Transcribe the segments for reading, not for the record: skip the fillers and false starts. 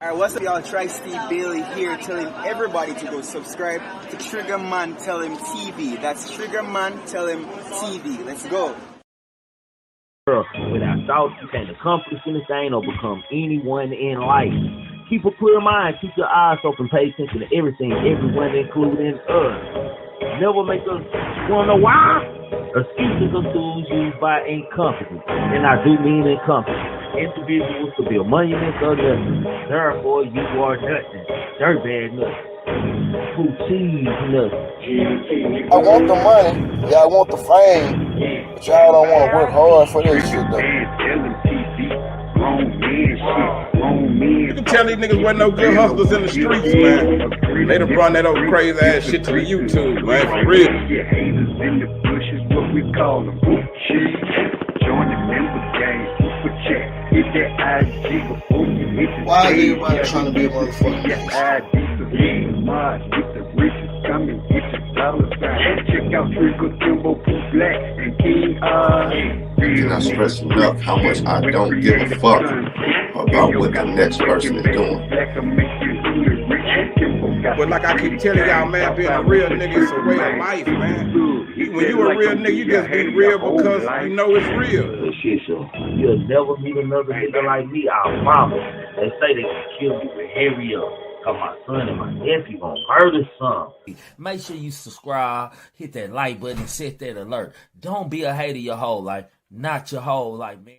Alright, what's up, y'all? Steve Bailey here, telling everybody to go subscribe to Triggamantellemtv. That's Triggamantellemtv. Let's go. Without thoughts, you can't accomplish anything or become anyone in life. Keep a clear mind, keep your eyes open, pay attention to everything, everyone, including us. Never make us wanna know why. Excuses are tools used by incompetence, and I do mean incompetence. Individuals to build monuments or nothing. Therefore, you are nothing. Dirtbag nothing. Who cheese nothing. I want the money, yeah, I want the fame, but y'all don't want to work hard for this shit though. You can tell these niggas wasn't no good hustlers in the streets, man. They done brought that old crazy ass shit to the YouTube, man, for real. Haters in the bushes, what we call them. Join the member gang, super chat. Hit that IG before you hit the Why is everybody trying to be a motherfucker? Get the riches coming, get your dollar sign. Check out Triggamantellemtv Black and King Cannot stress enough how much I don't give a fuck about what the next person is doing. But like I keep telling y'all, man, being a real nigga is a way of life, man. When you a real nigga, you just be real because you know it's real. Shit, so you'll never meet another nigga like me. Our mama, they say they can kill you with hurry up. Cause my son and my nephew gonna murder some. Make sure you subscribe, hit that like button, and set that alert. Don't be a hater your whole life, not your whole life, man.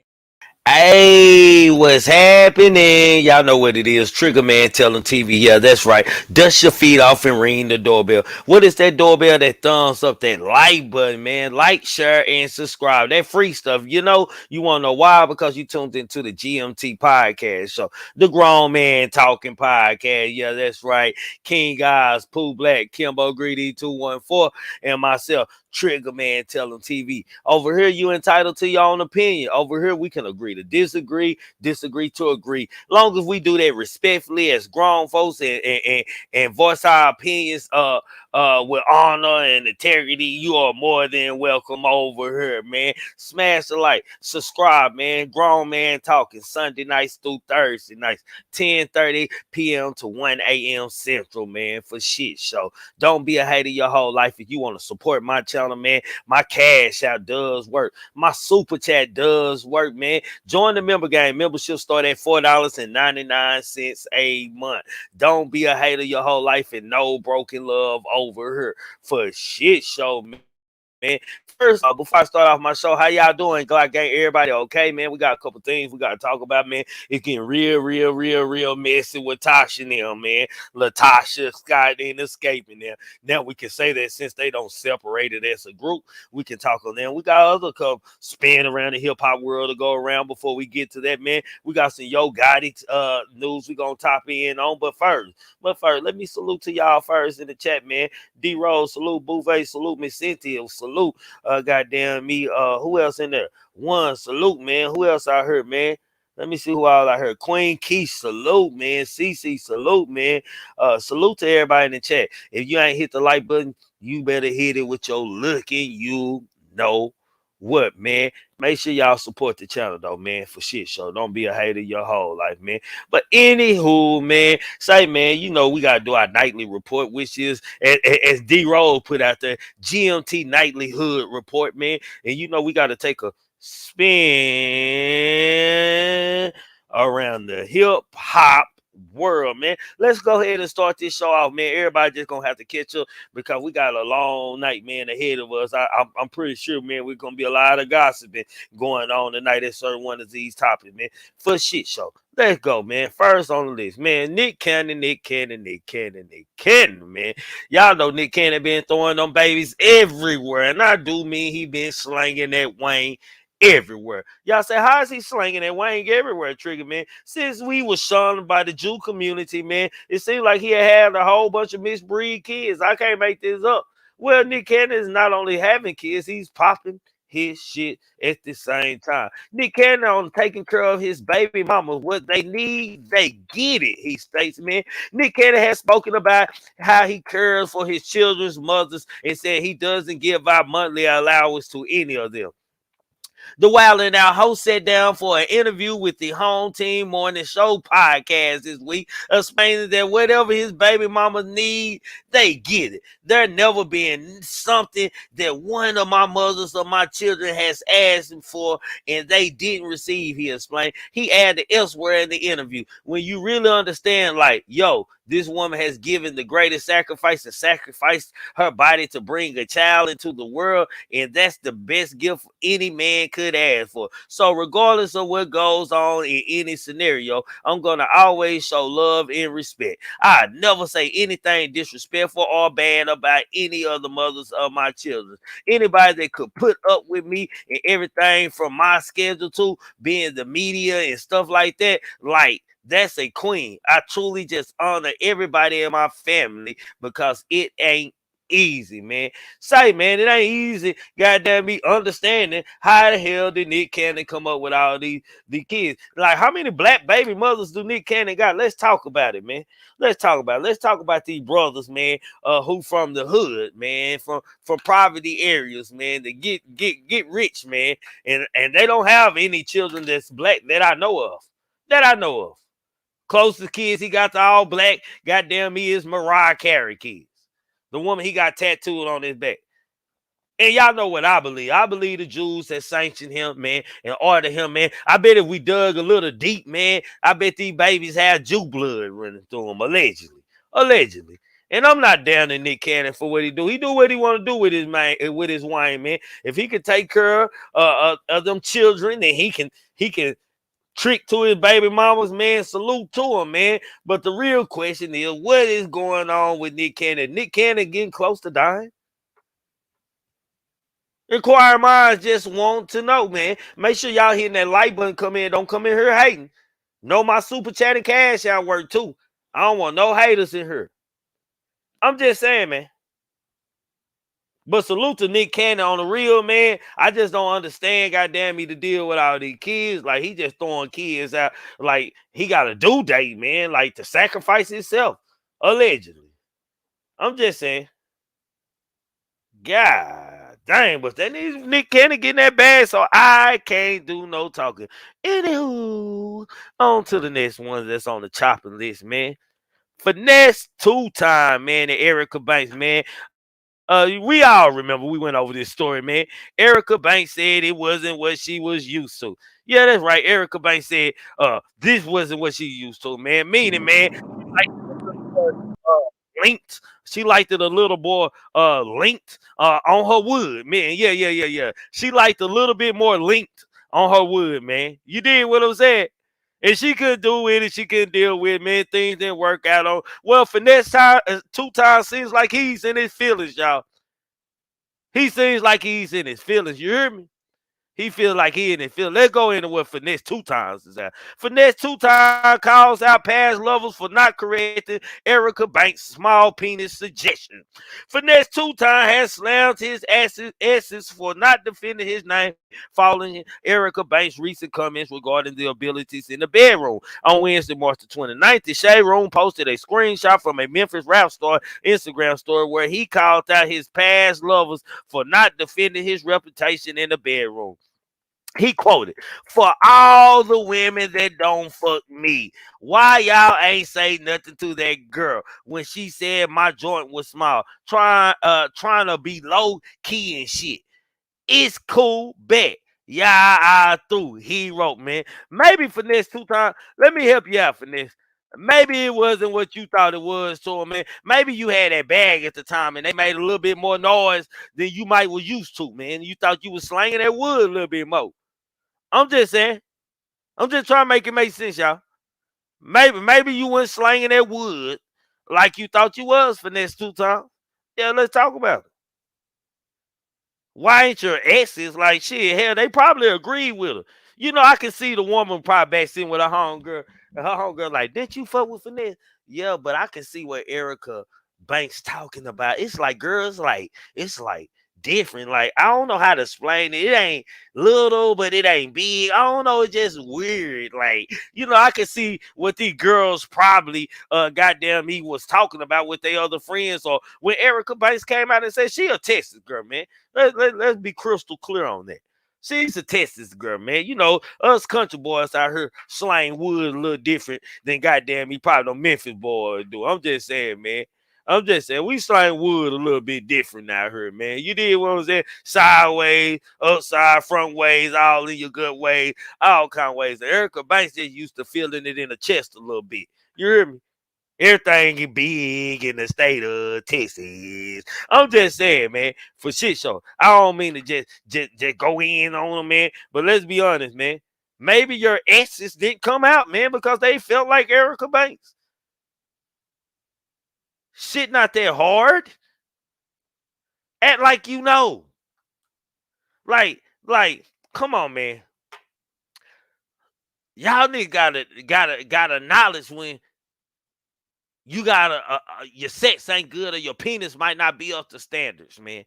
Hey, what's happening? Y'all know what it is. Triggamantellemtv. Yeah, that's right. Dust your feet off and ring the doorbell. What is that doorbell? That thumbs up, that like button, man. Like, share, and subscribe. That free stuff. You know, you want to know why? Because you tuned into the GMT podcast show. The Grown Man Talking Podcast. Yeah, that's right. King Guys, Pooh Black, Kimbo Greedy 214, and myself, Triggamantellemtv. Over here, you entitled to your own opinion. Over here, we can agree to disagree, disagree to agree. Long as we do that respectfully as grown folks and voice our opinions with honor and integrity, you are more than welcome over here, man. Smash the like, subscribe, man. Grown Man Talking, Sunday nights through Thursday nights, 10:30 p.m. to 1 a.m. Central, man, for shit show. Don't be a hater your whole life. If you want to support my channel, man, my cash out does work. My super chat does work, man. Join the member game. Membership start at $4.99 a month. Don't be a hater your whole life and no broken love over here for shit show, man. First, before I start off my show, how y'all doing? Glad gang, everybody okay, man? We got a couple things we got to talk about, man. It's getting real messy with Tasha and them, man. Latocha, Scott, and Xscape'S them. Now we can say that since they don't separate it as a group, we can talk on them. We got other couple spin around the hip hop world to go around before we get to that, man. We got some Yo Gotti news we gonna top in on, but first, let me salute to y'all first in the chat, man. D Rose, salute. Bouvet, salute. Miss Cynthia, salute. Goddamn me. Who else in there? One, salute, man. Who else I heard, man? Let me see who all I heard. Queen Keish, salute, man. CC, salute, man. Salute to everybody in the chat. If you ain't hit the like button, you better hit it with your looking. You know what, man. Make sure y'all support the channel, though, man, for shit show. Don't be a hater your whole life, man. But anywho, man, say, man, you know, we got to do our nightly report, which is, as D-Roll put out there, GMT Nightly Hood Report, man. And, you know, we got to take a spin around the hip-hop world, man. Let's go ahead and start this show off, man. Everybody just gonna have to catch up because we got a long night, man, ahead of us. I'm pretty sure, man, we're gonna be a lot of gossiping going on tonight at certain one of these topics, man. For shit show. Let's go, man. First on the list, man, Nick Cannon, man. Y'all know Nick Cannon been throwing them babies everywhere, and I do mean he been slanging that Wayne everywhere. Y'all say, how is he slanging that Wayne everywhere, Trigger, man? Since we was shunned by the Jew community, man, it seemed like he had a whole bunch of misbreed kids. I can't make this up. Well, Nick Cannon is not only having kids, he's popping his shit at the same time. Nick Cannon on taking care of his baby mama. What they need, they get it, he states, man. Nick Cannon has spoken about how he cares for his children's mothers and said he doesn't give out monthly allowance to any of them. The Wild and Out host sat down for an interview with the Home Team Morning Show podcast this week, explaining that whatever his baby mamas need, they get it. There never been something that one of my mothers or my children has asked him for and they didn't receive, he explained. He added elsewhere in the interview, when you really understand, like, yo, this woman has given the greatest sacrifice and sacrificed her body to bring a child into the world, and that's the best gift any man could ask for. So regardless of what goes on in any scenario, I'm going to always show love and respect. I never say anything disrespectful or bad about any of the mothers of my children. Anybody that could put up with me and everything from my schedule to being the media and stuff like that, like, that's a queen. I truly just honor everybody in my family because it ain't easy, man. Say, man, it ain't easy. Goddamn me understanding how the hell did Nick Cannon come up with all these kids? Like, how many black baby mothers do Nick Cannon got? Let's talk about it, man. Let's talk about it. Let's talk about these brothers, man, who from the hood, man, from poverty areas, man, that get rich, man, and they don't have any children that's black that I know of. Closest kids he got to all black, goddamn me, is Mariah Carey kids. The woman he got tattooed on his back. And y'all know what I believe. I believe the Jews that sanctioned him, man, and ordered him, man. I bet if we dug a little deep, man, I bet these babies have Jew blood running through them, allegedly. Allegedly. And I'm not down to Nick Cannon for what he do. He do what he want to do with his man, with his wine, man. If he can take care of them children, then he can trick to his baby mamas, man. Salute to him, man. But the real question is, what is going on with Nick Cannon? Nick Cannon getting close to dying? Inquiring minds just want to know, man. Make sure y'all hitting that like button. Come in. Don't come in here hating. Know my super chat and cash out work too. I don't want no haters in here. I'm just saying, man. But salute to Nick Cannon on the real, man. I just don't understand, goddamn me, to deal with all these kids. Like, he just throwing kids out. Like, he got a due date, man. Like, to sacrifice himself, allegedly. I'm just saying. God dang, but that needs Nick Cannon getting that bad, so I can't do no talking. Anywho, on to the next one that's on the chopping list, man. Finesse 2-time, man, and Erica Banks, man. We all remember we went over this story, man. Erica Banks said it wasn't what she was used to. Yeah, that's right. Erica Banks said this wasn't what she used to, man. Meaning, man, linked. She liked it a little more linked on her wood, man. Yeah. She liked a little bit more linked on her wood, man. You did what I'm saying? And she couldn't do it, and she couldn't deal with, man. Things didn't work out on. Well, Finesse 2-time seems like he's in his feelings, y'all. He seems like he's in his feelings. You hear me? He feels like he in his feelings. Let's go into what Finesse 2-times is at. Finesse 2-time calls out past lovers for not correcting Erica Banks' small penis suggestion. Finesse 2-time has slammed his asses for not defending his name following Erica Banks' recent comments regarding the abilities in the bedroom. On Wednesday, March the 29th, the Shade Room posted a screenshot from a Memphis rap star Instagram story where he called out his past lovers for not defending his reputation in the bedroom. He quoted, "For all the women that don't fuck me, why y'all ain't say nothing to that girl when she said my joint was small, trying to be low key and shit? It's cool, bet. Yeah, I through." He wrote, man. Maybe Finesse 2-time. Let me help you out, Finesse. Maybe it wasn't what you thought it was, so man. Maybe you had that bag at the time and they made a little bit more noise than you might was used to, man. You thought you was slanging that wood a little bit more. I'm just saying. I'm just trying to make it make sense, y'all. Maybe you weren't slanging that wood like you thought you was, Finesse 2-time. Yeah, let's talk about it. Why ain't your exes like shit? Hell, they probably agreed with her. You know, I can see the woman probably back in with her homegirl. And her homegirl like, didn't you fuck with Finesse? Yeah, but I can see what Erica Banks talking about. It's like girls, like, it's like different. Like, I don't know how to explain it. It ain't little, but it ain't big. I don't know. It's just weird. Like, you know, I can see what these girls probably goddamn me was talking about with their other friends. Or when Erica Banks came out and said she a Texas girl, man. Let's be crystal clear on that. She's a Texas girl, man. You know, us country boys out here slang wood a little different than goddamn me probably no Memphis boys do. I'm just saying, man. I'm just saying we slang wood a little bit different out here, man. You did what I'm saying? Sideways, upside, front ways, all in your good ways, all kind of ways. Erica Banks just used to feeling it in the chest a little bit. You hear me? Everything is big in the state of Texas. I'm just saying, man, for shit show. I don't mean to just go in on them, man. But let's be honest, man. Maybe your exes didn't come out, man, because they felt like Erica Banks. Shit not that hard. Act like you know. Like, come on, man. Y'all niggas gotta knowledge when you gotta your sex ain't good or your penis might not be up to standards, man.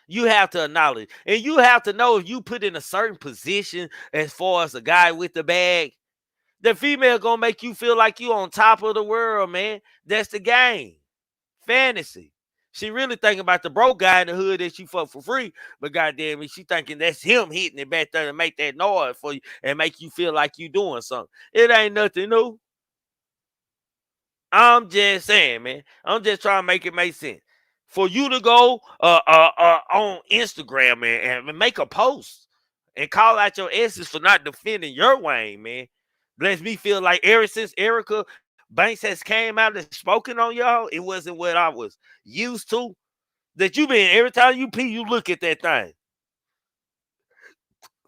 You have to acknowledge, and you have to know if you put in a certain position as far as a guy with the bag, the female gonna make you feel like you on top of the world, man. That's the game. Fantasy. She really thinking about the broke guy in the hood that she fuck for free, but goddamn it, she thinking that's him hitting it back there to make that noise for you and make you feel like you doing something. It ain't nothing new. I'm just saying, man. I'm just trying to make it make sense. For you to go on Instagram, man, and make a post and call out your exes for not defending your Wayne, man. Lets me feel like ever since Erica Banks has came out and spoken on y'all, it wasn't what I was used to. That you been every time you pee, you look at that thing.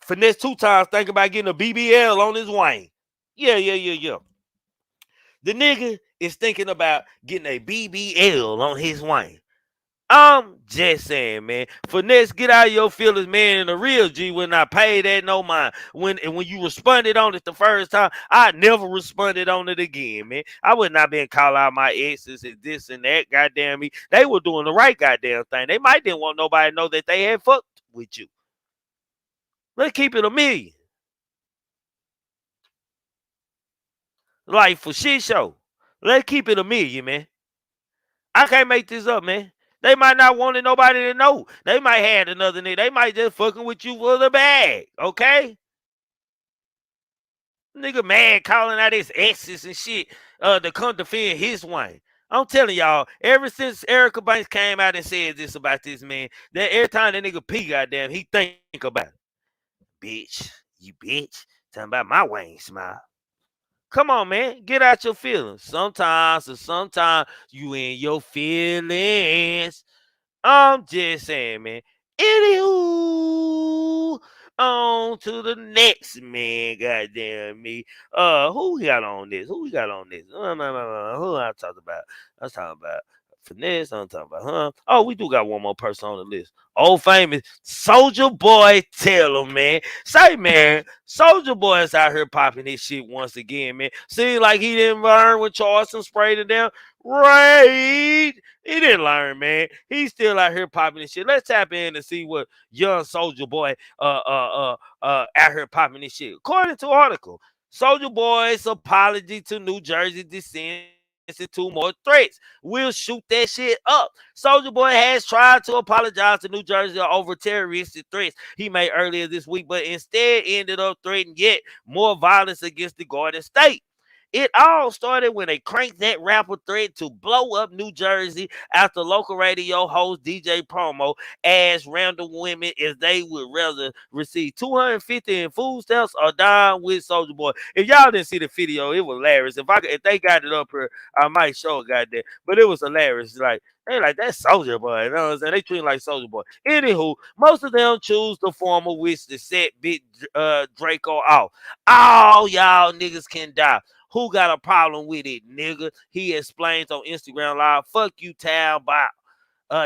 Finesse 2 times thinking about getting a BBL on his Wayne. Yeah. The nigga is thinking about getting a BBL on his Wayne. I'm just saying, man. Finesse, get out of your feelings, man. And the real G would not pay that no mind. When you responded on it the first time, I never responded on it again, man. I would not been call out my exes and this and that. Goddamn me, they were doing the right goddamn thing. They might didn't want nobody to know that they had fucked with you. Let's keep it a million. Like for shit show. Let's keep it a million, man. I can't make this up, man. They might not want nobody to know. They might have another nigga. They might just fucking with you for the bag, okay? Nigga mad calling out his exes and shit to come defend his Wayne. I'm telling y'all, ever since Erica Banks came out and said this about this man, that every time that nigga pee, goddamn, he think about it. Bitch, you bitch. Talking about my Wayne smile. Come on, man. Get out your feelings. Sometimes you in your feelings. I'm just saying, man. Anywho, on to the next man. Goddamn me. Who we got on this? Who I talking about? I was talking about Finesse. I'm talking about Oh, we do got one more person on the list. Old famous Soldier Boy Taylor, man. Say, man, Soldier Boy is out here popping his shit once again, man. Seems like he didn't learn when Charleston sprayed it down. Right. He didn't learn, man. He's still out here popping his shit. Let's tap in and see what young Soldier Boy out here popping his shit. According to article, Soldier Boy's apology to New Jersey descends into more threats. We'll shoot that shit up. Soldier Boy has tried to apologize to New Jersey over terroristic threats he made earlier this week, but instead ended up threatening yet more violence against the Garden State. It all started when they cranked that rapper threat to blow up New Jersey after local radio host DJ Promo asked random women if they would rather receive $250 in food stamps or dine with Soldier Boy. If y'all didn't see the video, it was hilarious. If they got it up here, I might show it, goddamn. But it was hilarious. Like, they like, that's Soldier Boy. You know what I'm saying? They treat him like Soldier Boy. Anywho, most of them choose the former, which to set Big Draco off. All y'all niggas can die. Who got a problem with it, nigga? He explains on Instagram Live, fuck you, town bot.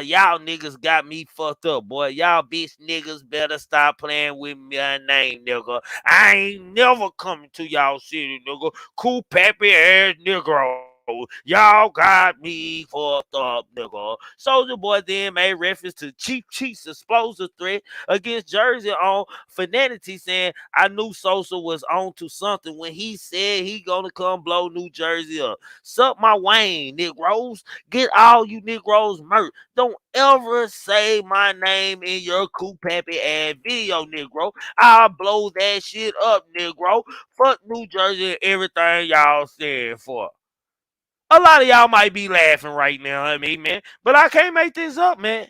Y'all niggas got me fucked up, boy. Y'all bitch niggas better stop playing with my name, nigga. I ain't never coming to y'all city, nigga. Cool, peppy ass nigga. Y'all got me fucked up, nigga. Soldier Boy then made reference to Chief Chief's explosive threat against Jersey on Fananity, saying, I knew Sosa was on to something when he said he gonna come blow New Jersey up. Suck my Wayne, Negroes. Get all you Negroes murked. Don't ever say my name in your cool pappy ass video, Negro. I'll blow that shit up, Negro. Fuck New Jersey and everything y'all stand for. A lot of y'all might be laughing right now at me, man. But I can't make this up, man.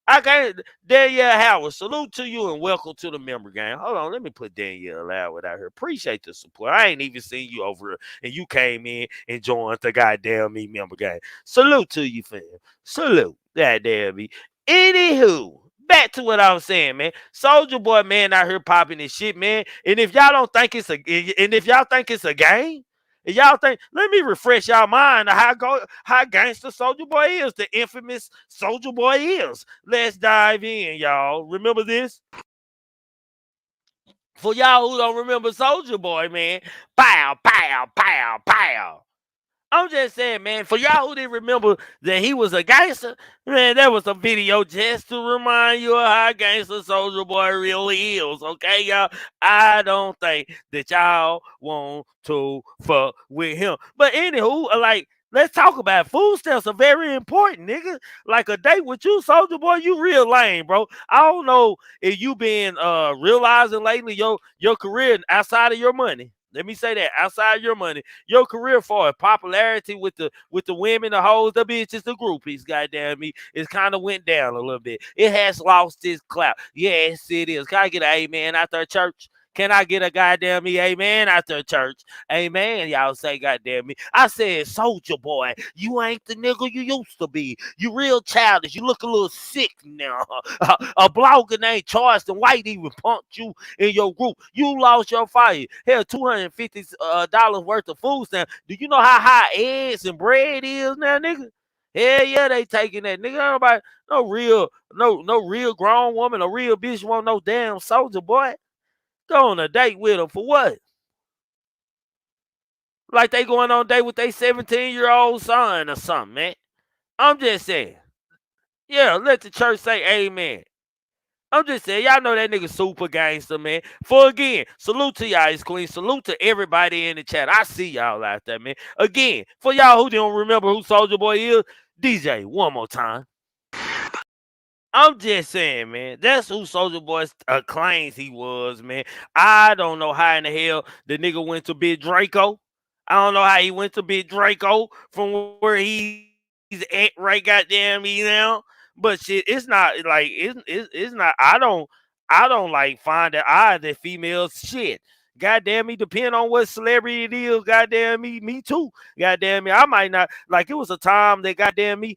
I can't. Danielle Howard, salute to you and welcome to the member gang. Hold on, let me put Danielle Howard out here. Appreciate the support. I ain't even seen you over here, and you came in and joined the goddamn me member gang. Salute to you, fam. Salute. Goddamn me. Anywho, back to what I was saying, man. Soldier Boy, man, out here popping this shit, man. And if y'all don't think it's a game. And y'all think, let me refresh y'all mind of how gangster Soldier Boy is, the infamous Soldier Boy is. Let's dive in, y'all. Remember this? For y'all who don't remember Soldier Boy, man, pow, pow, pow, pow. I'm just saying, man, for y'all who didn't remember that he was a gangster, man, that was a video just to remind you of how gangster Soldier Boy really is, okay, y'all? I don't think that y'all want to fuck with him. But anywho, like, let's talk about it. Food stamps are very important, nigga. Like a date with you, Soldier Boy, you real lame, bro. I don't know if you been realizing lately your career outside of your money. Let me say that outside your money, your career for popularity with the women, the hoes, the bitches, the groupies, goddamn me, it's kind of went down a little bit. It has lost its clout. Yes, it is. Can I get an amen after church? Can I get a goddamn me amen after church? Amen. Y'all say goddamn me. I said, Soldier Boy, you ain't the nigga you used to be. You real childish. You look a little sick now. A blogger named Charleston White even punked you in your group. You lost your fight. Hell, $250 worth of food stamp. Do you know how high eggs and bread is now, nigga? Hell yeah, they taking that. Nigga, nobody, no real grown woman, a real bitch want no damn Soldier Boy. Go on a date with them for what? Like they going on a date with their 17-year-old son or something, man. I'm just saying. Yeah, let the church say amen. I'm just saying, y'all know that nigga super gangster, man. For again, salute to y'all, Ice Queen. Salute to everybody in the chat. I see y'all out there, man. Again, for y'all who don't remember who Soldier Boy is, DJ, one more time. I'm just saying, man. That's who Soldier Boy claims he was, man. I don't know how in the hell the nigga went to Big Draco. I don't know how he went to Big Draco from where he's at right goddamn me now. But shit, it's not like it's not. I don't like find that odd that females shit. Goddamn me, depend on what celebrity it is. Goddamn me too. Goddamn me, I might not like. It was a time that goddamn me,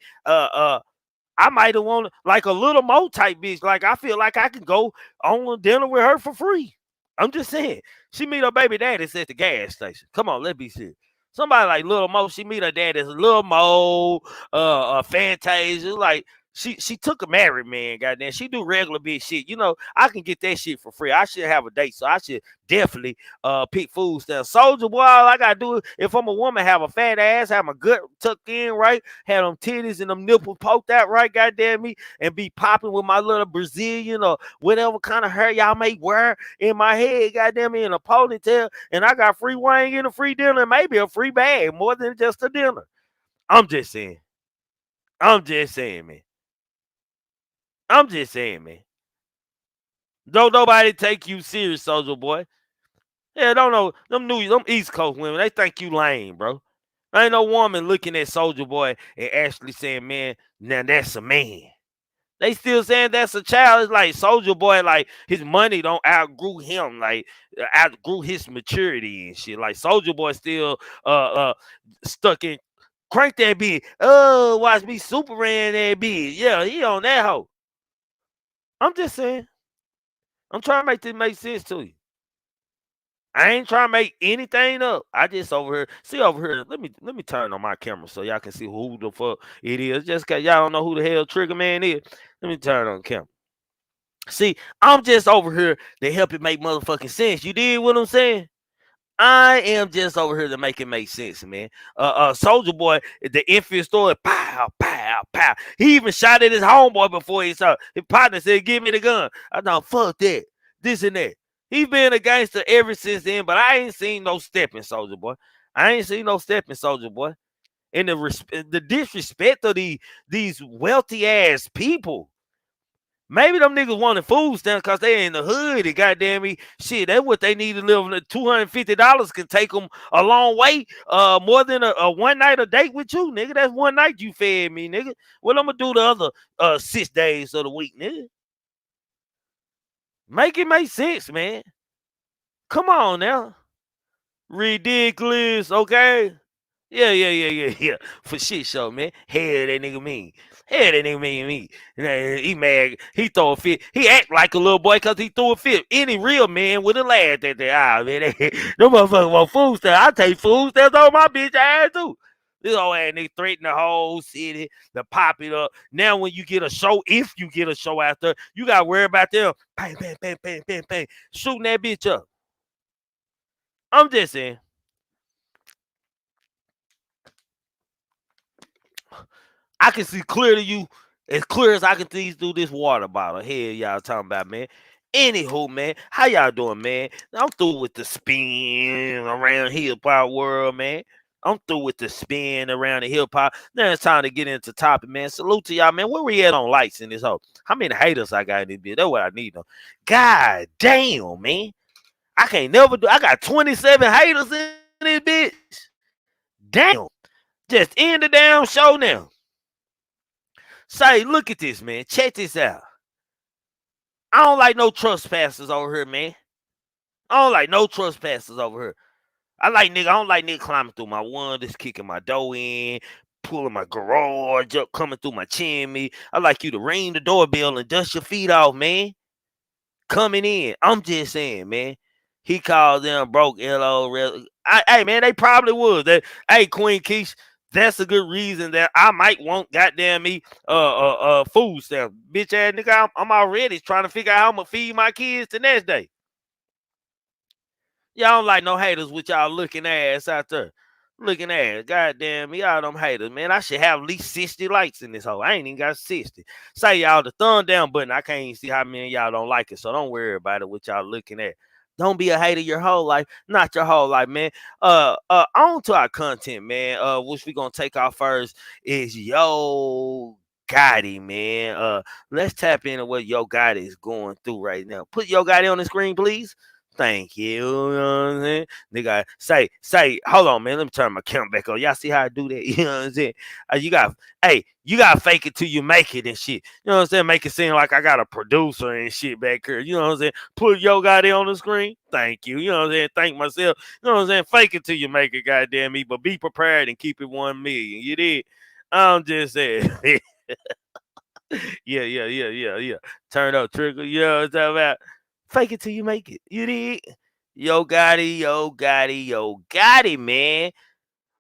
I might have wanted like a little more type bitch. Like I feel like I can go on dinner with her for free. I'm just saying. She meet her baby daddy at the gas station. Come on, let's be serious. Somebody like Little Mo, she meet her daddy as Little Mo, Fantasia. Like she took a married man, goddamn. She do regular bitch shit. You know, I can get that shit for free. I should have a date, so I should definitely pick food stamps. Soldier Boy, all I gotta do is if I'm a woman, have a fat ass, have my gut tucked in right, have them titties and them nipples poked out right, goddamn me, and be popping with my little Brazilian or whatever kind of hair y'all may wear in my head, goddamn me, in a ponytail, and I got free wine and a free dinner, and maybe a free bag, more than just a dinner. I'm just saying. I'm just saying, man. I'm just saying, man. Don't nobody take you serious, Soldier Boy. Yeah, don't know. Them East Coast women, they think you lame, bro. Ain't no woman looking at Soldier Boy and actually saying, man, now that's a man. They still saying that's a child. It's like Soldier Boy, like his money don't outgrew him, like outgrew his maturity and shit. Like Soldier Boy still stuck in crank that bitch. Oh, watch me super ran that bitch. Yeah, he on that hoe. I'm just saying. I'm trying to make this make sense to you. I ain't trying to make anything up. I just over here. See over here. Let me turn on my camera so y'all can see who the fuck it is. Just cause y'all don't know who the hell Trigger Man is. Let me turn on the camera. See, I'm just over here to help it make motherfucking sense. You did what I'm saying? I am just over here to make it make sense, man. Soldier Boy, the infamous story, pow, pow, pow. He even shot at his homeboy before he saw. His partner said, "Give me the gun." I thought, fuck that, this and that. He been a gangster ever since then, but I ain't seen no stepping, Soldier Boy. I ain't seen no stepping, Soldier Boy. And the disrespect of these wealthy ass people. Maybe them niggas wanted food stamps because they in the hood and goddamn me. Shit, that's what they need to live. $250 can take them a long way. More than a one night a date with you, nigga. That's one night you fed me, nigga. What I'm gonna do the other 6 days of the week, nigga? Make it make sense, man. Come on now. Ridiculous, okay? Yeah. For shit show, man. Hell that nigga mean. Hell that nigga mean me. He mad. He throw a fit. He act like a little boy because he threw a fit. Any real man would have laughed at that. Man. Them motherfuckers want food stamps. I take food stamps on my bitch ass too. This old ass nigga threaten the whole city to pop it up. Now when you get a show, if you get a show out there, you got to worry about them. Bang, bang, bang, bang, bang, bang. Shooting that bitch up. I'm just saying. I can see clear to you, as clear as I can see through this water bottle. Here y'all talking about, man. Anywho, man, how y'all doing, man? I'm through with the spin around hip hop world, man. I'm through with the spin around the hip hop. Now it's time to get into topic, man. Salute to y'all, man. Where we at on likes in this hole? How many haters I got in this bitch? That's what I need, though. God damn, man. I can't never do. I got 27 haters in this bitch. Damn. Just end the damn show now. Say, look at this, man. Check this out. I don't like no trespassers over here, man. I don't like no trespassers over here. I don't like nigga climbing through my windows, kicking my door in, pulling my garage up, coming through my chimney. I like you to ring the doorbell and dust your feet off, man. Coming in. I'm just saying, man. He called them broke LO. Hey, man, they probably would. Hey, Queen Keish, that's a good reason that I might want goddamn me food stamps. Bitch ass nigga, I'm already trying to figure out how I'm gonna feed my kids the next day. Y'all don't like no haters with y'all looking ass out there. Looking ass. Goddamn me, y'all them haters, man. I should have at least 60 likes in this hole. I ain't even got 60. Say y'all the thumb down button. I can't even see how many of y'all don't like it. So don't worry about it what y'all looking at. Don't be a hater your whole life, not your whole life, man. On to our content, man. Which we gonna take off first is Yo Gotti, man. Let's tap into what Yo Gotti is going through right now. Put Yo Gotti on the screen, please. Thank you. You know what I'm saying? Nigga, say, hold on, man. Let me turn my camera back on. Y'all see how I do that? You know what I'm saying? You got to fake it till you make it and shit. You know what I'm saying? Make it seem like I got a producer and shit back here. You know what I'm saying? Put Yo Gotti on the screen. Thank you. You know what I'm saying? Thank myself. You know what I'm saying? Fake it till you make it, goddamn me. But be prepared and keep it 1 million. You did? I'm just saying. Yeah. Turn up, trigger. You know what I'm talking about? Fake it till you make it. You did? Yo Gotti, man.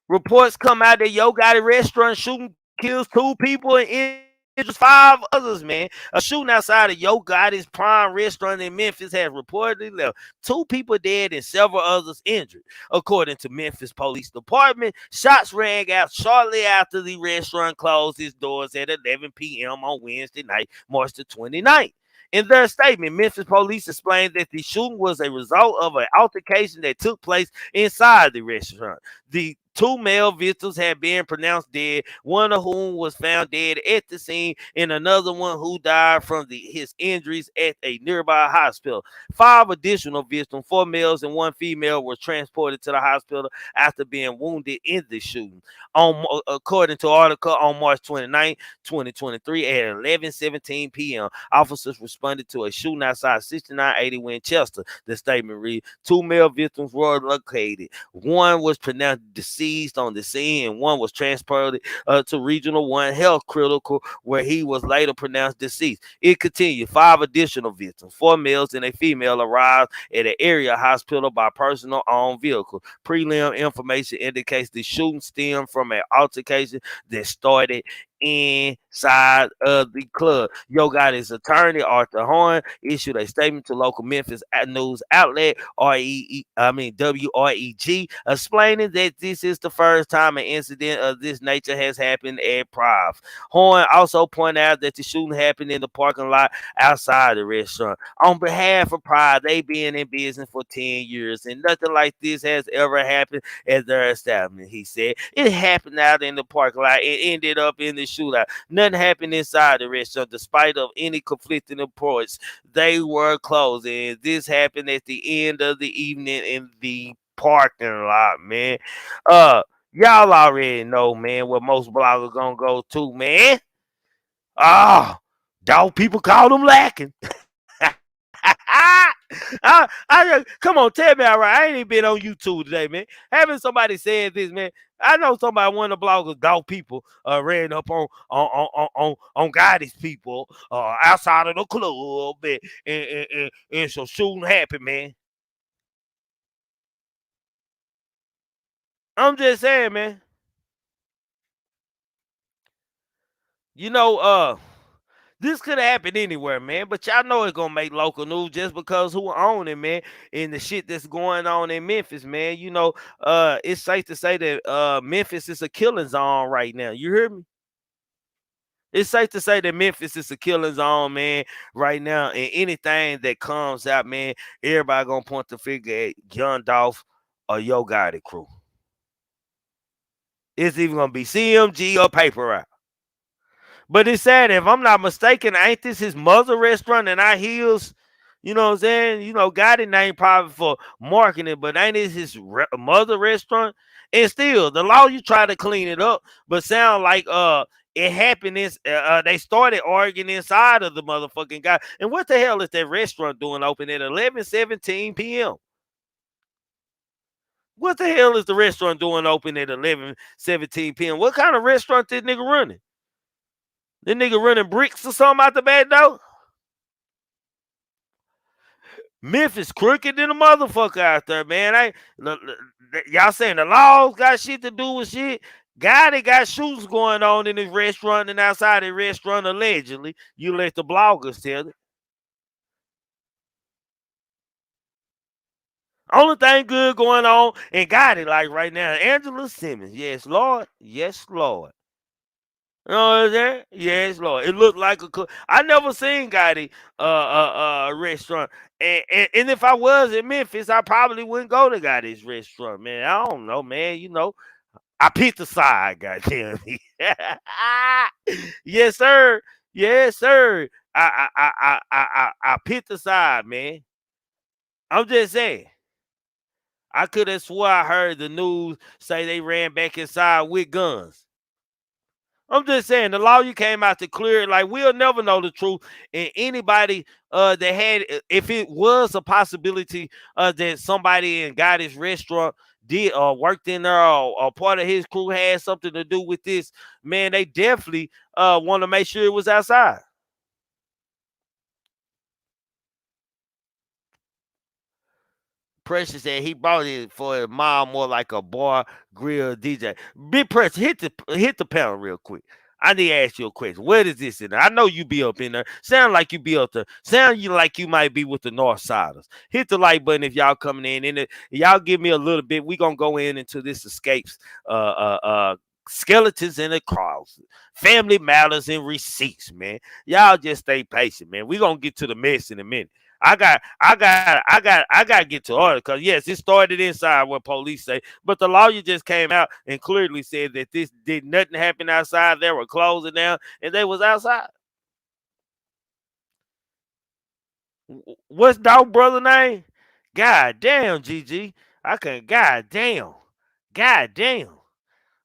Reports come out that Yo Gotti restaurant shooting kills 2 people and injures 5 others, man. A shooting outside of Yo Gotti's Prime restaurant in Memphis has reportedly left 2 people dead and several others injured. According to Memphis Police Department, shots rang out shortly after the restaurant closed its doors at 11 p.m. on Wednesday night, March the 29th. In their statement, Memphis police explained that the shooting was a result of an altercation that took place inside the restaurant. The 2 male victims had been pronounced dead, one of whom was found dead at the scene, and another one who died from his injuries at a nearby hospital. 5 additional victims, 4 males and 1 female, were transported to the hospital after being wounded in the shooting. According to an article on March 29, 2023 at 11:17 p.m., officers responded to a shooting outside 6980 Winchester. The statement reads, 2 male victims were located. 1 was pronounced deceased on the scene, and 1 was transported to Regional 1 Health Critical, where he was later pronounced deceased. It continued. 5 additional victims, 4 males and a female, arrived at an area hospital by personal owned vehicle. Prelim information indicates the shooting stemmed from an altercation that started inside of the club. Yo Gotti's attorney, Arthur Horn, issued a statement to local Memphis news outlet WREG, explaining that this is the first time an incident of this nature has happened at Prov. Horn also pointed out that the shooting happened in the parking lot outside the restaurant. On behalf of Pride, they been in business for 10 years and nothing like this has ever happened at their establishment, he said. It happened out in the parking lot. It ended up in the shootout. Nothing happened inside the restaurant despite of any conflicting reports. They were closed, and this happened at the end of the evening in the parking lot, man. Y'all already know, man, what most bloggers gonna go to, man. Dog people call them lacking. Come on, tell me all right. I ain't even been on YouTube today, man. Having somebody said this, man. I know somebody, one of the bloggers, dog people, ran up on Gotti's people outside of the club, and so shooting happened, man. I'm just saying, man. You know, this could happen anywhere, man. But y'all know it's gonna make local news just because who own it, man, and the shit that's going on in Memphis, man. You know, it's safe to say that Memphis is a killing zone right now. You hear me? It's safe to say that Memphis is a killing zone, man, right now. And anything that comes out, man, everybody gonna point the finger at Young Dolph or Yo Gotti crew. It's even gonna be CMG or Paper Route. But it's sad, if I'm not mistaken, ain't this his mother restaurant and our heels? You know what I'm saying? You know, Gotti name probably for marketing, but ain't this his mother restaurant? And still, the law, you try to clean it up, but sound like it happened. They started arguing inside of the motherfucking guy. And what the hell is that restaurant doing open at 11:17 p.m.? What the hell is the restaurant doing open at 11:17 p.m.? What kind of restaurant this nigga running? This nigga running bricks or something out the back door? Memphis crooked than a motherfucker out there, man. Y'all saying the laws got shit to do with shit? Gotti got shoots going on in his restaurant and outside the restaurant, allegedly. You let the bloggers tell it. Only thing good going on and Gotti like right now, Angela Simmons. Yes, Lord. Yes, Lord. You know what I'm saying? Yes, Lord. It looked like I never seen Gotti restaurant. And if I was in Memphis, I probably wouldn't go to Gotti's restaurant, man. I don't know, man. You know, I picked the side, goddamn me. Yes, sir. Yes, sir. I picked the side, man. I'm just saying. I could have swore I heard the news say they ran back inside with guns. I'm just saying the lawyer came out to clear it. Like, we'll never know the truth. And anybody that had, if it was a possibility that somebody in Gotti's restaurant did or worked in there or part of his crew had something to do with this, man, they definitely want to make sure it was outside. Precious said he brought it for a mile more like a bar grill DJ. Big Precious, hit the panel real quick. I need to ask you a question. Where is this in there? I know you be up in there. Sound like you be up there. Sound you like you might be with the North Siders. Hit the like button if y'all coming in. Y'all give me a little bit. We gonna go into this Xscape'S skeletons in the closet, family matters and receipts, man. Y'all just stay patient, man. We gonna get to the mess in a minute. I got to get to order because yes, it started inside what police say, but the lawyer just came out and clearly said that this did nothing happen outside. They were closing down and they was outside. What's dog brother name? God damn, GG. I can. God damn.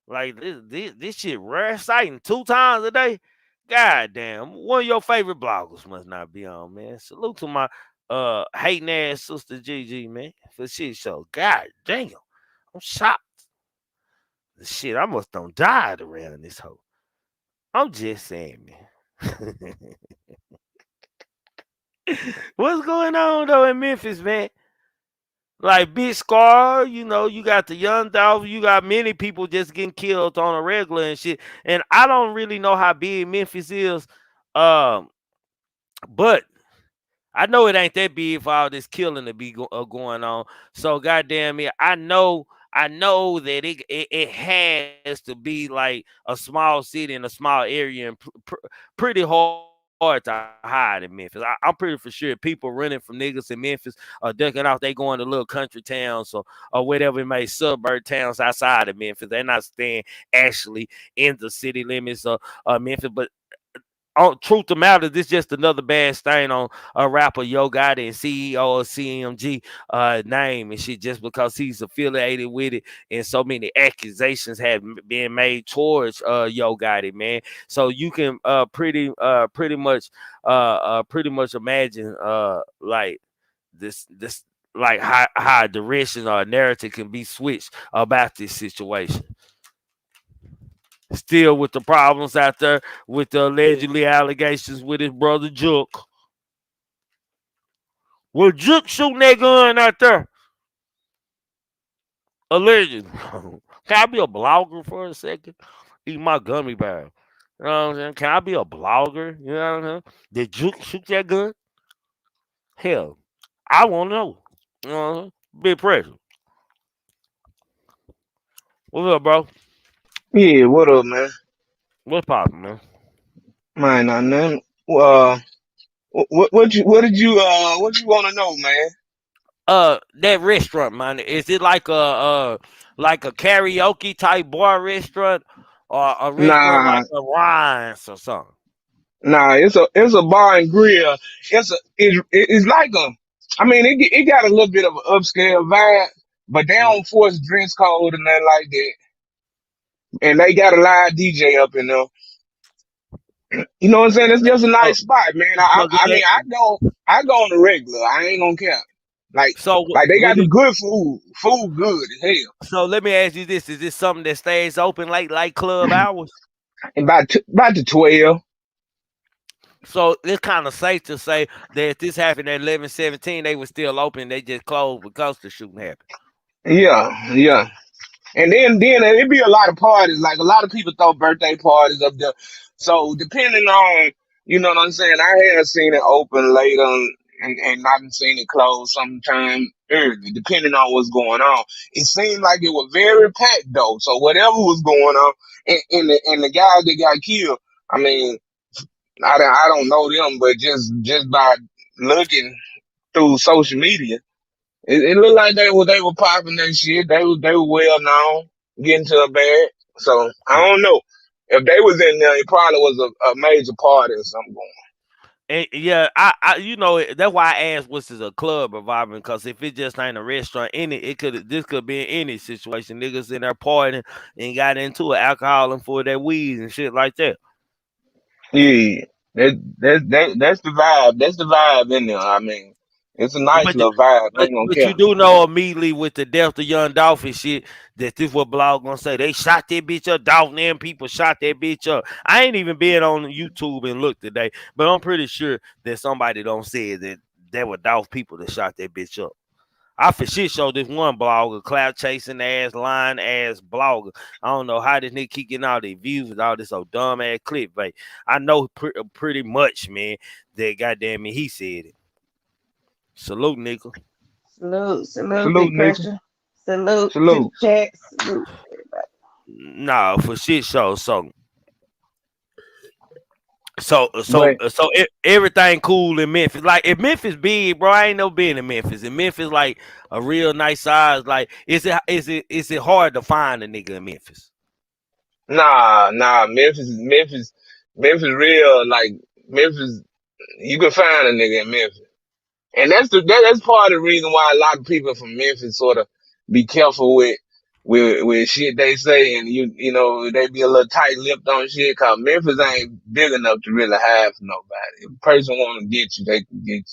Like this shit rare sighting 2 times a day. God damn. One of your favorite bloggers must not be on, man. Salute to my hating ass sister GG, man. For shit show. God damn. I'm shocked. Shit, I must don't died around this hoe. I'm just saying, man. What's going on though in Memphis, man? Like Big Scar, you know, you got the Young Dolph, you got many people just getting killed on a regular and shit. And I don't really know how big Memphis is, um, but I know it ain't that big for all this killing to be going on. So goddamn it, I know that it has to be like a small city in a small area and pretty hard to hide in Memphis. I'm pretty for sure people running from niggas in Memphis ducking off. They going to little country towns or whatever it may, suburb towns outside of Memphis. They're not staying actually in the city limits of Memphis, but truth of matter, this just another bad stain on a rapper Yo Gotti and CEO of CMG name and shit, just because he's affiliated with it, and so many accusations have been made towards Yo Gotti, man. So you can pretty much imagine like this like how a direction or a narrative can be switched about this situation. Still with the problems out there with the allegedly allegations with his brother Jook. Well, Jook shooting that gun out there. Allegedly. Can I be a blogger for a second? Eat my gummy bear. You know what I'm saying? Can I be a blogger? You know what I'm saying? Did Jook shoot that gun? Hell, I want to know. You know what I'm saying? Big pressure. What's up, bro? Yeah, what up, man? What's poppin', man? Man, not nothing. What you want to know, man? That restaurant, man, is it like a karaoke type bar restaurant or a restaurant Nah, like a Ryan's or something? nah, it's a bar and grill. It's like a, I mean, it got a little bit of an upscale vibe, but they Mm. don't force dress code and nothing like that. And they got a live DJ up in there. You know what I'm saying? It's just a So, nice spot, man. so, I mean, I go on the regular. I ain't gonna care. Like, so like they got would some it? good food. Food good as hell. So let me ask you this: is this something that stays open late, like club hours? And about the 12. So it's kind of safe to say that if this happened at 11:17, they were still open. They just closed because the shooting happened. Yeah, yeah. And then it'd be a lot of parties. Like a lot of people throw birthday parties up there. So depending on, you know what I'm saying, I have seen it open later and I've seen it close sometime early, depending on what's going on. It seemed like it was very packed though. So whatever was going on, and the guys that got killed, I mean, I don't know them, but just by looking through social media. It looked like they were popping that shit. They were well known, getting to a bag. So I don't know if they was in there. It probably was a major party or something going. And yeah, you know, that's why I asked, what's this a club environment? Because if it just ain't a restaurant in it, this could be in any situation. Niggas in there partying and got into it, alcohol and for that weed and shit like that. Yeah, that's the vibe. That's the vibe in there. I mean, it's a nice But little vibe. I but ain't gonna but you care. do know immediately with the death of young Dolph and shit that this what blog gonna say. They shot that bitch up. Dolph and them people shot that bitch up. I ain't even been on YouTube and looked today, but I'm pretty sure that somebody don't say that there were Dolph people that shot that bitch up. I for shit showed this one blogger, cloud chasing ass, lying ass blogger. I don't know how this nigga keep getting all these views with all this old dumb ass clip, but I know pretty much, man, that goddamn me, he said it. Salute, nigga. Salute, Salute, big nigga. pressure. Salute to the Salute. chat. Salute everybody. Nah, for shit show. But Everything cool in Memphis. Like if Memphis big, bro, I ain't never been in Memphis. And Memphis like a real nice size. Like is it hard to find a nigga in Memphis? nah, Memphis, real like Memphis. You can find a nigga in Memphis. And that's part of the reason why a lot of people from Memphis sort of be careful with shit they say, and you know they be a little tight lipped on shit. Cause Memphis ain't big enough to really hide from nobody. If a person want to get you, they can get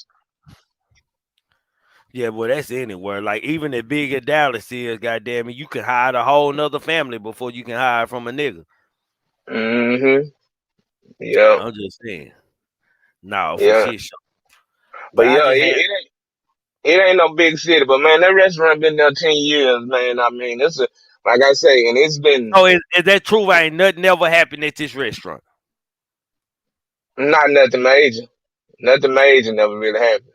Yeah, well, that's anywhere. Like even as big as Dallas is, goddamn it, you can hide a whole nother family before you can hide from a nigga. you. Yeah, I'm just saying. No, for yeah. shit show. But But I yeah, just it, had it ain't. It ain't no big city, but man, that restaurant been there 10 years, man. I mean, it's a like I say, and it's been Oh, is that true? Ain't nothing ever happened at this restaurant. not nothing major. Nothing major never really happened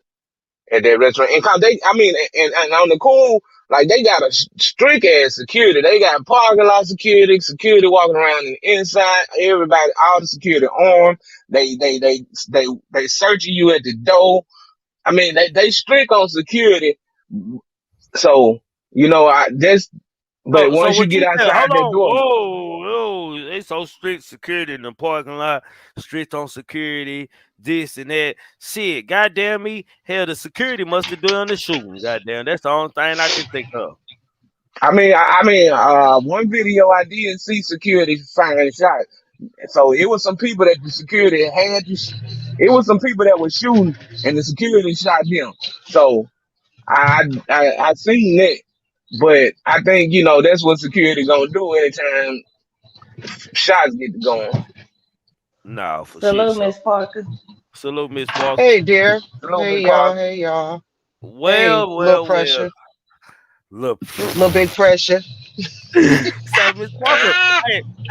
at that restaurant. And cause they, I mean, and on the cool, like they got a strict ass security. They got parking lot security, security walking around in the inside. Everybody, all the security armed. They searching you at the door. I mean, they strict on security. So that's. But So once you what get you said? outside Hold that on. door, Whoa. They so strict security in the parking lot, strict on security, this and that. Shit, goddamn me. Hell, the security must have done the shooting. Goddamn, that's the only thing I can think of. one video I did see security firing shots. So it was some people that the security had to. It was some people that were shooting, and the security shot them. So I seen that, but I think that's what security gonna do anytime shots get going. No, for shit. Salute, So Miss Parker. salute, Miss Parker. Hey, dear. Hello, Hey, Miss y'all. Parker. Hey, y'all. Hey, little Well. pressure. Look. Little big pressure. So Miss Parker,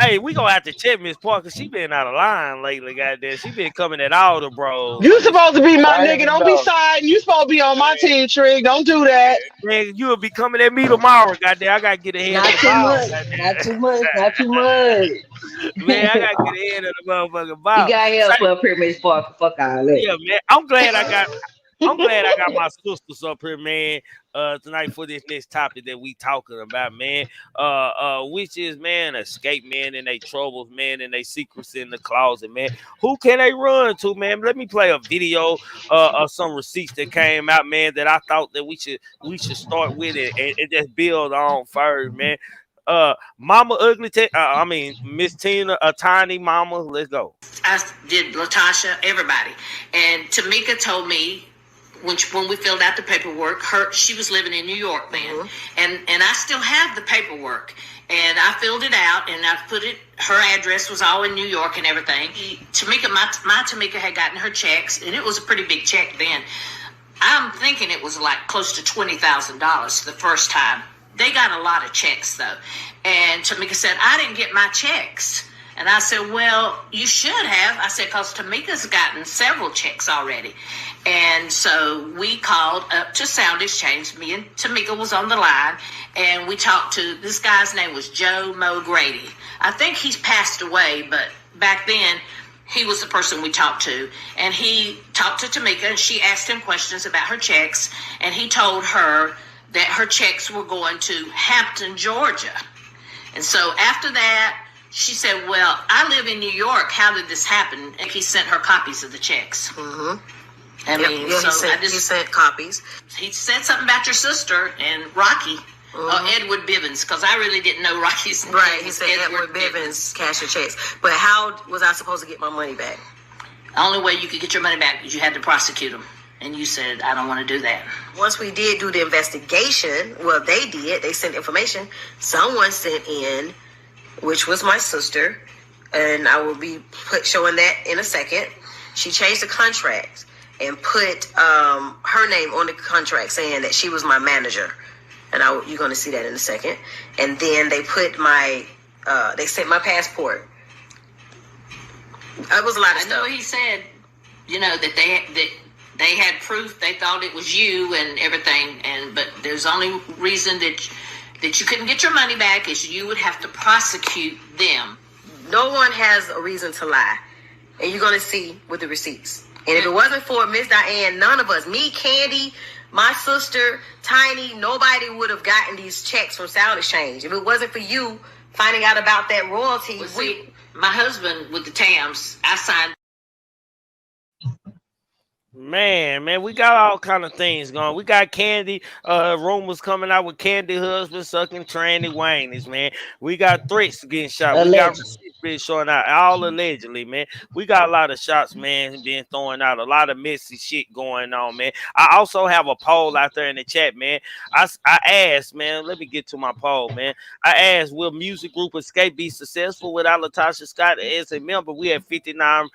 hey, we gonna have to check Miss Parker. She been out of line lately, goddamn. She been coming at all the bros. You supposed to be my I nigga. ain't Don't be know. siding. You supposed to be on my team, Trig. Don't do that. Man, you'll be coming at me tomorrow, goddamn. I gotta get ahead of Not the too ball, much. Not goddamn. too much. Not too much. Man, I gotta get ahead of the motherfucking You ball. got help up here, Miss Parker. Fuck all that. Yeah, man. I'm glad I got my sisters up here, man. Tonight for this next topic that we talking about, man. Which is, man, escape, man, and they troubles, man, and they secrets in the closet, man. Who can they run to, man? Let me play a video of some receipts that came out, man, that I thought that we should start with it and just build on first, man. Mama Ugly, Miss Tina, a tiny mama. Let's go. I did Latocha, everybody, and Tamika told me when we filled out the paperwork, she was living in New York then, and I still have the paperwork, and I filled it out and I put it. Her address was all in New York and everything. Tamika, my Tamika had gotten her checks, and it was a pretty big check then. I'm thinking it was like close to $20,000 the first time. They got a lot of checks though, and Tamika said I didn't get my checks. And I said, well, you should have. I said, because Tamika's gotten several checks already. And so we called up to Sound Exchange. Me and Tamika was on the line. And we talked to, this guy's name was Joe Mo Grady. I think he's passed away, but back then he was the person we talked to. And he talked to Tamika, and she asked him questions about her checks. And he told her that her checks were going to Hampton, Georgia. And so after that, she said, well, I live in New York. How did this happen? And he sent her copies of the checks. Mm-hmm. He sent copies. He said something about your sister and Rocky. Edward Bivens, because I really didn't know Rocky's name. Right, he said Edward Bivens cashed your checks. But how was I supposed to get my money back? The only way you could get your money back is you had to prosecute them. And you said, I don't want to do that. Once we did do the investigation, well, they sent information. Someone sent in, which was my sister, and I will be showing that in a second. She changed the contract and put her name on the contract saying that she was my manager. And you're going to see that in a second. And then they put they sent my passport. It was a lot of stuff. I know he said, that they had proof. They thought it was you and everything. But there's only reason that you couldn't get your money back is you would have to prosecute them. No one has a reason to lie. And you're going to see with the receipts. And if it wasn't for Miss Diane, none of us, me, Candy, my sister, Tiny, nobody would have gotten these checks from Sound Exchange. If it wasn't for you finding out about that royalty. Well, see, my husband with the TAMs, I signed. Man, we got all kind of things going. We got Candy, rumors coming out with Candy husband sucking tranny Wayne's, man. We got threats getting shot. Allegedly. We got receipts being showing out, all allegedly, man. We got a lot of shots, man, being thrown out. A lot of messy shit going on, man. I also have a poll out there in the chat, man. I asked, man, let me get to my poll, man. I asked, will music group Xscape be successful without Latocha Scott as a member? We have 59%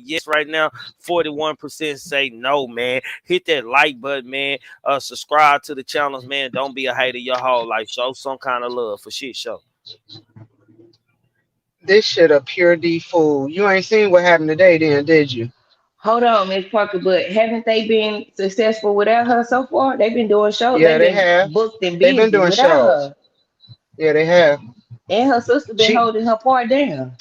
yes right now, 41% say say no, man. Hit that like button, man. Subscribe to the channels, man. Don't be a hater your whole life. Show some kind of love for shit show. This shit a pure D fool. You ain't seen what happened today, then, did you? Hold on, Miss Parker, but haven't they been successful without her so far? They've been doing shows. Yeah, They've they been have. booked and They've been busy doing without shows. her. Yeah, they have. And her sister been She holding her part down.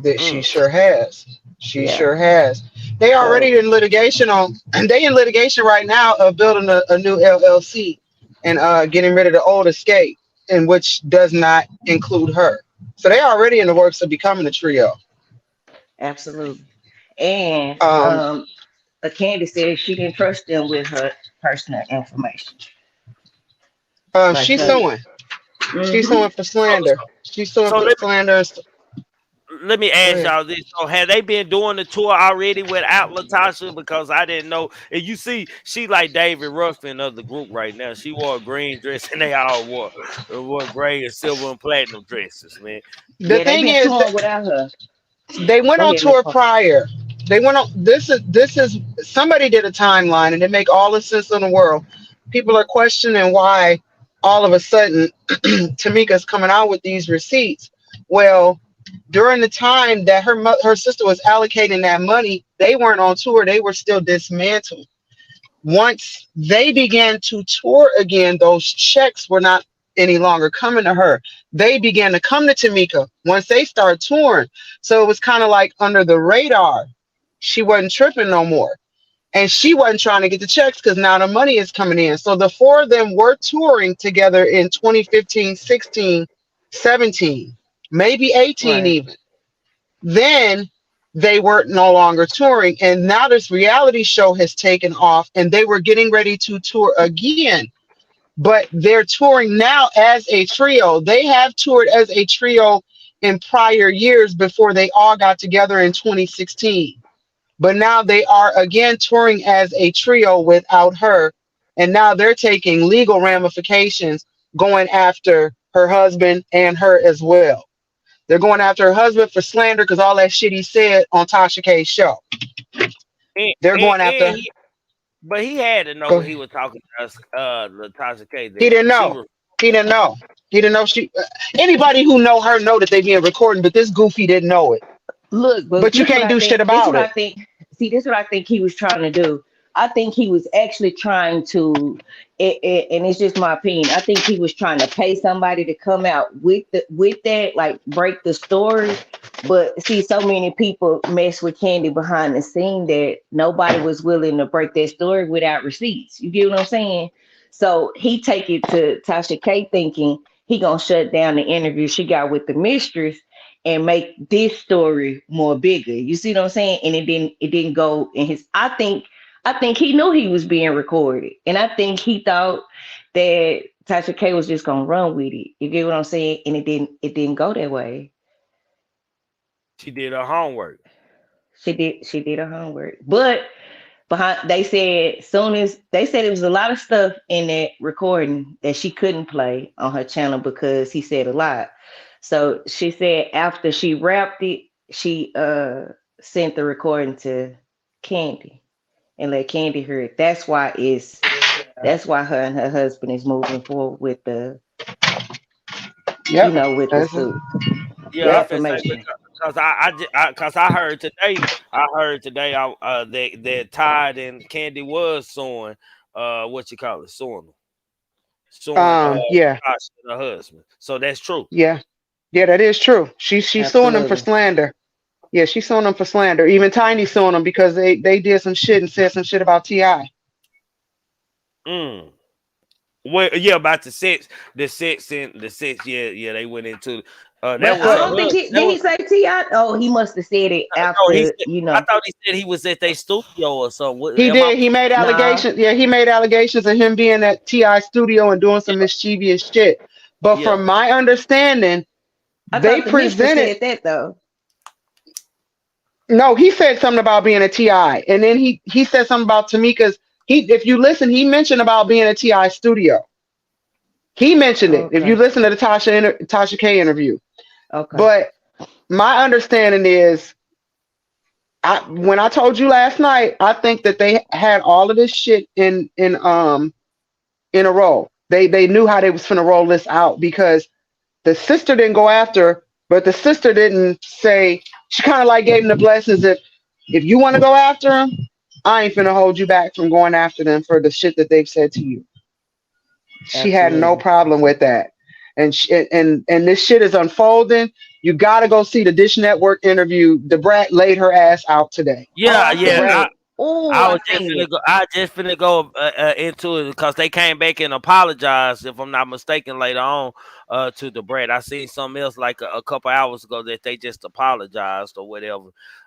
that she sure has. She Yeah. sure has. They already in litigation they in litigation right now of building a new LLC and getting rid of the old escape, in which does not include her. So they already in the works of becoming a trio. Absolutely. And Um, Candy said she didn't trust them with her personal information. Like she's her. suing. She's suing for slander. She's suing So for slander. let me Go ask ahead. y'all this. So have they been doing the tour already without Latocha? Because I didn't know. And you see, she like David Ruffin of the group right now. She wore a green dress and they all wore gray and silver and platinum dresses, man. The Yeah, they thing been is touring that without her. they went Go on ahead, Miss tour Parker. prior. They went on. This is somebody did a timeline and it make all the sense in the world. People are questioning why all of a sudden Tamika's coming out with these receipts. Well, during the time that her sister was allocating that money, they weren't on tour. They were still dismantled. Once they began to tour again, those checks were not any longer coming to her. They began to come to Tamika once they start touring. So it was kind of like under the radar. She wasn't tripping no more. And she wasn't trying to get the checks because now the money is coming in. So the four of them were touring together in 2015, 16, 17, maybe 18 Right. even. Then they were no longer touring. And now this reality show has taken off and they were getting ready to tour again. But they're touring now as a trio. They have toured as a trio in prior years before they all got together in 2016. But now they are again touring as a trio without her. And now they're taking legal ramifications going after her husband and her as well. They're going after her husband for slander because all that shit he said on Tasha K's show. They're going after. But he had to know Go what he ahead. was talking to us, Latocha K. He didn't She know. was He didn't know. He didn't know she. Anybody who know her know that they being recorded, but this goofy didn't know it. Look, but But you this what can't I do think. shit This about what I it. think. See, this what I think he was trying to do. I think he was actually trying to, and it's just my opinion. I think he was trying to pay somebody to come out with that, like break the story. But see, so many people mess with Candy behind the scene that nobody was willing to break that story without receipts. You get what I'm saying? So he take it to Tasha K thinking he gonna shut down the interview she got with the mistress and make this story more bigger. You see what I'm saying? And it didn't go in his. I think he knew he was being recorded. And I think he thought that Tasha K was just gonna run with it. You get what I'm saying? And it didn't go that way. she did her homework. She did her homework. But they said it was a lot of stuff in that recording that she couldn't play on her channel because he said a lot. So she said after she wrapped it, she sent the recording to Candy and let Candy hear it. That's why her and her husband is moving forward with the Yep. with the That's it. suit. Yeah, I Yep. feel say Defamation. because I heard today. That Todd and Candy was suing. What you call it? Suing them. Suing Yeah. Tasha and her husband. So that's true. Yeah. Yeah, that is true. She's suing them for Absolutely. slander. Yeah, she's suing them for slander. Even Tiny suing them because they did some shit and said some shit about T.I. Mm. Well, yeah, about the sex. Yeah, they went into. That But was I her don't think husband. did he say T.I.? Oh, he must have said it No, after, I thought he said he was at their studio or something. He Am I? did. He made Nah. allegations. Yeah, he made allegations of him being at T.I. studio and doing some mischievous shit. But Yeah. from my understanding, I they thought the mistress presented. said that though. No, he said something about being a T.I. And then he said something about Tamika's. If you listen, he mentioned about being a T.I. studio. He mentioned it. If you Okay. listen to the Tasha K interview. Okay. But my understanding is When I told you last night, I think that they had all of this shit in a row. They knew how they was finna roll this out because the sister didn't go after her, but the sister didn't say, she kind of like gave them the blessings that if you want to go after them, I ain't finna hold you back from going after them for the shit that they've said to you. She had no Absolutely. problem with that. And this shit is unfolding. You gotta go see the Dish Network interview. The brat laid her ass out today. Oh, Yeah, I yeah. seen Brat, it. Oh, I I was just seen finna it. go. I just finna go into it because they came back and apologized, if I'm not mistaken, later on to the Brad. I seen something else like a couple hours ago that they just apologized or whatever.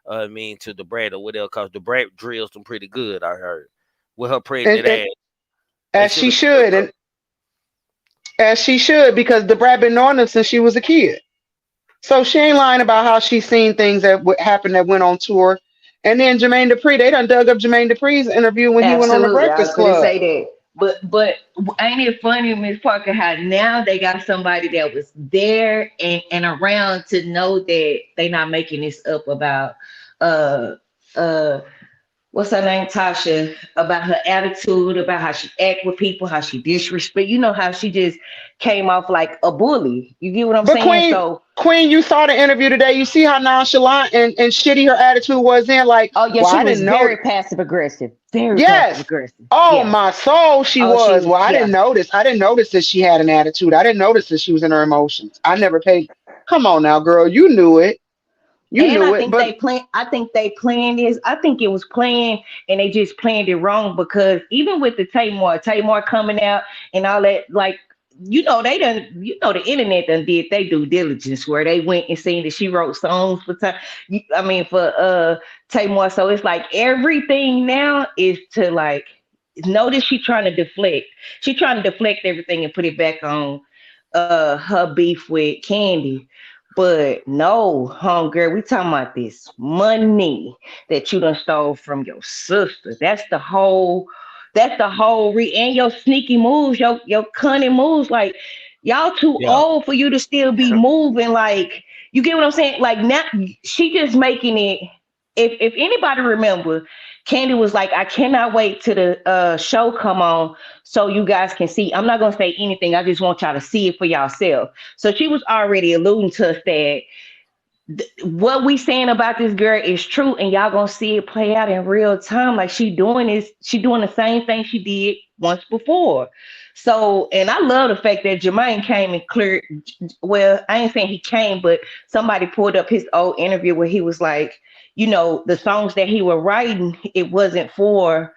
I mean to the Brad or whatever, because the Brad drills them pretty good. I heard with her pregnant and ass. They as should she have. should, and as she should, because the brat been knowing them since she was a kid. So she ain't lying about how she seen things that happened that went on tour. And then Jermaine Dupri, they done dug up Jermaine Dupri's interview when he went on the Absolutely. I was Breakfast gonna Club. say that. But ain't it funny, Miss Parker, how now they got somebody that was there and around to know that they not making this up about uh uh what's her name, Tasha, about her attitude, about how she act with people, how she disrespect. You know how she just came off like a bully. You get what I'm But saying? Queen, So, Queen, you saw the interview today. You see how nonchalant and shitty her attitude was in. Like, oh yeah, well, she I was didn't know. very passive aggressive. Very passive Yes. aggressive. Oh, Yeah. my soul, she Oh, was. Well, I yeah. didn't notice. I didn't notice that she had an attitude. I didn't notice that she was in her emotions. I never paid. Come on now, girl. You knew it. You And I knew it. think they But plan. I think they planned this. I think it was planned, and they just planned it wrong because even with the Tamar coming out and all that, like they done. The internet done did they due diligence where they went and seen that she wrote songs for time. I mean for Tamar. So it's like everything now is to like notice she trying to deflect. She trying to deflect everything and put it back on her beef with Candy. But no, girl, we talking about this money that you done stole from your sister. That's the whole and your sneaky moves, your cunning moves. Like y'all too Yeah. old for you to still be moving. Like you get what I'm saying? Like now she just making it. If anybody remember, Candy was like, I cannot wait till the show come on so you guys can see. I'm not gonna say anything. I just want y'all to see it for yourself. So she was already alluding to us that what we saying about this girl is true, and y'all gonna see it play out in real time. Like she doing the same thing she did once before. So, and I love the fact that Jermaine came and cleared. Well, I ain't saying he came, but somebody pulled up his old interview where he was like, the songs that he was writing, it wasn't for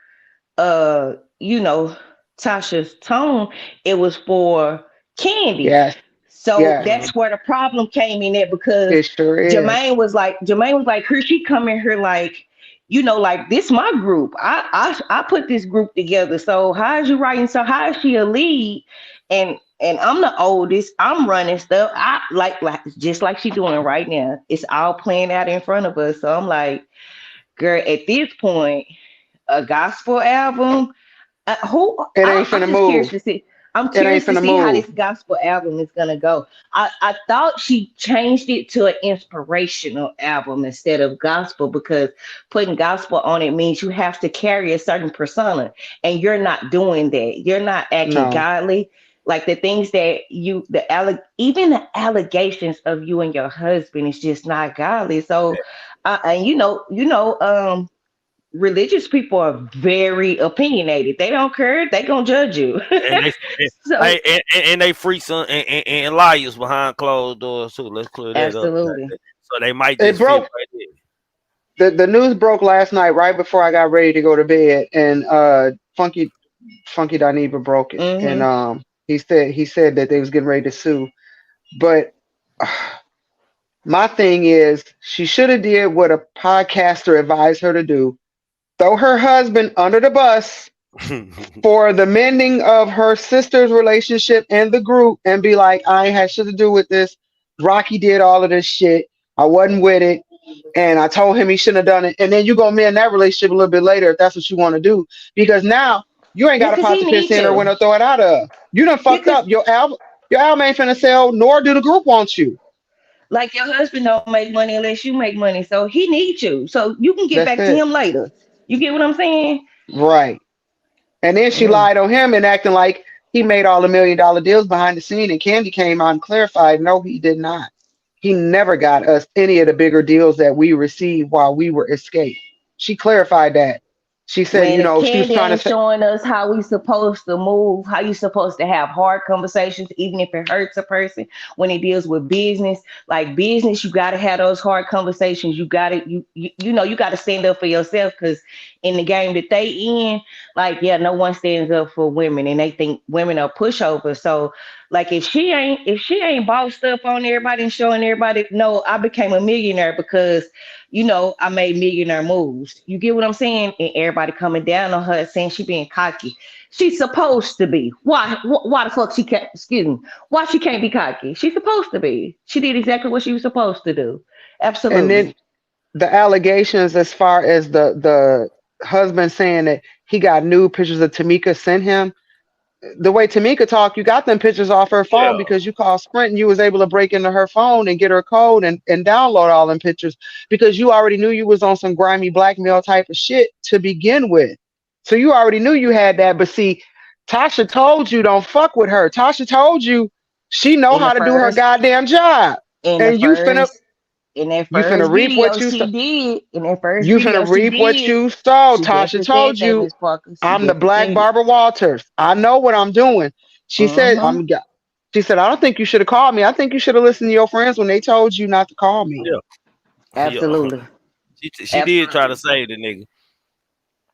uh, you know, Tasha's tone, it was for Candy. yes, So yes, that's where the problem came in there because it sure is. Jermaine was like, here she come in here like, like this my group. I put this group together. So how is you writing? So how is she a lead? And I'm the oldest. I'm running stuff. I like just like she doing right now. It's all playing out in front of us. So I'm like, girl, at this point, a gospel album. It ain't I'm finna just curious move. to see. I'm It ain't curious to finna see how move. this gospel album is gonna go. I thought she changed it to an inspirational album instead of gospel because putting gospel on it means you have to carry a certain persona, and you're not doing that. You're not acting No. godly. Like the things that even the allegations of you and your husband is just not godly. So, and religious people are very opinionated. They don't care. They gonna judge you. And So they free some and liars behind closed doors too. Let's clear that up. absolutely. So they might It just fit broke. right there. The news broke last night right before I got ready to go to bed, and Funky Dineva broke it, and Mm-hmm. he said that they was getting ready to sue, but my thing is she should have did what a podcaster advised her to do: throw her husband under the bus for the mending of her sister's relationship and the group, and be like, I ain't had shit to do with this. Rocky did all of this shit. I wasn't with it. And I told him he shouldn't have done it. And then you go mend that relationship a little bit later if that's what you want to do. Because now you ain't Yeah, got a cause pot he to piss need in or to. when to throw it out of. You done Yeah, fucked cause up. Your album ain't finna sell, nor do the group want you. Like your husband don't make money unless you make money, so he needs you, so you can get That's back to it. him later. You get what I'm saying? Right. And then she Mm. lied on him and acting like he made all the $1 million deals behind the scene. And Candy came out and clarified, no, he did not. He never got us any of the bigger deals that we received while we were escaped. She clarified that. She said, Man, if she was Candy trying to ain't say, showing us how we supposed to move, how you supposed to have hard conversations, even if it hurts a person when it deals with business. Like business, you gotta have those hard conversations. You gotta you gotta stand up for yourself because in the game that they in, like yeah, no one stands up for women and they think women are pushovers. So like if she ain't bossed up on everybody and showing everybody, no, I became a millionaire because I made millionaire moves. You get what I'm saying? And everybody coming down on her saying she being cocky. She's supposed to be. Why? Why the fuck she can't? Excuse me. Why she can't be cocky? She's supposed to be. She did exactly what she was supposed to do. and then Absolutely. the allegations as far as the husband saying that he got nude pictures of Tamika sent him. The way Tamika talked, you got them pictures off her phone Yeah. because you called Sprint and you was able to break into her phone and get her code and download all them pictures because you already knew you was on some grimy blackmail type of shit to begin with. So you already knew you had that. But see, Tasha told you don't fuck with her. Tasha told you she know In the how to do her first, goddamn job. in the And first, in that you finna first reap video what you she sow. did, in that first You finna video she reap what did, you sow. she Tasha definitely said told that, you Miss Parker. She I'm the definitely black said it. Barbara Walters. I know what I'm doing. She said, Mm-hmm. she said, I don't think you should have called me. I think you should have listened to your friends when they told you not to call me. Yeah. Yeah. Absolutely. She did try to Absolutely. save the nigga.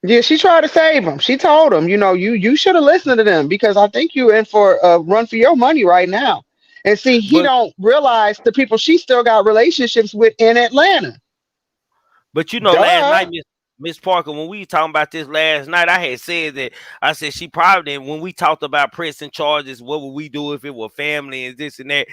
Yeah, she tried to save him. She told him, you should have listened to them because I think you in for a run for your money right now. And see, he But don't realize the people she still got relationships with in Atlanta. Last Duh. night, Miss Parker, when we talking about this last night, I had said that I said she probably when we talked about pressing charges, what would we do if it were family and this and that?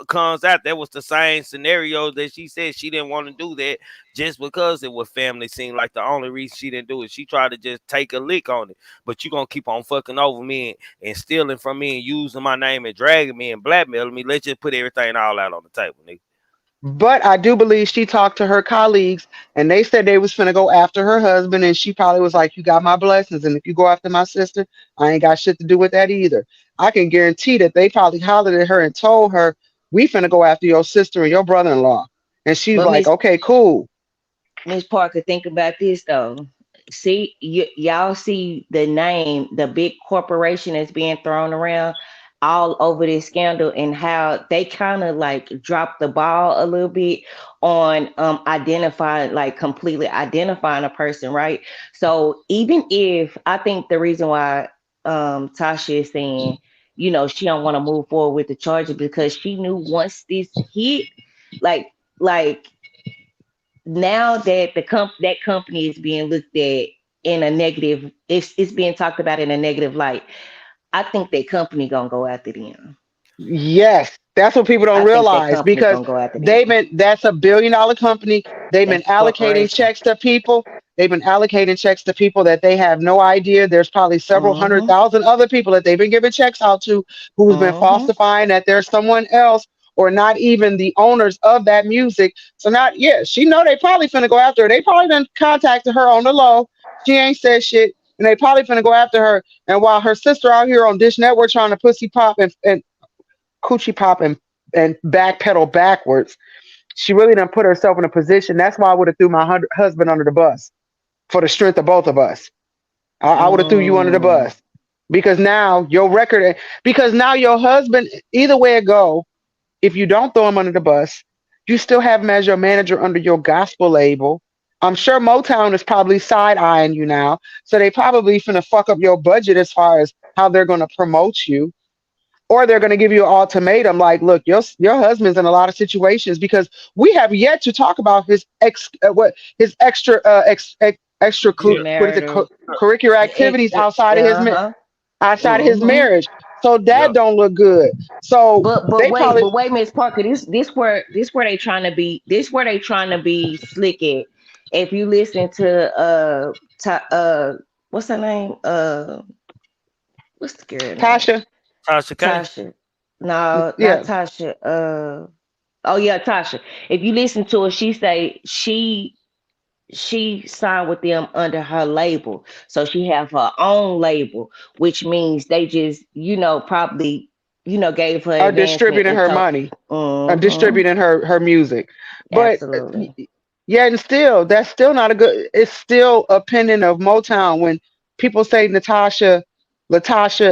Comes out that was the same scenario that she said she didn't want to do that just because it was family. Seemed like the only reason she didn't do it. She tried to just take a lick on it, but you gonna keep on fucking over me and stealing from me and using my name and dragging me and blackmailing me. Let's just put everything all out on the table, nigga. But I do believe she talked to her colleagues and they said they was finna go after her husband and she probably was like, you got my blessings. And if you go after my sister, I ain't got shit to do with that either. I can guarantee that they probably hollered at her and told her, we finna go after your sister and your brother-in-law. And she's But like, Miss okay, cool. Miss Parker, think about this though. See, y'all see the name, the big corporation that's being thrown around all over this scandal, and how they kind of like dropped the ball a little bit on identifying, like completely identifying a person, right? So even if I think the reason why Tasha is saying, she don't want to move forward with the charges because she knew once this hit, like like now that that company is being looked at in a negative, it's being talked about in a negative light. I think that company gonna go after them. Yes, that's what people don't I think that realize company because gonna go after them. that's $1 billion company. They've been That's a allocating corporation. checks to people. They've been allocating checks to people that they have no idea. There's probably several hundred Mm-hmm. thousand other people that they've been giving checks out to who's been Mm-hmm. falsifying that there's someone else or not even the owners of that music. So not yeah, she know they probably finna go after her. They probably done contacted her on the low. She ain't said shit. And they probably finna go after her. And while her sister out here on Dish Network trying to pussy pop and coochie pop and backpedal backwards. She really done put herself in a position. That's why I would have threw my husband under the bus for the strength of both of us. I would have threw you under the Mm. bus because now your record, because now your husband, either way it go, if you don't throw him under the bus, you still have him as your manager under your gospel label. I'm sure Motown is probably side eyeing you now, so they probably finna fuck up your budget as far as how they're gonna promote you or they're going to give you an ultimatum like look your husband's in a lot of situations because we have yet to talk about his his extra Yeah. what is it Marital. curricular activities Uh-huh. outside of his Mm-hmm. marriage, so Yeah. that don't look good. So But they wait, probably Miss Parker. This where they trying to be. This where they trying to be slick at. If you listen to what's her name? What's the girl name? Tasha. Tasha K. Tasha. No, not Yeah, Tasha. Oh yeah, Tasha. If you listen to her, she say she signed with them under her label, so she have her own label, which means they just probably gave her Are advancement distributing and her told. money, are Mm-hmm. distributing her music. But Absolutely. yeah, and still, that's still not a good. It's still a pendant of Motown. When people say Latasha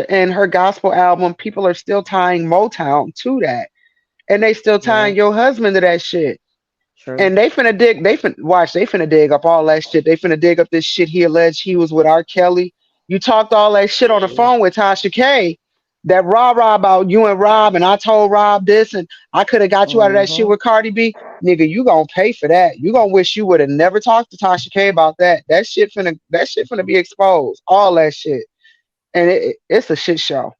and her gospel album, people are still tying Motown to that, and they still Yeah. tying your husband to that shit. True. And they finna dig up all that shit. They finna dig up this shit he alleged he was with R. Kelly. You talked all that shit on the Yeah. phone with Tasha K. That Rob about you and Rob, and I told Rob this, and I could have got you out of that shit Mm-hmm. with Cardi B. Nigga, you gonna pay for that. You gonna wish you would have never talked to Tasha K about that. That shit finna be exposed. All that shit. And it's a shit show.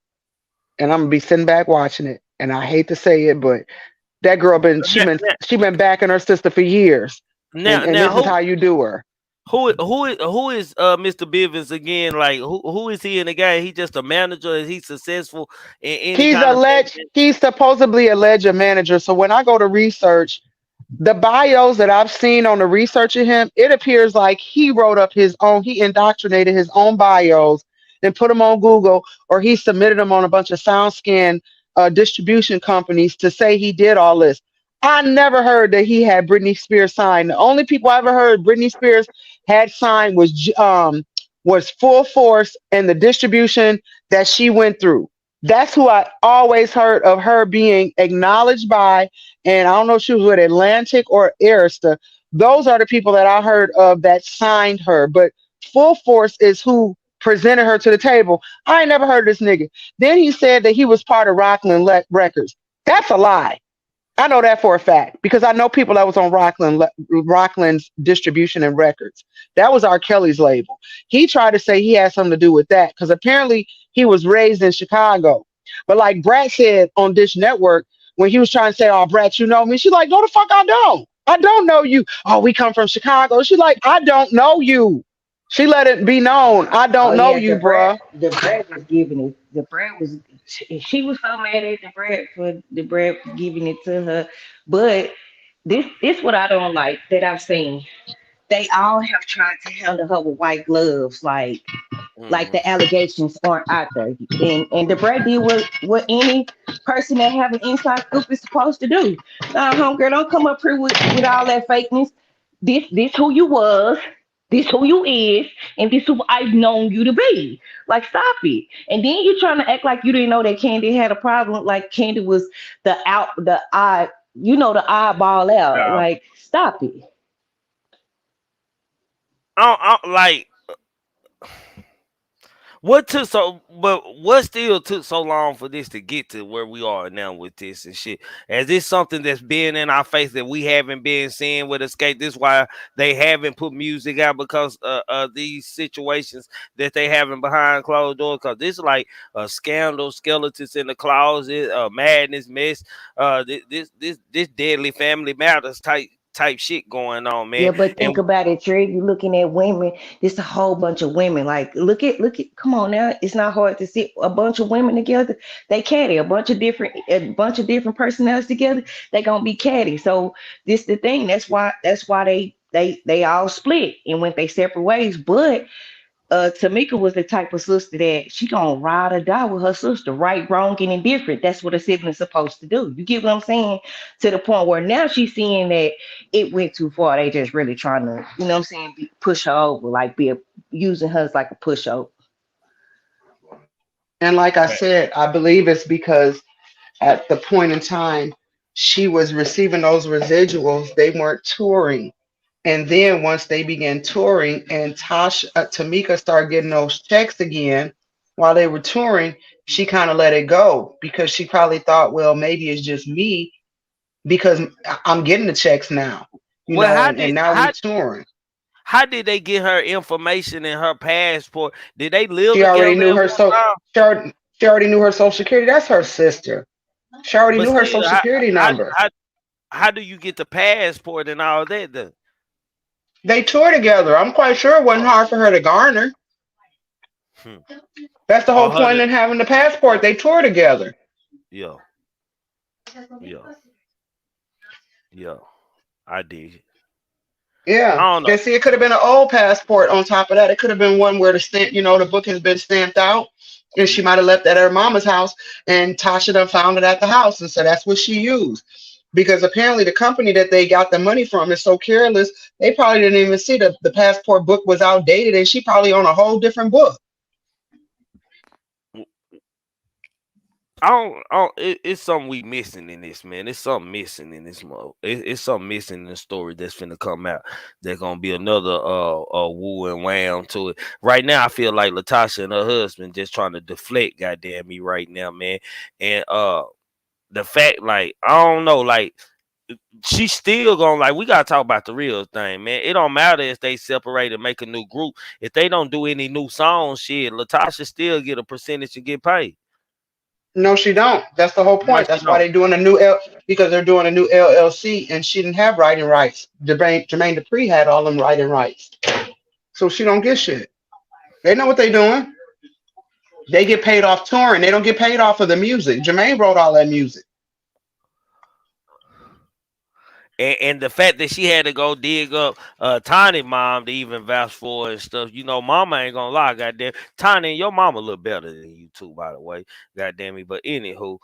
And I'm gonna be sitting back watching it. And I hate to say it, but that girl been she Now, been she been backing her sister for years, and now, and now this is how you do her. who is Mr. Bivens again? Like who is he in the game? He just a manager? Is he successful in any kind of business? He's supposedly alleged a manager. So when I go to research the bios that I've seen on the research of him, it appears like he wrote up his own, he indoctrinated his own bios and put them on Google, or he submitted them on a bunch of SoundScan distribution companies to say he did all this. I never heard that he had Britney Spears signed. The only people I ever heard Britney Spears had signed was Full Force and the distribution that she went through. That's who I always heard of her being acknowledged by, and I don't know if she was with Atlantic or Arista. Those are the people that I heard of that signed her. But Full Force is who presented her to the table. I ain't never heard of this nigga. Then he said that he was part of Records. That's a lie. I know that for a fact because I know people that was on Rockland's distribution and records. That was R. Kelly's label. He tried to say he had something to do with that because apparently he was raised in Chicago. But like Brad said on Dish Network, when he was trying to say, "Oh, Brad, you know me," she's like, "No, the fuck, I don't. I don't know you." "Oh, we come from Chicago." She's like, "I don't know you." She let it be known, "I Oh don't know yeah, you, bruh." the bread was giving it. The bread was she was so mad at the bread for the bread giving it to her. But this what I don't like that I've seen. They all have tried to handle her with white gloves, like Mhm. the allegations aren't out there. And the bread did what any person that have an inside scoop is supposed to do. Nah, homegirl, don't come up here with all that fakeness. This who you was, this who you is, and this who I've known you to be. Like, stop it. And then you trying to act like you didn't know that Candy had a problem, like Candy was the eye, the eyeball out. Yeah. Like, stop it. Like what still took so long for this to get to where we are now with this and shit? Is this something that's been in our face that we haven't been seeing with Escape? This why they haven't put music out because of these situations that they having behind closed doors. Because this is like a scandal, skeletons in the closet, madness, mess, this deadly family matters type shit going on, man. Yeah, but think And about it, Trey. You're looking at women. This a whole bunch of women. Like, look at. Come on now, it's not hard to see a bunch of women together. They catty. A bunch of different personalities together. They gonna be catty. So this the thing. That's why they all split and went their separate ways. But Tamika was the type of sister that she gonna ride or die with her sister, right, wrong, and indifferent. That's what a sibling's supposed to do. You get what I'm saying? To the point where now she's seeing that it went too far. They just really trying to, what I'm saying, push her over, like using her as like a pushover. And like I said, I believe it's because at the point in time she was receiving those residuals, they weren't touring. And then once they began touring and Tamika started getting those checks again while they were touring, she kind of let it go because she probably thought, well, maybe it's just me because I'm getting the checks now, well, and now we touring. how did they get her information and her passport? Did they live She already together knew at her one time? she already knew her social security. That's her sister. She already But knew her still, social security how, number. how, how do you get the passport and all that? Then? They toured together. I'm quite sure it wasn't hard for her to garner. Hmm. That's the Or whole her point to, in having the passport. They toured together. yeah, yeah. Yeah, I did. Yeah. I don't know. And see, it could have been an old passport on top of that. It could have been one where the stamp, the book has been stamped out. And she might have left that at her mama's house, and Tasha done found it at the house. And so that's what she used. Because apparently the company that they got the money from is so careless, they probably didn't even see the passport book was outdated, and she probably on a whole different book. It's something we missing in this, man. It's something missing in this mode. It's something missing in the story that's finna come out. There's gonna be another woo and wham to it. Right now, I feel like Latasha and her husband just trying to deflect, goddamn me, right now, man. And the fact, like, I don't know, like, she's still gonna, like, we gotta talk about the real thing, man. It don't matter if they separate and make a new group. If they don't do any new songs, shit, Latasha still get a percentage and get paid. No, she don't. That's the whole No, point. she That's why don't. they're doing a new because they're doing a new LLC, and she didn't have writing rights. Jermaine Dupri had all them writing rights, so she don't get shit. They know what they doing. They get paid off touring. They don't get paid off of the music. Jermaine wrote all that music. And the fact that she had to go dig up Tiny mom to even vouch for her and stuff, mama ain't gonna lie, goddamn. Tiny, your mama look better than you too, by the way, goddamn me. But anywho,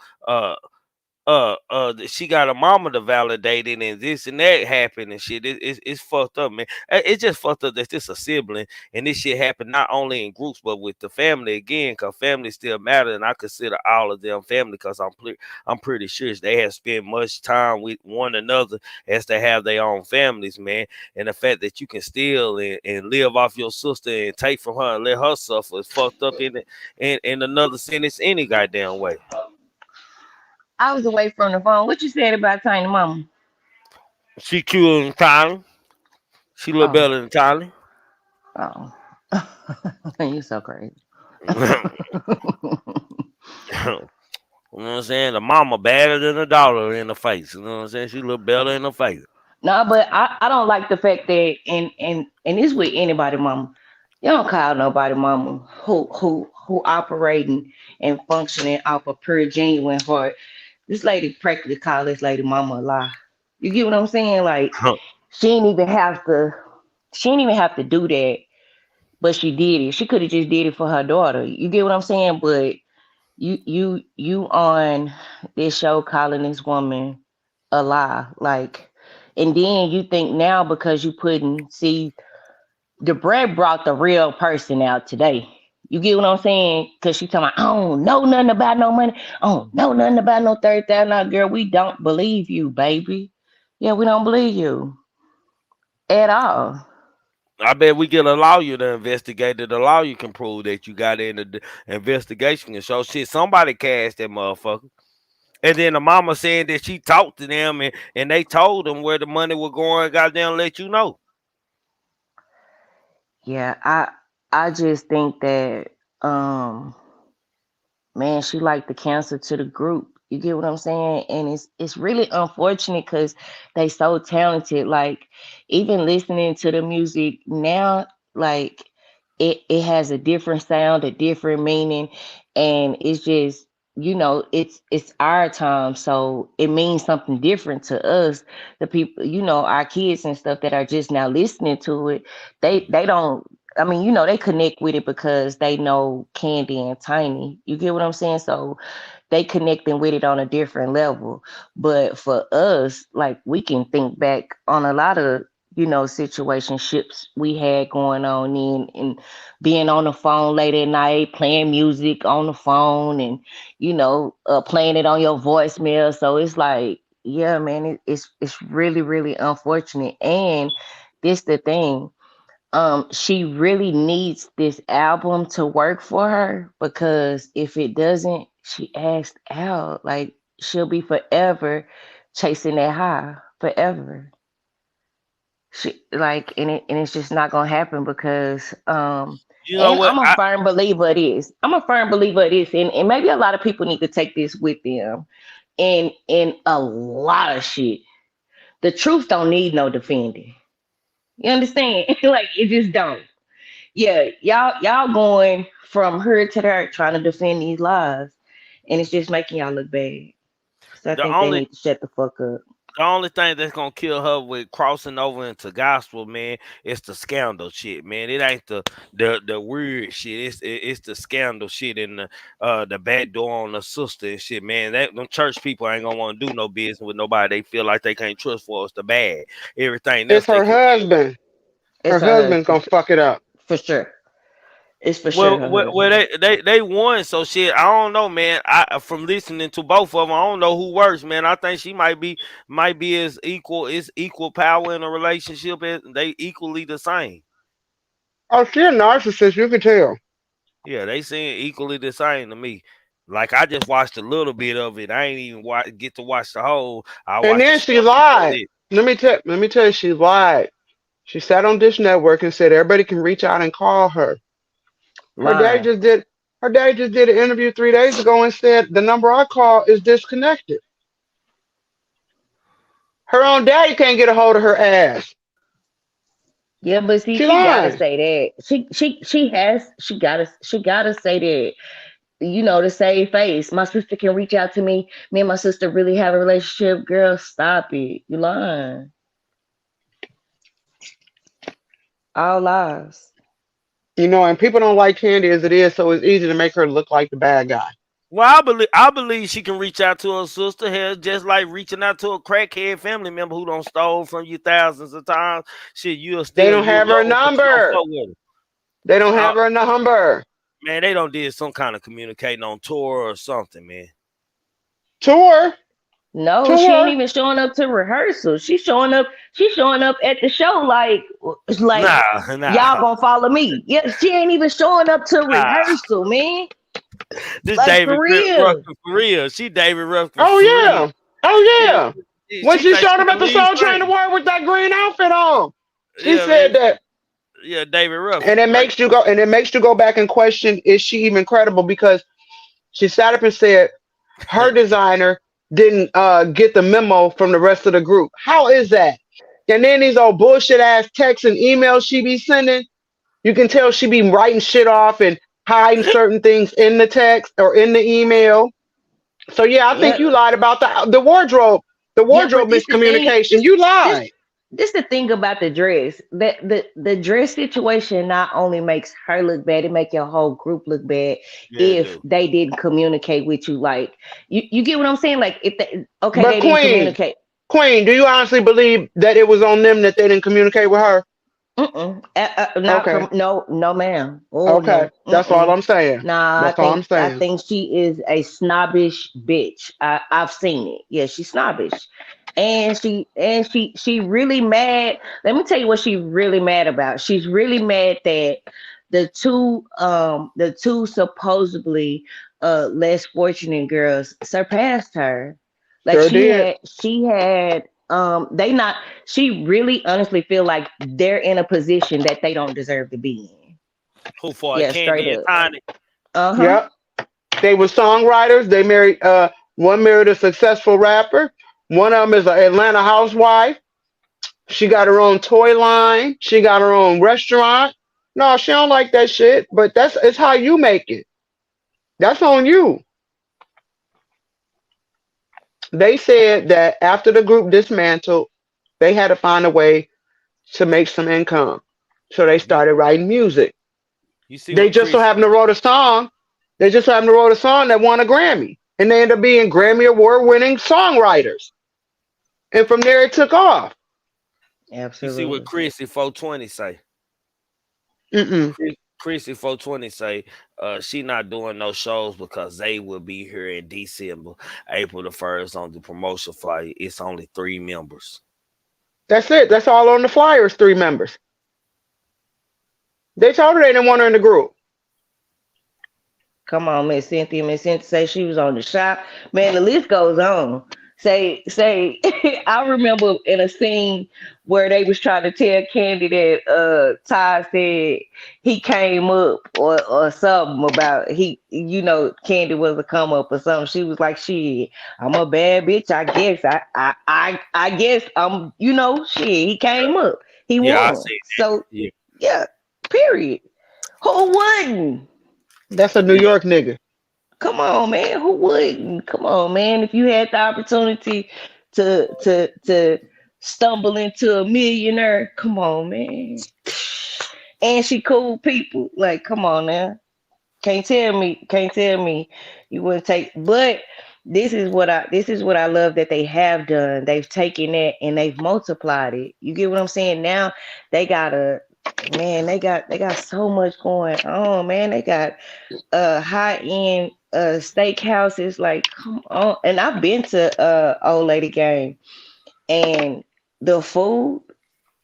uh, she got a mama to validate it, and this and that happened and shit. It's fucked up, man. It's just fucked up that this a sibling, and this shit happened not only in groups but with the family again, because family still matter, and I consider all of them family, because I'm pretty sure they have spent much time with one another as they have their own families, man. And the fact that you can steal and live off your sister and take from her and let her suffer is fucked up in another sentence any goddamn way. I was away from the phone. What you said about Tiny Mama? She cute and tiny. She look Oh, better than Tyler. oh. You so crazy. You know what I'm saying? The mama better than the daughter in the face. You know what I'm saying? She look better in the face. No, but I don't like the fact that and this with anybody mama. You don't call nobody mama who operating and functioning off a pure genuine heart. This lady practically called this lady mama a lie. You get what I'm saying? Like she didn't even have to do that, but she did it. She could have just did it for her daughter. You get what I'm saying? But you on this show calling this woman a lie, like, and then you think now because you couldn't see the bread brought the real person out today. You get what I'm saying? Because she talking about, I don't know nothing about no money. I don't know nothing about no $30,000. Girl, we don't believe you, baby. Yeah, we don't believe you at all. I bet we get a lawyer to investigate it. The lawyer can prove that you got in the investigation and show shit. Somebody cashed that motherfucker. And then the mama saying that she talked to them and they told them where the money was going. Goddamn, let you know. Yeah, I just think that man, she like the cancer to the group. You get what I'm saying? And it's really unfortunate because they so talented. Like even listening to the music now, like it has a different sound, a different meaning, and it's just it's our time, so it means something different to us. The people, our kids and stuff that are just now listening to it, they don't. I mean, they connect with it because they know Candy and Tiny. You get what I'm saying? So they connecting with it on a different level. But for us, like we can think back on a lot of, situationships we had going on and being on the phone late at night, playing music on the phone and, playing it on your voicemail. So it's like, yeah, man, it's really, really unfortunate. And this the thing, she really needs this album to work for her because if it doesn't, she asked out. Like she'll be forever chasing that high, forever. She like, and it's just not gonna happen because You know and what? I'm a firm believer it is. I'm a firm believer it is, and maybe a lot of people need to take this with them. In a lot of shit, the truth don't need no defending. You understand? Like it just don't. Yeah, y'all going from her to there trying to defend these lies, and it's just making y'all look bad. So I The think they only need to shut the fuck up. The only thing that's gonna kill her with crossing over into gospel, man, is the scandal shit, man. It ain't the weird shit. It's the scandal shit and the back door on the sister and shit, man. That them church people ain't gonna want to do no business with nobody. They feel like they can't trust for us the bad. Everything else It's they her can kill. husband. Her It's her husband's husband gonna fuck it up. for sure. It's for sure her Well, husband. they won, so shit. I don't know, man. I from listening to both of them, I don't know who worse, man. I think she might be as equal power in a relationship as they equally the same. Oh, she a narcissist. You can tell. Yeah, they seem equally the same to me. Like I just watched a little bit of it. I ain't even get to watch the whole. I And watched a then she short bit. That's lied. it. Let me tell you, she lied. She sat on Dish Network and said everybody can reach out and call her. Her daddy Lying. just did. Her daddy just did an interview 3 days ago and said the number I call is disconnected. Her own daddy can't get a hold of her ass. Yeah, but see, She she gotta lying. say that. She gotta say that. You know, to save face. My sister can reach out to me. Me and my sister really have a relationship. Girl, stop it. You lying. All lies. You know, and people don't like Candy as it is, so it's easy to make her look like the bad guy. Well, I believe she can reach out to her sister here, just like reaching out to a crackhead family member who don't stole from you thousands of times. Shit, They don't you'll have her love because you don't number. fuck with her. They don't Uh, have her number. man, they don't did some kind of communicating on tour or something, man. Tour. No, she ain't Tour. even showing up to rehearsal. She's showing up. She's showing up at the show like Nah, y'all nah, gonna follow me. Yeah, she ain't even showing up to nah. rehearsal, man. This Like for real. Ruffin for real. She David Ruffin Oh for real. yeah. Oh Yeah, yeah. When she she thinks showed she up the at the lead Soul Train singer. Award with that green outfit on, she Yeah, man. said that. Yeah, David And Ruffin. it Right. makes you go and it makes you go back and question, is she even credible? Because she sat up and said her designer didn't get the memo from the rest of the group. How is that? And then these old bullshit ass texts and emails she be sending, you can tell she be writing shit off and hiding certain things in the text or in the email. So yeah, I think Yeah, you lied about the yeah, but wardrobe this the thing. miscommunication. You This lied. this the thing about the dress. That the dress situation not only makes her look bad, it make your whole group look bad Yeah, if dude. they didn't communicate with you. Like you get what I'm saying? Like if they okay, But they didn't communicate. Queen, do you honestly believe that it was on them that they didn't communicate with her? Mm-mm. Not Okay. from no ma'am. Oh Okay. no. That's all Mm-mm. I'm saying. Nah, That's all I'm I saying. think she is a snobbish bitch. I've seen it. Yeah, she's snobbish. And she really mad. Let me tell you what she's really mad about. She's really mad that the two supposedly less fortunate girls surpassed her. Like Sure did. they not she really honestly feel like they're in a position that they don't deserve to be in. Who for Yeah, straight Candy and up. Tiny? Uh-huh. Yep. They were songwriters. They married one married a successful rapper. One of them is an Atlanta housewife. She got her own toy line. She got her own restaurant. No, she don't like that shit. But that's it's how you make it. That's on you. They said that after the group dismantled, they had to find a way to make some income. So they You started writing music. you see They what just so Chris? happened to wrote a song. They just so happened to wrote a song that won a Grammy. And they ended up being Grammy Award winning songwriters. And from there it took off. You see what Absolutely. Chrissy 420 say? Mm-mm. Chrissy 420 say she not doing no shows because they will be here in December, April the 1st on the promotion flight. It's only 3 members. That's it. That's all on the flyers, 3 members. They told her they didn't want her in the group. Come on, Miss Cynthia. Miss Cynthia say she was on the shop. Man, the list goes on. Say I remember in a scene where they was trying to tell Candy that Ty said he came up or something about Candy was a come up or something. She was like, shit, I'm a bad bitch, I guess. I guess shit, he came up. He Yeah, I won. see that. So Yeah, yeah, period. Who wouldn't? That's a New yeah. York nigga. Come on, man. Who wouldn't? Come on, man. If you had the opportunity to stumble into a millionaire. Come on, man. And she cool people. Like, come on now. Can't tell me you wouldn't take. But this is what I love that they have done. They've taken that and they've multiplied it. You get what I'm saying? Now they got they got so much going on, man. They got high end steakhouses. Like, come on. And I've been to Old Lady Game, and the food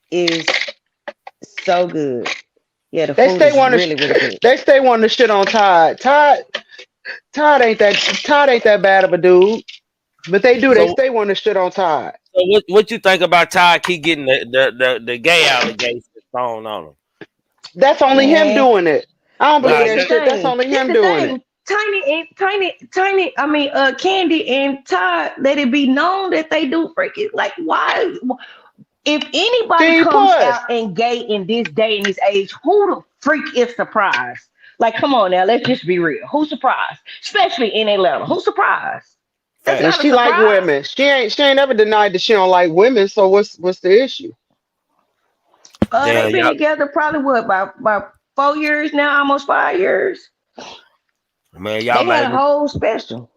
is so good. Yeah, the They food stay is wanting really, really good. they stay wanting to shit on Todd. Todd ain't that bad of a dude. But they do. They So, stay wanting to shit on Todd. so what you think about Ty keep getting the gay allegations thrown on him? That's only him Man, doing it. I don't but believe Nah, this that the shit. That's thing. only This him the doing it. thing. Tiny. I mean, Candy and Todd. Let it be known that they do freaking like. Why? If anybody Steve comes Puss. out and gay in this day and this age, who the freak is surprised? Like, come on now, let's just be real. Who's surprised? Especially in Atlanta. Who's surprised? That's And not a she like surprise. women. She ain't ever denied that she don't like women. So what's the issue? They've damn, been y'all, together probably what about 4 years now, almost 5 years. man, y'all They had made a me. whole special.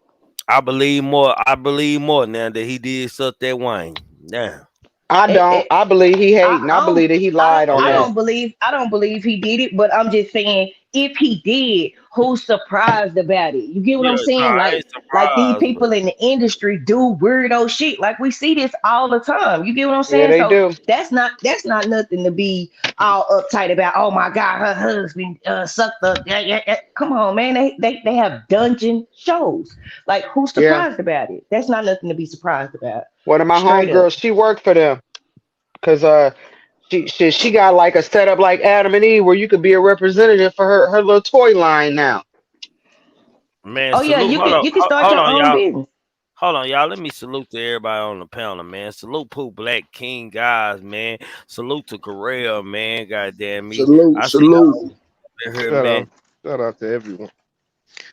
I believe more. I believe more now that he did suck that wine. Damn. I It, don't. it, I believe he hating. I I believe that he lied on that. I don't believe he did it, but I'm just saying if he did, who's surprised about it? You get what Yeah, I'm nah, saying? I ain't Like these surprised, but people in the industry do weirdo shit. Like we see this all the time. You get what I'm Yeah, saying? they So do. that's not nothing to be all uptight about. Oh my God, her husband sucked the Come on, man. They have dungeon shows. Like who's Yeah. surprised about it? That's not nothing to be surprised about. One of my Straight up. homegirls, she worked for them because she got like a setup like Adam and Eve where you could be a representative for her little toy line now. man, Oh yeah, salute. you can start Hold your on, own y'all. business. Hold on, y'all. Let me salute to everybody on the panel, man. Salute Pooh Black King guys, man. Salute to Corral, man. Goddamn me. Salute, I see salute. y'all in here, Shout man. out, shout out to everyone.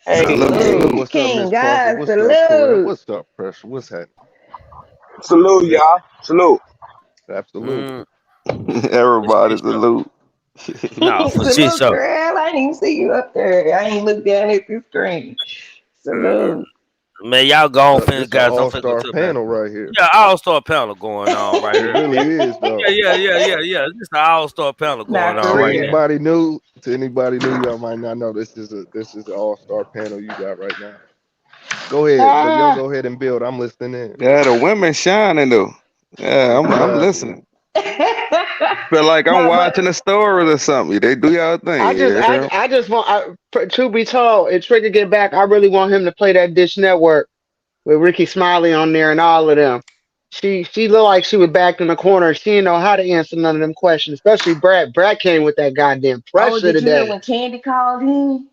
Salute, Salute, salute, What's up, King Miss Parker? God, What's up, Corey? salute. What's up, Pressure? What's happening? salute, y'all. Salute. Absolutely. Mm, for Everybody shit show. salute. Nah, for shit Salute, show. girl. I didn't even see you up there. I ain't looked down at the screen. Salute. Man, y'all gone finna This an guys. I'm finna go all-star to the panel bathroom. right here. Yeah, all-star panel going on right It here, really man. is, though. Yeah. This is an all-star panel going Not for on To right now. real. anybody new, y'all might not know this is an all-star panel you got right now. Go ahead, but y'all Ah, go ahead and build. I'm listening in. Yeah, the women shining though. Yeah, I'm Exactly. listening. Feel like I'm Nah, but watching a story or something. They do y'all thing. Yeah. I just want. Truth be told, if Trigger get back, I really want him to play that Dish Network with Ricky Smiley on there and all of them. She looked like she was backed in the corner. She didn't know how to answer none of them questions, especially Brad. Brad came with that goddamn oh, pressure did you hear today. when Candy called in?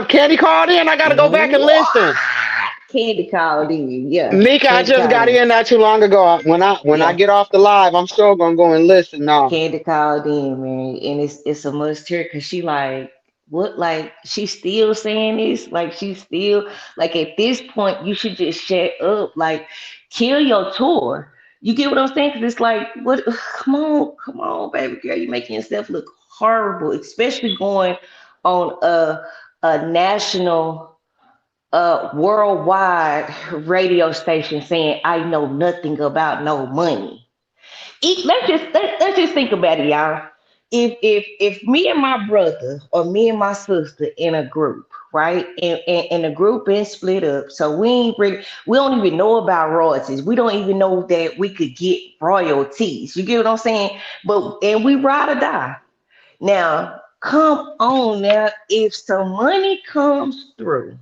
Candy called in. I gotta go back and listen. Candy called in. Yeah, Nika, I Candy just called got in. in not too long ago. When I Yeah, get off the live, I'm sure gonna go and listen now. Candy called in, man, and it's a must hear because she like what like she's still saying this like she's still like at this point you should just shut up like kill your tour. You get what I'm saying? Because it's like what? Come on, baby girl, you're making yourself look horrible, especially going on a national worldwide radio station saying I know nothing about no money. Let's just think about it, y'all. If me and my brother or me and my sister in a group, right, and the group is split up, so we don't even know about royalties. We don't even know that we could get royalties. You get what I'm saying? But and we ride or die. Now, come on now. If some money comes through,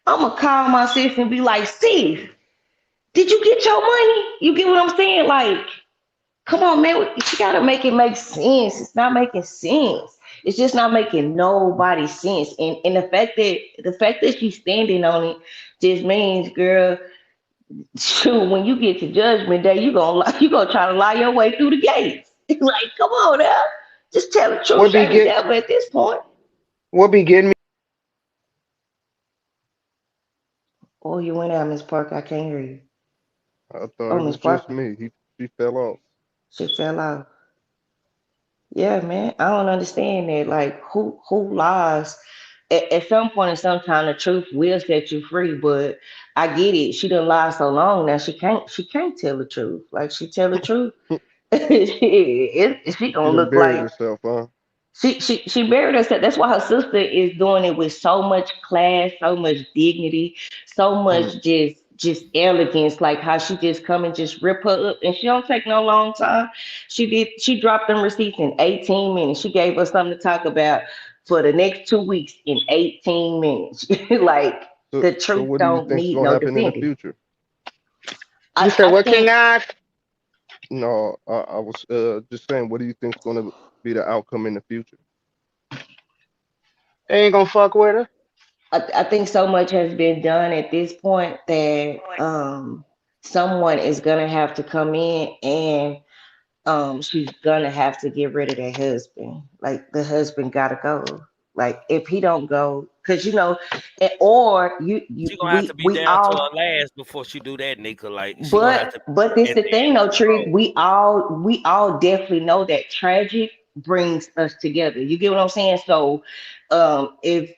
I'm gonna call my sis and be like, sis, did you get your money? You get what I'm saying? Like, come on, man. You gotta make it make sense. It's not making sense. It's just not making nobody sense. And the fact that she's standing on it just means, girl, shoot, when you get to judgment day, you gonna try to lie your way through the gates. Like, come on now. Just tell the truth, What be shame the get devil at this point. what be getting me? Oh, you went out, Miss Parker. I can't hear you. I thought it on his was just property. me. She fell off. She fell off. Yeah, man. I don't understand that. Like, who lies? At some point in some time, the truth will set you free. But I get it. She done lied so long now. She can't tell the truth. Like, she tell the truth, she She gonna done look buried like herself, huh? she buried herself. That's why her sister is doing it with so much class, so much dignity, so Mm. much just elegance. Like how she just come and just rip her up, and she don't take no long time. She dropped them receipts in 18 minutes. She gave us something to talk about for the next 2 weeks in 18 minutes. Like the So truth what do you don't think's need gonna no happen in the defending. future? You I said I what, King think Eye? No, I was just saying, what do you think's gonna be the outcome in the future? They ain't gonna fuck with her. I think so much has been done at this point that someone is gonna have to come in and she's gonna have to get rid of that husband. Like the husband gotta go. Like if he don't go, because or She gonna have to we be we down to all her last before she do that, Nika. Like she gonna have but to, but this and the thing though, then Trig. We all definitely know that tragic brings us together. You get what I'm saying? So if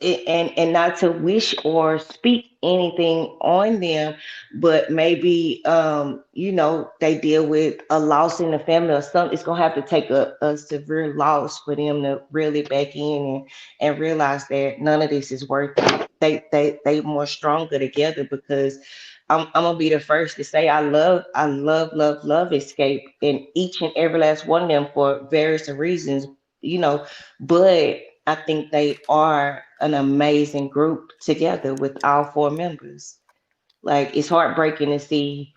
and not to wish or speak anything on them, but maybe they deal with a loss in the family or something. It's gonna have to take a severe loss for them to really back in and realize that none of this is worth it. They more stronger together because I'm gonna be the first to say I love Escape and each and every last one of them for various reasons, you know, but I think they are an amazing group together with all four members. Like it's heartbreaking to see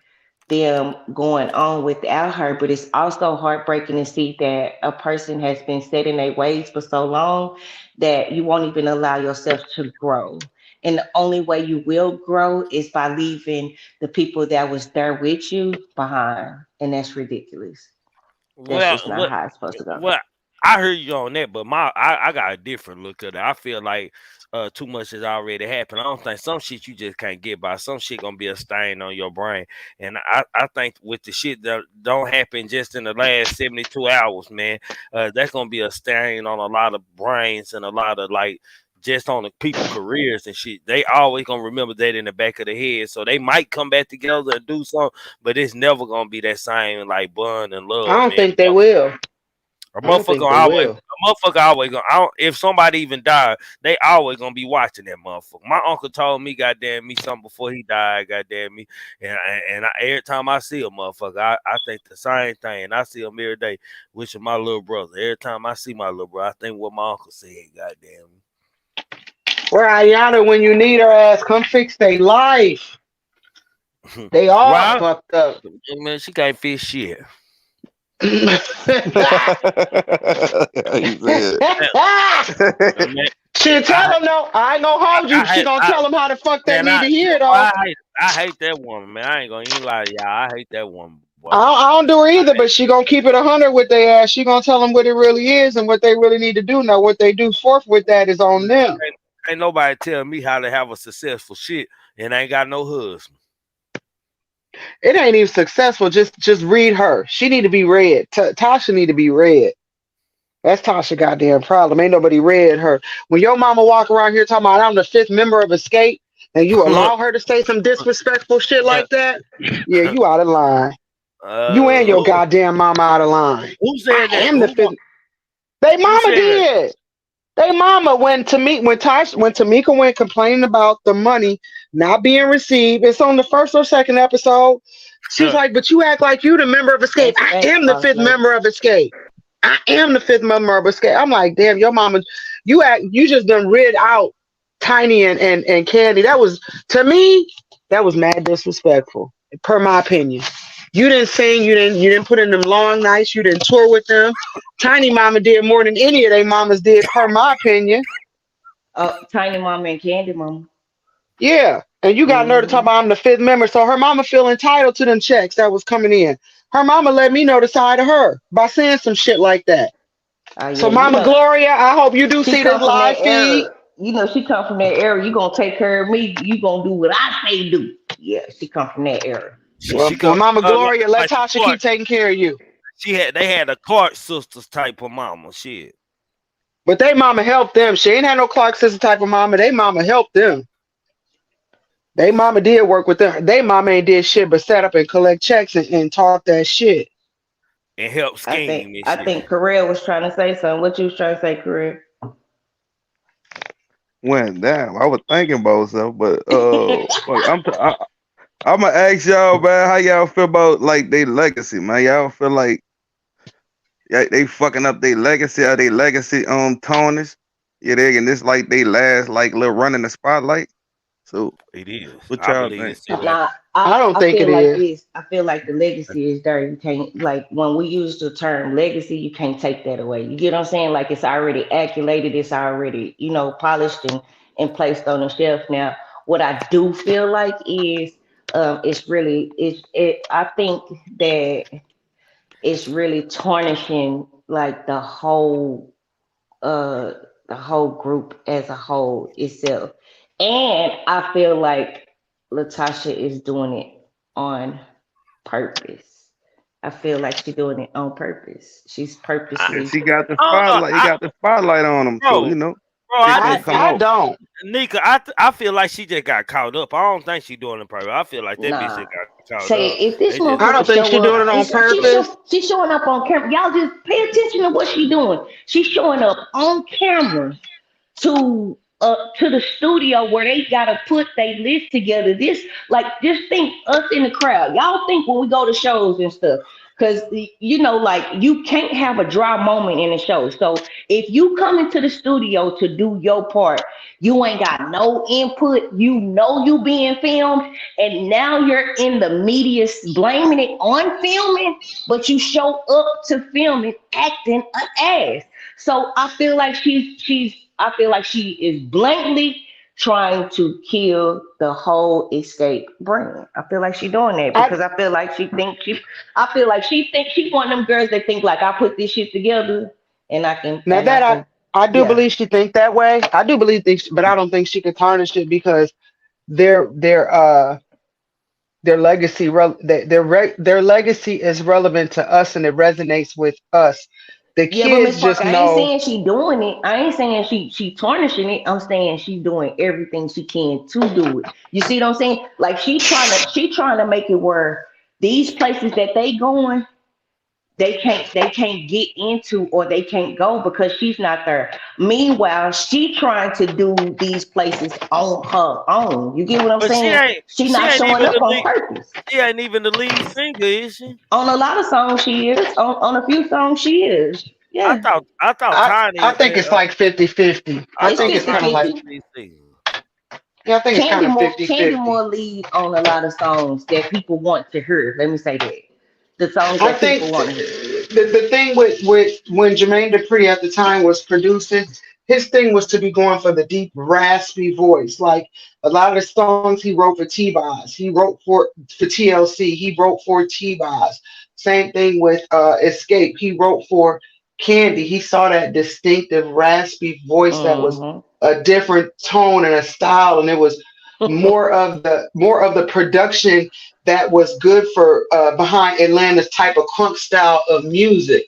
them going on without her, but it's also heartbreaking to see that a person has been set in their ways for so long that you won't even allow yourself to grow. And the only way you will grow is by leaving the people that was there with you behind. And that's ridiculous. That's well, just not well, how it's supposed to go. well, I heard you on that, but I got a different look at it. I feel like too much has already happened. I don't think some shit you just can't get by. Some shit gonna be a stain on your brain, and I think with the shit that don't happen just in the last 72 hours, man, that's gonna be a stain on a lot of brains and a lot of like just on the people careers and shit. They always gonna remember that in the back of the head. So they might come back together and do something, but it's never gonna be that same like bond and I love, don't man. think they will. I don't think they will. A motherfucker always gonna. If somebody even died, they always gonna be watching that motherfucker. My uncle told me, goddamn me, something before he died, goddamn me, and every time I see a motherfucker, I think the same thing. I see him every day, wishing my little brother. Every time I see my little brother, I think what my uncle said, goddamn Where Ayana, when you need her ass, come fix their life. me. They all Well, fucked up. man, she can't fix shit. He said. Man, She tell them no. I ain't gonna hold you. She gonna tell them how the fuck they man, need to hear I hate that woman, man. I ain't gonna even lie to y'all. I hate that woman, boy. I don't do her either, but she gonna keep it 100 with their ass. She gonna tell them what it really is and what they really need to do. Now, what they do forth with that is on them. Ain't nobody tell me how to have a successful shit and I ain't got no husband. It ain't even successful. Just read her. She need to be read. Tasha need to be read. That's Tasha goddamn problem. Ain't nobody read her. When your mama walk around here talking about I'm the fifth member of Escape, and you allow her to say some disrespectful shit like that, yeah, you out of line. You and your goddamn mama out of line. Who said I that? am the fifth. They mama did. They mama when Tamika went complaining about the money not being received. It's on the first or second episode. She's like, but you act like you the member of Escape. I am the fifth member of Escape. I am the fifth member of Escape. I'm like, damn, your mama, you just done rid out Tiny and Candy. That was, to me, that was mad disrespectful, per my opinion. You didn't sing, you didn't put in them long nights, you didn't tour with them. Tiny Mama did more than any of their mamas did, per my opinion. Tiny Mama and Candy Mama. Yeah. And you got nerve to talk about I'm the fifth member. So her mama feel entitled to them checks that was coming in. Her mama let me know the side of her by saying some shit like that. So Mama Gloria, I hope you do see this live feed. She come from that era. You gonna take care of me. You gonna do what I say do. Yeah, she come from that era. Well, She well, come Mama Gloria, let like the Tasha court. keep taking care of you. They had a Clark sisters type of mama. Shit. But they mama helped them. She ain't had no Clark sister type of mama. They mama helped them. They mama did work with them. They mama ain't did shit but set up and collect checks and talk that shit. And help scheme and I shit. think Karel was trying to say something. What you was trying to say, Karel? Went down. I was thinking about something, but look, I'm gonna ask y'all, man, how y'all feel about like their legacy, man? Y'all feel like they fucking up their legacy? Are they legacy tarnished? Yeah, they and this like they last like little run in the spotlight. So It is. what I y'all believe think? it's still like Nah, I don't I think it feel like is. this. I feel like the legacy is there. You can't like when we use the term legacy, you can't take that away. You get what I'm saying? Like it's already accumulated, it's already, polished and placed on the shelf. Now, what I do feel like is it's really I think that it's really tarnishing like uh the whole group as a whole itself. And I feel like Latasha is doing it on purpose. I feel like she's doing it on purpose. She's And purposely. she got the I don't know. spotlight. He got the spotlight on him, so Bro, I shit gonna just come feel I out. don't. Nika, I feel like she just got caught up. I don't think she doing it purpose. I feel like that bitch just Nah. got caught Say up. if this They just I motherfucker don't think show she up, doing it on purpose. she's showing up on camera. Y'all just pay attention to what she's doing. She's showing up on camera to the studio where they gotta put their list together. This like just think us in the crowd. Y'all think when we go to shows and stuff, because like you can't have a dry moment in a show. So if you come into the studio to do your part, you ain't got no input. You being filmed, and now you're in the media blaming it on filming, but you show up to film it acting an ass. So I feel like she is blatantly trying to kill the whole Escape brand. I feel like she's doing that I because I feel like she thinks she's one of them girls that think like I put this shit together and now that I do yeah. believe she think that way. I do believe this, but I don't think she could tarnish it because their their uh their legacy their legacy is relevant to us and it resonates with us. The Yeah, but Miss kids just Parker, I ain't know. saying she doing it. I ain't saying she tarnishing it. I'm saying she doing everything she can to do it. You see what I'm saying? Like she trying to make it where these places that they going, they can't get into or they can't go because she's not there. Meanwhile, she trying to do these places on her own. You get what I'm but she saying? ain't She she not ain't showing even up the on lead purpose. she ain't even the lead singer, is she? On a lot of songs, she is. On a few songs, she is. Yeah, I thought I Tiny think it's like 50-50. I I it's think thought it's kind Tiny of like, was 50-50. the lead singer. yeah, I think it's kind of Candy 50-50. more lead on a lot of songs that people want to hear. Let me say that. The songs I that think people want to hear. the thing with when Jermaine Dupri at the time was producing, his thing was to be going for the deep, raspy voice. Like a lot of the songs he wrote for T-Boz, he wrote for TLC, he wrote for T-Boz. Same thing with Escape, he wrote for Candy. He saw that distinctive, raspy voice that was Hmm. a different tone and a style, and it was more of the production that was good for behind Atlanta's type of crunk style of music.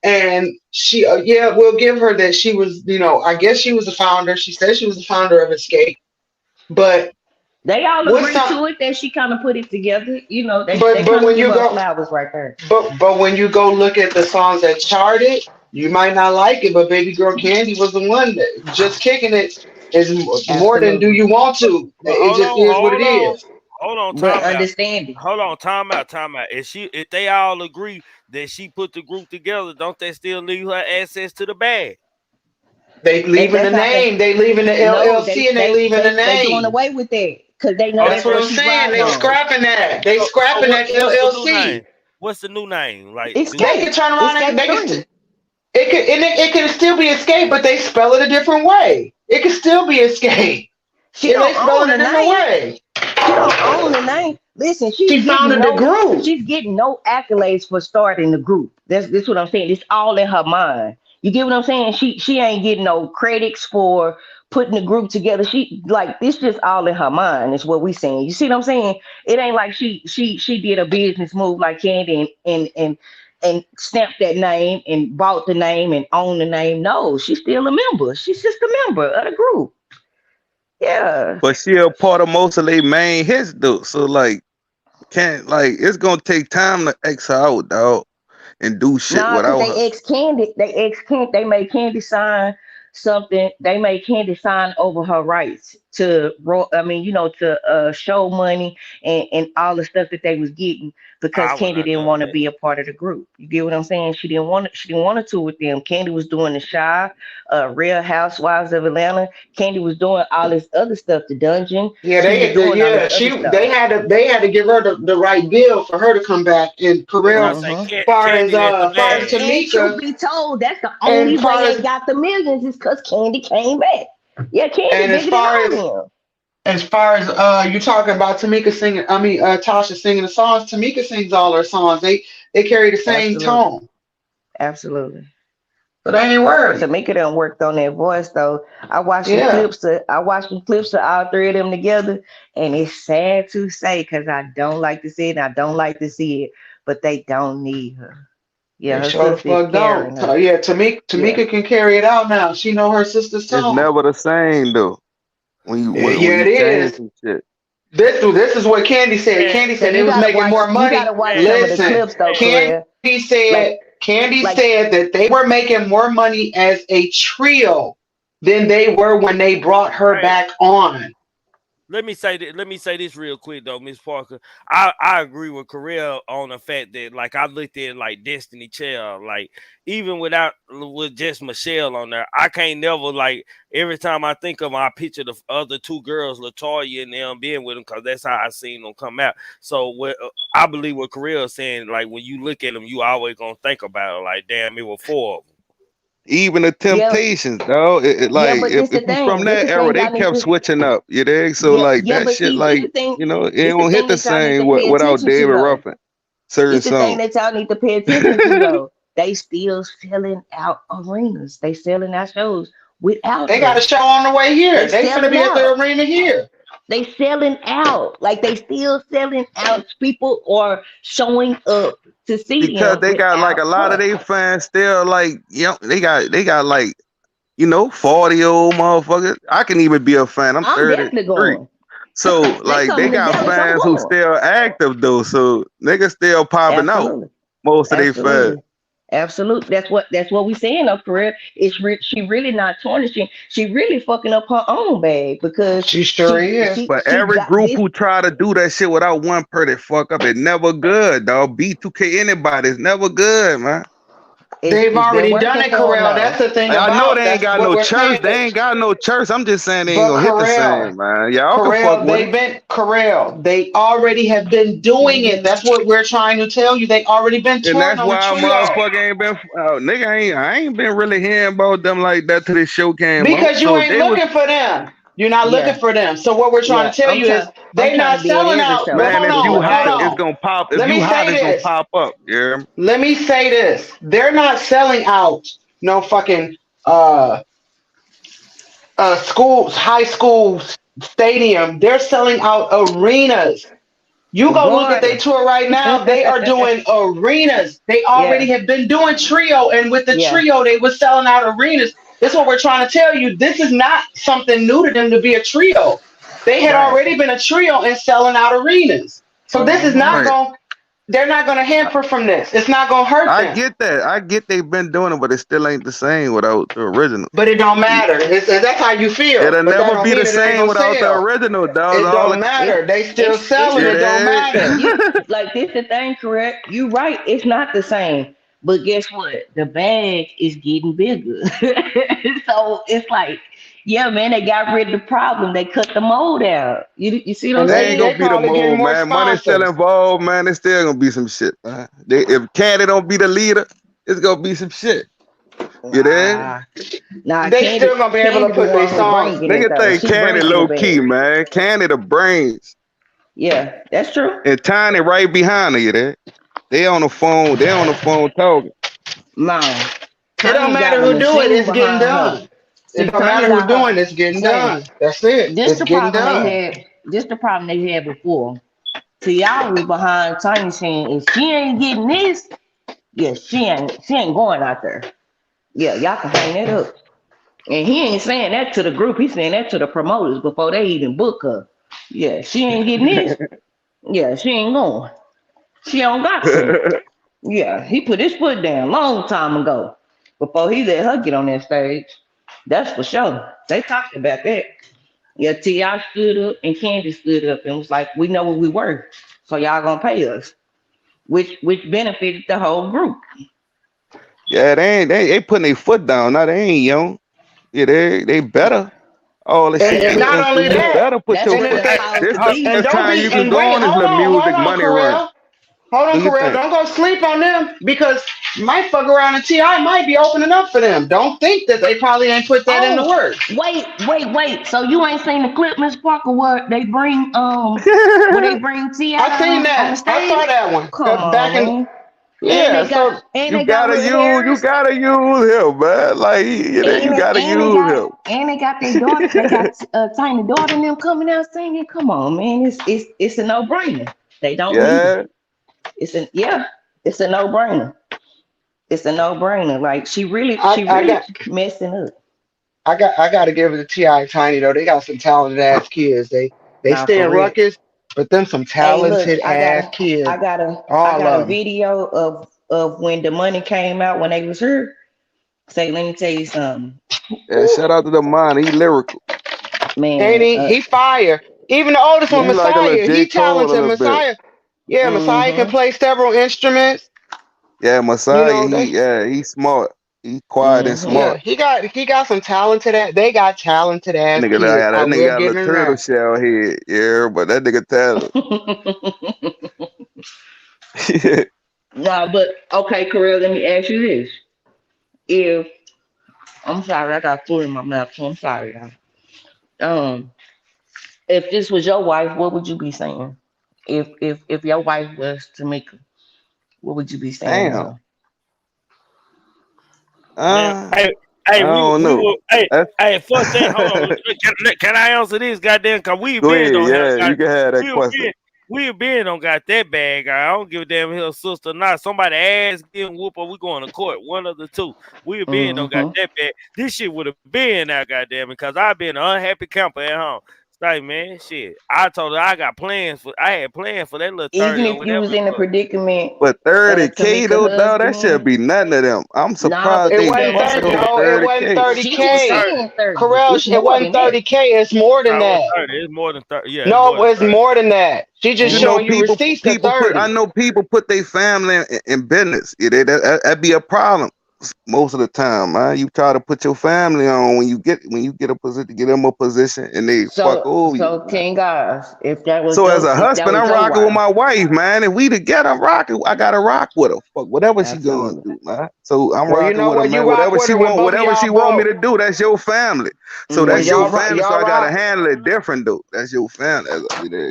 And she, yeah, we'll give her that she was, I guess she was the founder. She said she was the founder of Escape, but They all what's agree some, to it that she kind of put it together. They but kind of when give you her go, flowers right there. but when you go look at the songs that charted, you might not like it, but Baby Girl Candy was the one that just kicking it is more than Do Absolutely. You Want To. But It just is what it is. hold on, But time out. understand it. Hold on, time out. If they all agree that she put the group together, don't they still leave her access to the bag? They leaving the That's not the name, they leaving the no. LLC, and they leaving the They doing name. away with that because they know Oh, they That's that's what what I'm doing. she's saying. riding They on. scrapping that. They So scrapping that what's the new name? LLC. What's the new name? Like, They can Escape. turn around and Escape they can three. it could and it can still be Escape, but they spell it a different way. It could still be Escape. She And they don't spell own it the a different name. way. She don't own the name. Listen, She founded the group. she's getting no accolades for starting the group. That's what I'm saying. It's all in her mind. You get what I'm saying? She ain't getting no credits for putting the group together. She like this just all in her mind is what we saying. You see what I'm saying? It ain't like she did a business move like Candy and stamped that name and bought the name and owned the name. No, she's still a member. She's just a member of the group. Yeah. But she a part of most of their main hits though. So like it's gonna take time to X her out, dog, and do shit Nah, without because her. they made Candy sign something. They made Candy sign over her rights to show money and all the stuff that they was getting because I would Candy not didn't done want to that. be a part of the group. You get what I'm saying? She didn't want to tour with them. Candy was doing the Shy, Real Housewives of Atlanta. Candy was doing all this other stuff, the Dungeon. Yeah, She was doing all this other stuff. they had to give her the right bill for her to come back. And That's what I Carell, say. far as Candy, that's the far as man. And truth Tamika, be told, that's the and only far way as they got the millions is because Candy came back. Yeah, Candy and as bigger far than as all them. as far as you talking about Tamika singing, Tasha singing the songs. Tamika sings all her songs. They carry the same Absolutely. tone, Absolutely. but I ain't worried. Tamika done worked on that voice though. I watched some Yeah, clips of all three of them together, and it's sad to say because I don't like to see it and I don't like to see it, but they don't need her. Yeah, they her sure the sister is fuck carrying don't. her. Yeah, Yeah. Tamika can carry it out now. She know her sister's It's tone. never the same though. When Yeah, you it change is. some shit. This is what Candy said. Man, Candy So said they was making more you money. gotta watch man, some of the Listen, clips though, man. Korea. Candy Like said that they were making more money as a trio than they were when they brought her Hey, back on. let me say this real quick though, Miss Parker. I agree with Carell on the fact that like I looked at like Destiny Child, like even with just Michelle on there, I can't never like every time I think of them, I picture the other two girls, Latoya and them being with them because that's how I seen them come out. So what I believe what Carell is saying, like when you look at them, you always gonna think about it, like damn, it was four of them. Even the yeah, Temptations, though. yeah, Like but this the if you from thing. This that the era, thing they y'all need kept to switching up. You dig? So yeah, like yeah, that but shit, see, this the like thing. it This the don't hit thing the that y'all need same to pay without attention to David though. Ruffin. Certain This the thing songs. that y'all need to pay attention to though. They still selling out arenas. They selling out shows without They got a her. show on the way here. They They finna selling be at the out. arena here. They selling out. Like they still selling out. People are showing up to see Because them they got like without a lot of her. their fans still like they got like 40-year-old motherfuckers. I can even be a fan. I'm I'm definitely 33. going. So They like they coming to got Dallas. I'm fans who going. still active though. So niggas still popping out. Absolutely. Most of their fans. Absolutely. Absolutely. That's what we saying up for it. She really not tarnishing. She really fucking up her own bag because She sure is. But she every got group this. who try to do that shit without one person fuck up, it never good, dog. B2K anybody, it's never good, man. They've It's been already done working it, for them Carell. That's though. the thing I know about they ain't that's got what no we're church. They saying. ain't got no church. I'm just saying they ain't But gonna hit the same, man. Y'all can fuck with it. Carell, they already have been doing it. That's what we're trying to tell you. They already been And touring that's on the why trio. motherfucker ain't been I ain't been really hearing about them like that till this show came out. Because you So if ain't they was looking for them. You're not looking Yeah. for them. So what we're trying Yeah. to tell you is I'm they trying to not be at selling every out. show But man, hold if and see you on, what hold hot, happens. it's on. gonna pop. If Let you me hot, say it's gonna this. pop up. Yeah. Let me say this. They're not selling out no fucking schools, high school stadium. They're selling out arenas. You go look at their Boy. tour right now. They are doing arenas. They already Yeah. have been doing trio, and with the Yeah. trio, they were selling out arenas. This is what we're trying to tell you. This is not something new to them to be a trio. They had Right. already been a trio and selling out arenas. So this is Mm-hmm. not Right. going. They're not going to hamper from this. It's not going to hurt I them. get that. I get they've been doing it, but it still ain't the same without the original. But it don't matter. That's how you feel. It'll But that never don't be the mean it ain't same gonna without the sell. original, dog. It All the don't matter. They still It's selling. it It don't matter. you is. like this the thing, correct? You right, it's not the same. But guess what? The bag is getting bigger. So it's like, yeah, man, they got rid of the problem. They cut the mold out. You see what I'm And They ain't saying? they gonna be the probably getting mold, more man. Money still sponsors. involved, man. It's still gonna be some shit, man. If Candy don't be the leader, it's gonna be some shit. You there? Nah, They still gonna be able to Candy the put their one who songs. bringing it Nigga though. think She Candy bringing the low key, bag. man. Candy the brains. Yeah, that's true. And Tiny right behind her, you there? They on the phone, talking. No, It don't Tiny got matter a who do it. machine It's getting behind her. done. It See, don't Tanya matter who's got her. doing it, it's getting See, done. That's it. this It's the getting problem they done. had. This the problem they had before. See, y'all was behind Tanya saying if she ain't getting this, yeah, she ain't going out there. Yeah, y'all can hang that up. And he ain't saying that to the group. He's saying that to the promoters before they even book her. Yeah, she ain't getting this. Yeah, she ain't going. She don't got to. Yeah, he put his foot down long time ago before he let her get on that stage. That's for sure. They talked about that. Yeah, T.I. stood up and Candy stood up and was like, we know what we worth, so y'all gonna pay us, which benefited the whole group. Yeah, they putting their foot down. Now they ain't young. Yeah, they better. All the shit And you not been through, only you that, better put That's your and, what foot. the and, house This and best don't time be you can and go wait, on is let hold music on, money run. Corell. Hold Do on, you Corell. think? Don't go sleep on them because might fuck around and T.I. might be opening up for them. Don't think that they probably ain't put that in the Oh, works. wait. So you ain't seen the clip, Miss Parker, where they bring I T.I. seen on the that. I stage? saw that one. Come Back on, in man. yeah, so And You they got gotta little use Harris. him, man. Like you gotta use him. And they got their daughter. They got a tiny daughter and them coming out singing. Come on, man. It's a no brainer. They don't need it. Yeah, It's a no brainer. It's a no brainer. Like she I, I really got messing up. I got to give it to Ti and Tiny though. They got some talented ass kids. They Nah, stay for in real. ruckus, but them some Hey, look, talented ass kids. I All got a of them. video of when the money came out when they was here. Say, let me tell you something, yeah. Shout out to the man. He lyrical. Ain't man. he? He fire. Even the oldest one, He like a little Messiah. J He Cole a talented. little bit. Messiah. Yeah, Messiah can Mm-hmm. play several instruments. Yeah, You Messiah. know they. He's smart. He quiet and Mm-hmm. Yeah, smart. he got some talented. They got talented ass kids. I That nigga will got a give little him turtle that. shell head. Yeah, but that nigga talented. Nah, but okay, Corel, let me ask you this. If I'm sorry, I got food in my mouth, so I'm sorry, y'all. Um, if this was your wife, what would you be saying? If your wife was Tamika, what would you be saying to Damn. her? Man, I don't we know. were, That's first thing, hold on. Can I answer this, goddamn? Cause we go been ahead. don't have, Yeah, you can have that we question. been, we been don't got that bag. I don't give a damn if her sister or not. Somebody ass getting whoop or we going to court. One of the two. We been don't got Mm-hmm. that bag. This shit would have been out, goddamn it, cause I've been an unhappy camper at home. It's like, man, shit. I told her I had plans for that little 30 Even or if you whatever was it in the was. predicament But 30K Tamika though, dog, that husband should in, be nothing to them. I'm nah, surprised but It they she wasn't didn't 30. busted over No, it wasn't 30K. she was 30K. 30. saying 30. It's Corral, it more wasn't than that. 30K. It's more than I was that. 30. It's more than 30. Yeah, it's No, more than it's 30. more than that. She just You know, showing you Mm-hmm. receipts of I 30. know people put their family in business. Yeah, that be a problem most of the time, man. You try to put your family on when you get a position, get them a position, and they fuck over you, So man. King guys, So as a if that husband, was I'm your rocking with wife, my wife, man. If we together, I'm rocking. I gotta rock with her. Fuck whatever she gonna absolutely. do, man. So I'm Well, you rocking know with her, what? man. You rock with her when both of Whatever y'all she want me broke. to do, that's your family. So When that's your Mm-hmm. family. So y'all I gotta rock, handle it different, though. That's your family.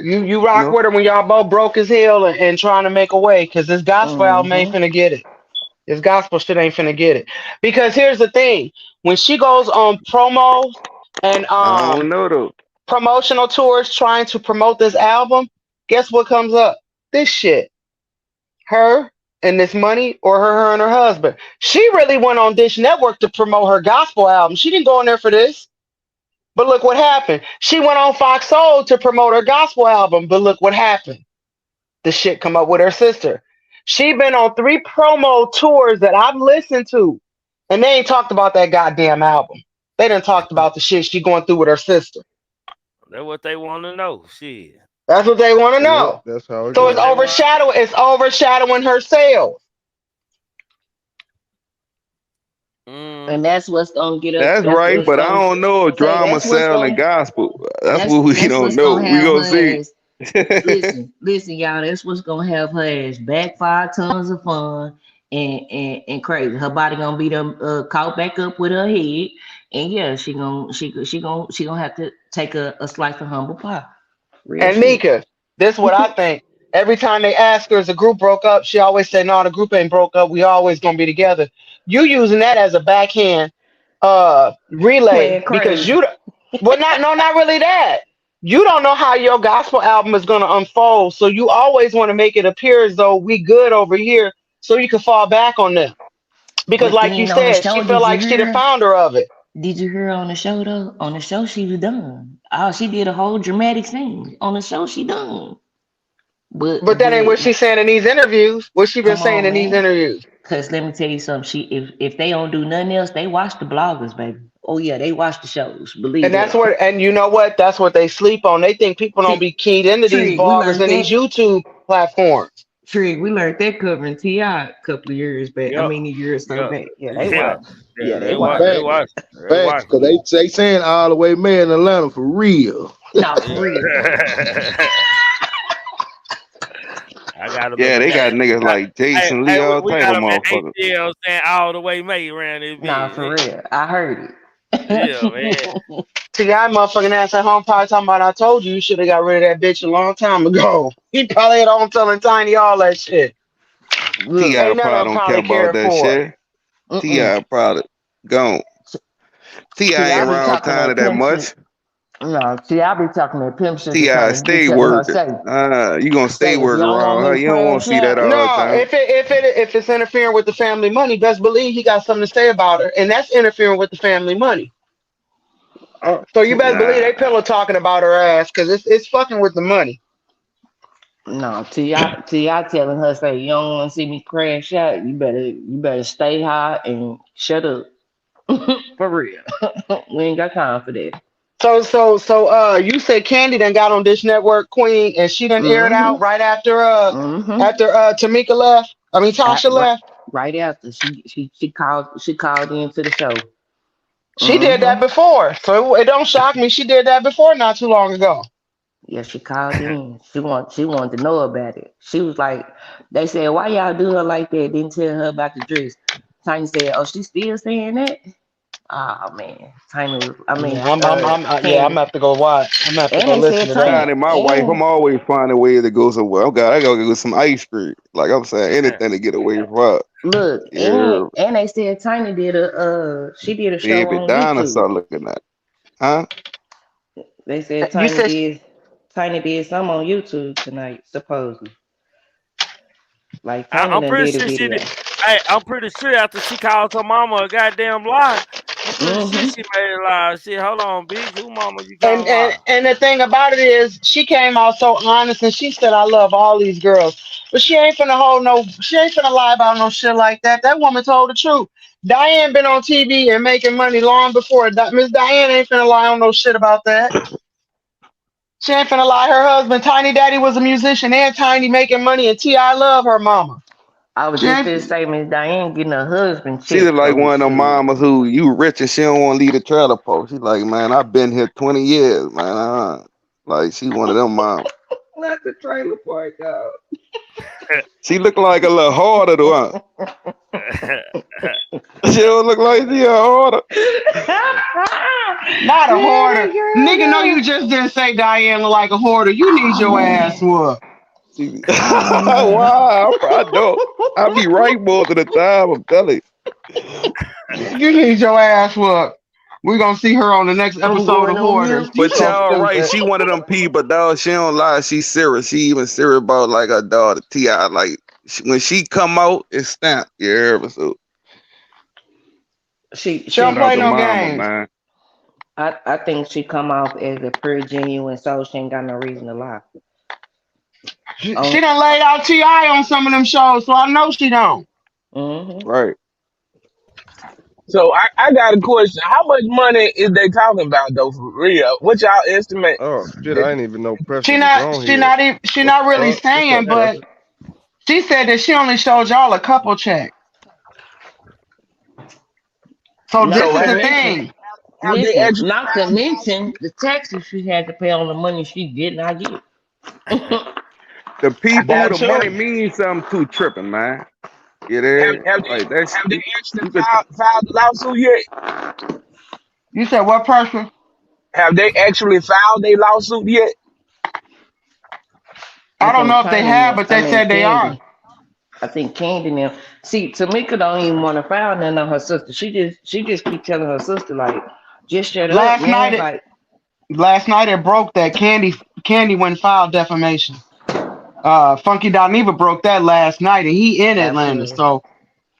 you You rock know. with her when y'all both broke as hell and trying to make a way, cause this gospel album ain't Mm-hmm. finna get it. This gospel shit ain't finna get it. Because here's the thing: when she goes on promos and I don't know though. promotional tours trying to promote this album, guess what comes up? This shit. Her and this money, or her and her husband. She really went on Dish Network to promote her gospel album. She didn't go in there for this. But look what happened. She went on Fox Soul to promote her gospel album. But look what happened. The shit come up with her sister. She been on 3 promo tours that I've listened to. And they ain't talked about that goddamn album. They done talked about the shit she going through with her sister. That's what they want to know. Shit. That's what they want to Yep, know. that's how it So That's it's what goes. they want. overshadowing her sales. And Mm. that's what's gonna get us. That's That's right, what's but I gonna don't know if say. drama selling gospel. That's what we That's don't what's know. gonna We have gonna her see. ass. Listen, y'all. That's what's gonna have her ass back 5 tons of fun and crazy. Her body gonna be them caught back up with her head, and yeah, she gonna have to take a slice of humble pie. Real And shit. Mika, this is what I think. Every time they ask her, is the group broke up? She always say, no, the group ain't broke up. We always gonna be together. You using that as a backhand relay Playing because crazy. not really that. You don't know how your gospel album is gonna unfold, so you always want to make it appear as though we good over here, so you can fall back on them. Because, But like you then on the said, she show, feel did you like she the hear? founder of it. Did you hear on the show though? On the show, she was done. Oh, she did a whole dramatic scene. On the show, she done. But But that ain't what she's saying in these interviews. What she been come saying on, in these man. interviews. Cause let me tell you something. If they don't do nothing else, they watch the bloggers, baby. Oh yeah, they watch the shows. Believe And that's that. what, and you know what? That's what they sleep on. They think people don't be keyed into these Trick, we bloggers learned and these that. YouTube platforms. Trick, we learned that covering Ti a couple of years back. I Yep. mean, a year or so Yep. back. Yeah, they Yeah. watch. Yeah, they They watch. watch. They Facts, watch. They facts, watch. because they saying all the way man in Atlanta for real. No, for real. I gotta look Yeah, at they got that. niggas like Jason Lee, Hey, all we type got of them at motherfuckers. ATL saying all the way made around this Nah, for bitch. real. I heard Yeah, man. it. Ti motherfucking ass at home probably talking about I told you should have got rid of that bitch a long time ago. He probably at home telling Tiny all that shit. Look, T.I. Ain't none of probably them don't care probably about cared that for it. shit. T.I. probably gone. See, T.I. I ain't be around talking Tiny that that pimp shit. much. No, see, I be talking that pimp shit to T.I. Tiny. Be stay telling her, working. say, You gonna stay if you working don't want around me her. to You don't want to crash see that out, all the No, time. if it's interfering with the family money, best believe he got something to say about her, and that's interfering with the family money. So you better believe Nah. they pillow talking about her ass because it's fucking with the money. no, T.I. telling her, say, you don't want to see me crash out, you better stay high and shut up. For real. We ain't got time for that. So you said Candy done got on Dish Network Queen, and she done aired out Mm-hmm. right after Mm-hmm. Tamika left. I mean Tasha Right, left. right after she called into the show. She did that Mm-hmm. before, so it don't shock me. She did that before not too long ago. Yeah, she called in. She wanted to know about it. She was like, they said, why y'all do her like that? Didn't tell her about the dress. Tiny said, oh, she still saying that? Oh man. Yeah, I'm I'm Candy. gonna have to go watch. I'm gonna have to And go they listen said to that. Tiny Tiny, my wife, and I'm always finding ways to go somewhere. I gotta go get some ice cream. Like I'm saying, anything to get away from her. look, Yeah, and they said Tiny did a show baby on YouTube. dinosaur looking at. Huh? They said You said Tiny did some on YouTube tonight, supposedly. Like Tiny I'm done pretty did a sure she video. did. Hey, I'm pretty sure after she called her mama a goddamn lie, I'm pretty sure she made a lie. Shit, hold on, bitch. Who mama you and, calling lie? and the thing about it is she came out so honest and she said I love all these girls. But she ain't finna lie about no shit like that. That woman told the truth. Diane been on TV and making money long before Miss Diane ain't finna lie on no shit about that. She ain't finna lie. Her husband, Tiny Daddy, was a musician and Tiny making money, and T.I. love her mama. I was She just ain't, finna say Miss Diane getting her husband She's checked, like so one of them shit. mamas who you rich and she don't want to leave the trailer park. She's like, man, I've been here 20 years, man. Like she one of them mamas. Not the trailer park, dog. She look like a little harder to her. She don't look like she a harder. not a hoarder. Girl, Nigga, no, no. you just didn't say Diane look like a hoarder. You need Oh your ass man. whooped. Oh man. Wow, I don't. I be right most of the time. I'm telling You need your ass whooped. We're gonna see her on the next I'm episode going of on Hoarders. mute. You But so y'all right, stupid. she one of them people, dog. She don't lie. She serious. She even serious about like her daughter Ti. Like when she come out, it's stamped. You hear me? So She She don't shout she out play to no mama, games. man. I think she come off as a pretty genuine soul. She ain't got no reason to lie. She Oh, done laid out T.I. on some of them shows, so I know she don't. mm-hmm. Right. So I got a question. How much money is they talking about though for real? What y'all estimate? Oh shit, I didn't even know Pressure She was not on she here. not even she What the not really fuck? What's up, saying, but Pressure? she said that she only showed y'all a couple checks. So Not this So to is the mention, thing. have they listen, actually not to found the mention lawsuit? the taxes she had to pay on the money she did not get. The people who That the money too. means something to tripping, man. You Have there? have Like they that's have they actually you could. filed the lawsuit yet? You said what person? Have they actually filed a lawsuit yet? I I don't think know if they Tiny, have, but I they mean said they are. Candy. I think Candy now. See, Tamika don't even want to file nothing on her sister. She just keep telling her sister like, just shut up, man. Like, Last night it broke that Candy went and filed defamation. Funky Dineva broke that last night, and he in Atlanta, absolutely. so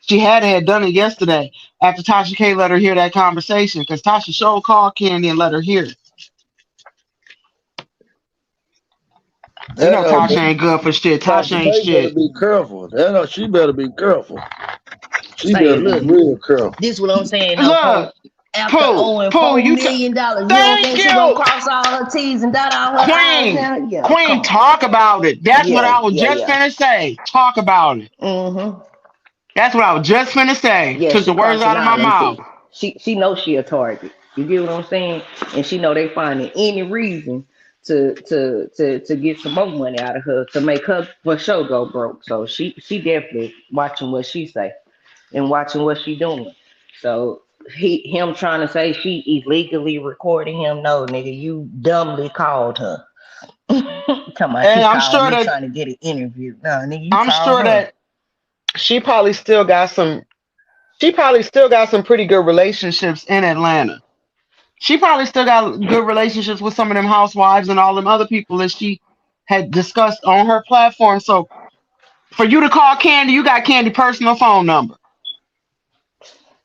she had done it yesterday after Tasha K let her hear that conversation, because Tasha Show called Candy and let her hear it. You know Tasha ain't good for shit. Tasha ain't May better shit. be careful. She better be careful. She Say, better look, be real careful. this what I'm saying. Look, After owing Pooh, $4 you million, you don't thank think you. she gonna cross all her T's and dot all her I's now? Yeah, Queen, talk about it. That's what I was just yeah. finna say. Talk about it. Mm-hmm. That's what I was just finna say. Yeah, Took she the words crossing out of my all them mouth. T's. She knows she a target. You get what I'm saying? And she know they finding any reason to get some more money out of her to make her for sure go broke. So she definitely watching what she say and watching what she doing. So him trying to say she illegally recording him, no nigga, you dumbly called her. Come on, And she I'm called sure me that trying to get an interview. No, nigga, you I'm called sure her. that she probably still got some pretty good relationships in Atlanta. She probably still got good relationships with some of them housewives and all them other people that she had discussed on her platform. So for you to call Candy, you got Candy personal phone number.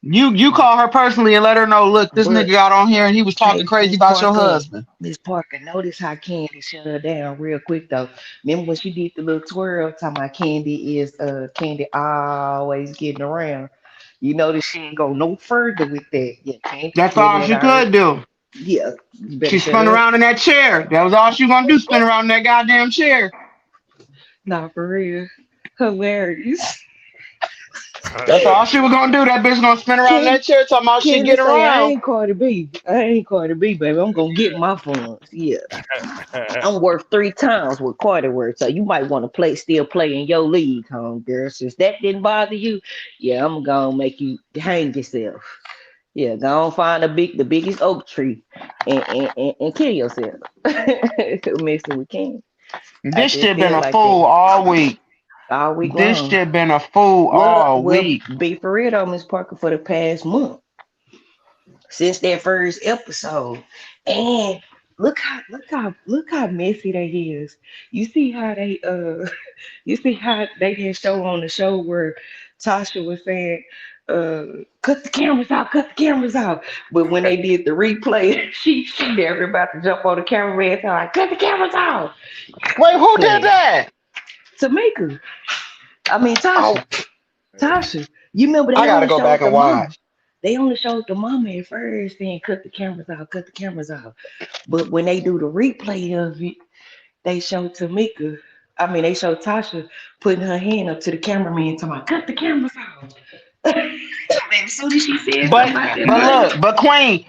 You call her personally and let her know, look, this But nigga got on here and he was talking crazy about your husband. Miss Parker, notice how Candy shut her down real quick though. Remember when she did the little twirl talking about Candy always getting around. You notice she ain't go no further with that. Yeah, That's all she could do. Yeah, you better She shut spun up. around in that chair. That was all she gonna do, spin around in that goddamn chair. Nah, for real. Hilarious. That's all she was gonna do. That bitch gonna spin around in that chair talking about she Candy get say, I around. ain't Cardi B. I ain't Cardi B, baby. I'm gonna get my funds. Yeah. I'm worth 3 times what Cardi worth. So you might want to still play in your league, home girl. Since that didn't bother you, yeah, I'm gonna make you hang yourself. Yeah, go on find the biggest oak tree and kill yourself. Messing with Candy. This shit been a fool all week. All week This long. shit been a fool all week. Be for real though, Miss Parker, for the past month. Since that first episode. And look how messy they is. You see how they didn't show on the show where Tasha was saying, cut the cameras out. But when they did the replay, she never about to jump on the camera and tell like, cut the cameras out. Wait, who did that? Tamika. I mean Tasha. Oh. Tasha. You remember I gotta go back and watch. They only showed the mama at first saying cut the cameras out. But when they do the replay of it, they show Tamika. I mean, they show Tasha putting her hand up to the cameraman talking about cut the cameras out. As soon as she said but Queen,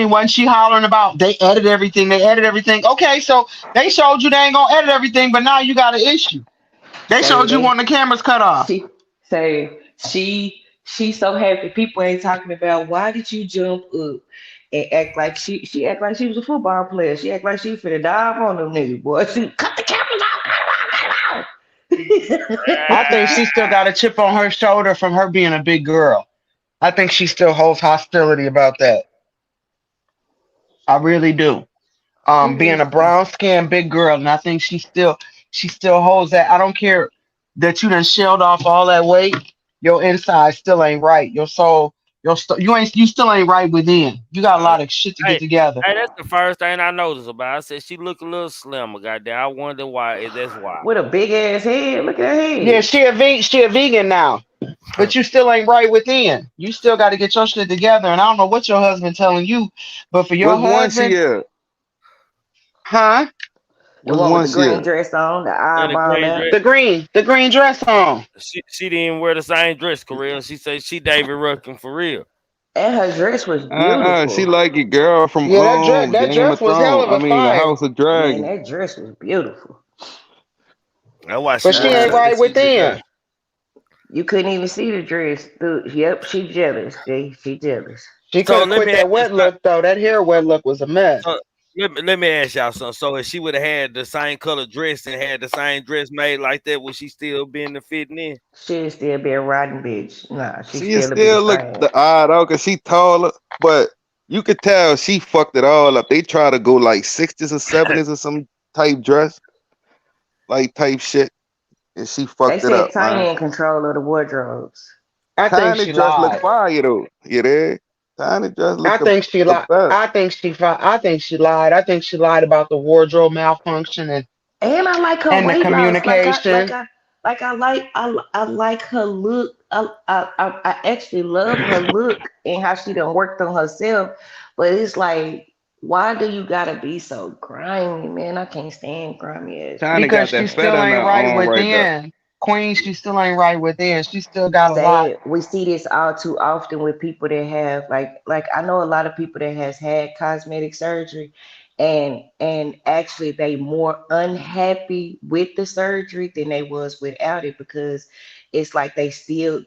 wasn't she hollering about they edit everything? Okay, so they showed you they ain't gonna edit everything, but now you got an issue. They showed you want the cameras cut off. She's so happy people ain't talking about why did you jump up and act like she act like she was a football player. She act like she finna dive on them niggas, boy. She cut the cameras out. I think she still got a chip on her shoulder from her being a big girl. I think she still holds hostility about that. I really do. Being a brown skinned big girl, and I think she still holds that. I don't care that you done shelled off all that weight. Your inside still ain't right. Your soul, you still ain't right within. You got a lot of shit to get together. Hey, that's the first thing I noticed about her. I said she look a little slimmer. Goddamn, I wonder why. That's why. With a big ass head. Look at her head. Yeah, she a vegan now, but you still ain't right within. You still got to get your shit together. And I don't know what your husband telling you, but for your husband, huh? The one with the green dress on, the eyeball out. The green dress on. She didn't wear the same dress, Korea. She said she David Ruckin for real. And her dress was beautiful. She like it, girl, from that Game dress of was hell Thrones. of a fire. The House of Dragon. Man, that dress was beautiful. But she ain't right within. You couldn't even see the dress. Yep, she jealous. She jealous. She could have quit that wet look though. That hair wet look was a mess. let me ask y'all something. So if she would have had the same color dress and had the same dress made like that, would she still be in the fitting in? She'd still be a rotten bitch. Nah, she She still be the still look same. the odd out because she taller, but you could tell she fucked it all up. They try to go like 60s or 70s or some type dress, like type shit, and she They fucked it said up, Tiny man. in control of the wardrobes. I think Tiny she dress look lied. fire though. You there? Tiny dress look I think she the lied. best. I think she lied. I think she lied about the wardrobe malfunction And I like her and the weight loss. communication. I like her look. I actually love her look and how she done worked on herself. But it's like, why do you gotta be so grimy, man? I can't stand grimy ass Tiny bitches. Because got she that fat still on her ain't right arm right there. within. Queen, she still ain't right within. She still got a lot. Sad. We see this all too often with people that have like I know a lot of people that has had cosmetic surgery and actually they more unhappy with the surgery than they was without it because it's like they still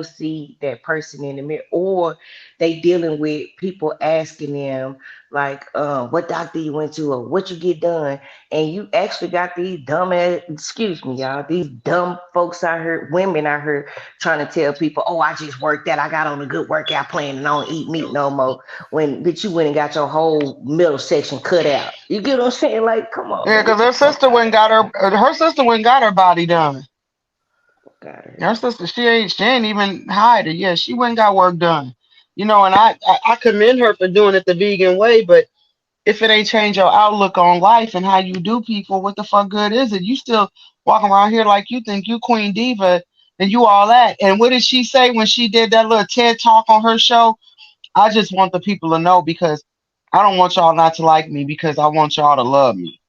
see that person in the mirror or they dealing with people asking them like what doctor you went to or what you get done and you actually got these dumb ass, excuse me, y'all, these dumb folks out here, women out here trying to tell people, oh, I just worked out, I got on a good workout plan and I don't eat meat no more. When bitch, you went and got your whole middle section cut out. You get what I'm saying? Like, come on, Yeah, man, because get the her fuck sister out went and got her sister went and got her body done. of here. Her sister, she ain't even hide it. Yeah, she went and got work done. You know, and I commend her for doing it the vegan way, but if it ain't change your outlook on life and how you do people, what the fuck good is it? You still walking around here like you think you Queen Diva and you all that. And what did she say when she did that little TED talk on her show? I just want the people to know because I don't want y'all not to like me because I want y'all to love me.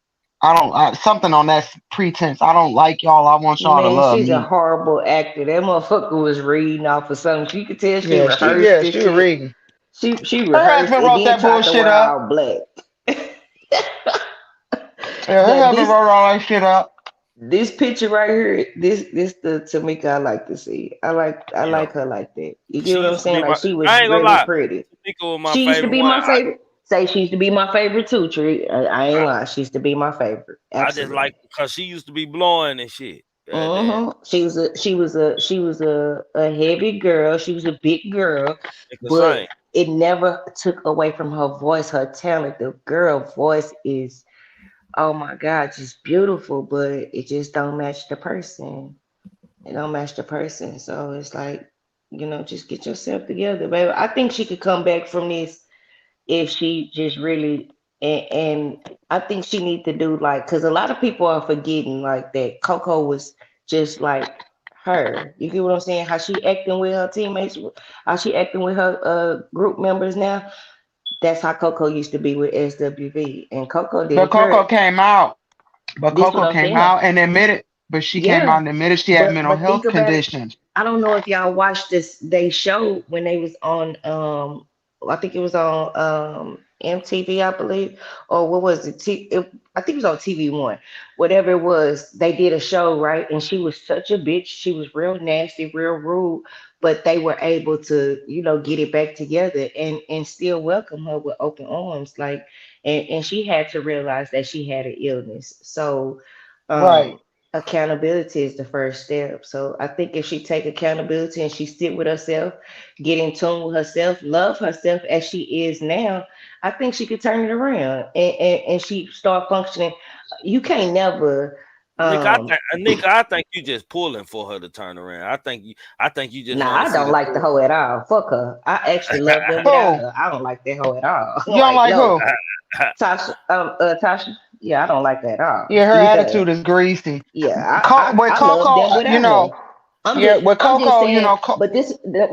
Something on that pretense. I don't like y'all. I want y'all to Man, love she's a me. horrible actor. That motherfucker was reading off of something. You could tell she Yeah, rehearsed this she was shit. reading. She Her rehearsed husband and wrote then that tried to bullshit wear up. all black. Yeah, her Now husband this wrote all that shit up. this picture right here, this the Tamika I like to see. I Yeah. like her like that. You get She what I'm used to saying? be Like my. she was I ain't gonna really lie. pretty. Tamika was my She used to favorite be one. my favorite. Say she used to be my favorite too, Tree. I ain't lying. She used to be my favorite. I just Absolutely. like because she used to be blowing and shit. God damn. She was a heavy girl. She was a big girl, It's the but same. it never took away from her voice, her talent. The girl voice is, oh my God, just beautiful, but it just don't match the person. It don't match the person. So it's like, just get yourself together, baby. I think she could come back from this if she just really and I think she need to do like because a lot of people are forgetting like that Coco was just like her. You get what I'm saying? How she acting with her teammates, how she acting with her group members now. That's how Coco used to be with SWV, and Coco But didn't Coco care. came out. But This what Coco I'm came saying. out and admitted. But she came out Yeah, and admitted she had but mental but think health about it. conditions. I don't know if y'all watched this. They showed when they was on I think it was on MTV, I believe, or what was it? I think it was on TV1. Whatever it was, they did a show, right? And she was such a bitch. She was real nasty, real rude, but they were able to, get it back together and still welcome her with open arms. Like, and she had to realize that she had an illness. So, Right. um accountability is the first step. So I think if she take accountability and she sit with herself, get in tune with herself, love herself as she is now, I think she could turn it around and she start functioning. You can't never um Nick, I think you just pulling for her to turn around. I think you just nah, want to I see don't the like the story. hoe at all. Fuck her. I actually love them without Who? her. I don't like that hoe at all. You don't Like, like no. who? Tasha, yeah, I don't like that at all Yeah, her either. attitude is greasy. Yeah, With I love Coco, them without her. yeah, with I'm just Coco, saying, but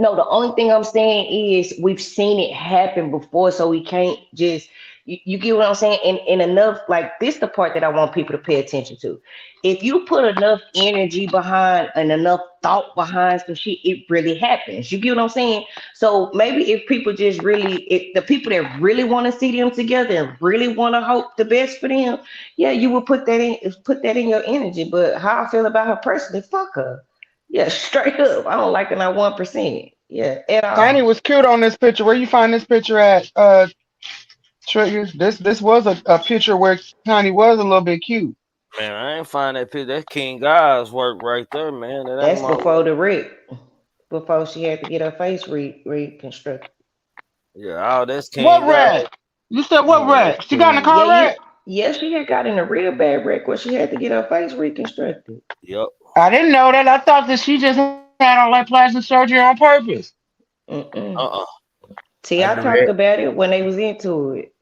no, the only thing I'm saying is we've seen it happen before, so we can't just, you get what I'm saying? And enough, like, this the part that I want people to pay attention to. If you put enough energy behind and enough thought behind some shit, it really happens. You get what I'm saying? So maybe if people just really, if the people that really want to see them together and really want to hope the best for them, yeah, you will put that in your energy. But how I feel about her personally, fuck her. Yeah, straight up. I don't like her not 1%. Yeah, at Tiny all. was cute on this picture. Where you find this picture at? Triggers. This was a picture where Connie was a little bit cute. Man, I ain't find that picture. That's King God's work right there, man. That ain't That's my before work. the wreck. Before she had to get her face reconstructed. Yeah, oh, that's What King God. rat? You said what Yeah, that's rat? She got in a King. Yeah, car wreck? she had got in a real bad wreck where she had to get her face reconstructed. Yep. I didn't know that. I thought that she just had all that plastic surgery on purpose. Mm-mm. Uh-uh. See, I I knew talked that. about it when they was into it.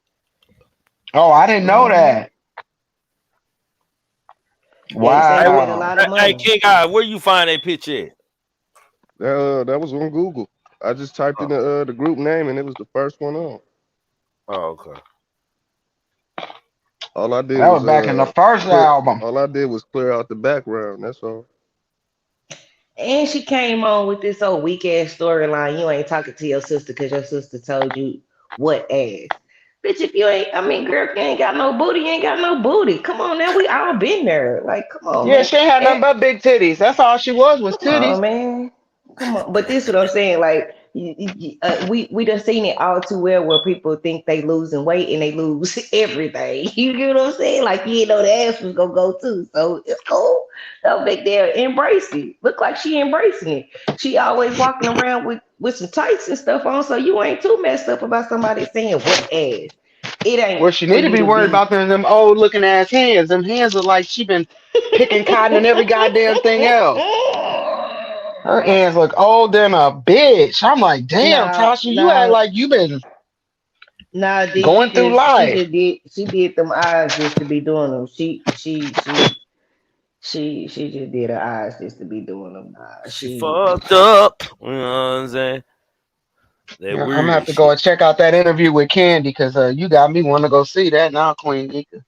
Oh, I didn't know Hmm. that. They say Hey, they made a Wow. lot of hey, money. King God, where you find that picture at? That was on Google. I just typed in Oh, the group name and it was the first one on. oh, okay. All I did That was was back in the first clear. album. All I did was clear out the background. That's all. And she came on with this old weak ass storyline. You ain't talking to your sister because your sister told you what ass. Bitch, if you ain't, I mean, girl, if you ain't got no booty, you ain't got no booty. Come on now, we all been there. Like, come on, Yeah, man. she ain't had And nothing but big titties. That's all she was come on, titties. man. Come on. But this is what I'm saying. Like, we done seen it all too well where people think they losing weight and they lose everything. You get what I'm saying? Like, you know the ass was gonna go too. So it's cool. Don't make them embrace it. Look like she embracing it. She always walking around with some tights and stuff on. So you ain't too messed up about somebody saying what ass. It ain't Well, she for need to you be to worried be. about them old looking ass hands. Them hands look like she been picking cotton and every goddamn thing else. Her hands look old than a bitch. I'm like, damn, Nah, Tasha, you act nah, like you been nah. D, going through life. she did them eyes just to be doing them. She just did her eyes just to be doing them. Nah, She fucked up. You know what I'm saying? That Yeah, I'm gonna have weird to go shit. and check out that interview with Candy because you got me want to go see that now, Queen Nika.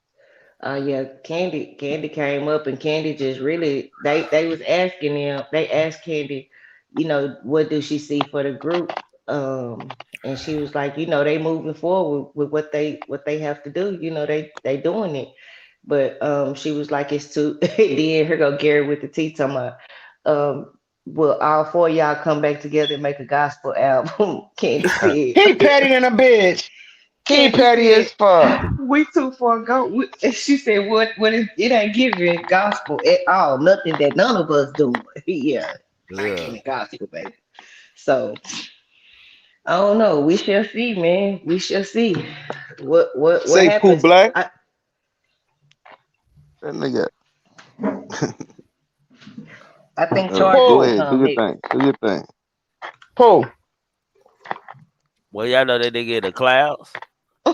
yeah, Candy came up and Candy just really they was asking them. They asked Candy, what do she see for the group? And she was like, they moving forward with what they have to do. They doing it. But she was like, it's too. Then here go Gary with the tea talking about, will all four of y'all come back together and make a gospel album? Candy He said. petty than a bitch. He Candy petty said, as fuck. we too far gone. She said, what it ain't giving gospel at all. Nothing that none of us doing. Yeah, not Yeah. giving gospel, baby. So I don't know. We shall see, man. We shall see what Say Pooh happens. Black. I, That nigga. I think Charlie Go gonna Pooh, ahead. Do come your next. thing. Do your thing. Pooh. Well, y'all know that they get the clouds.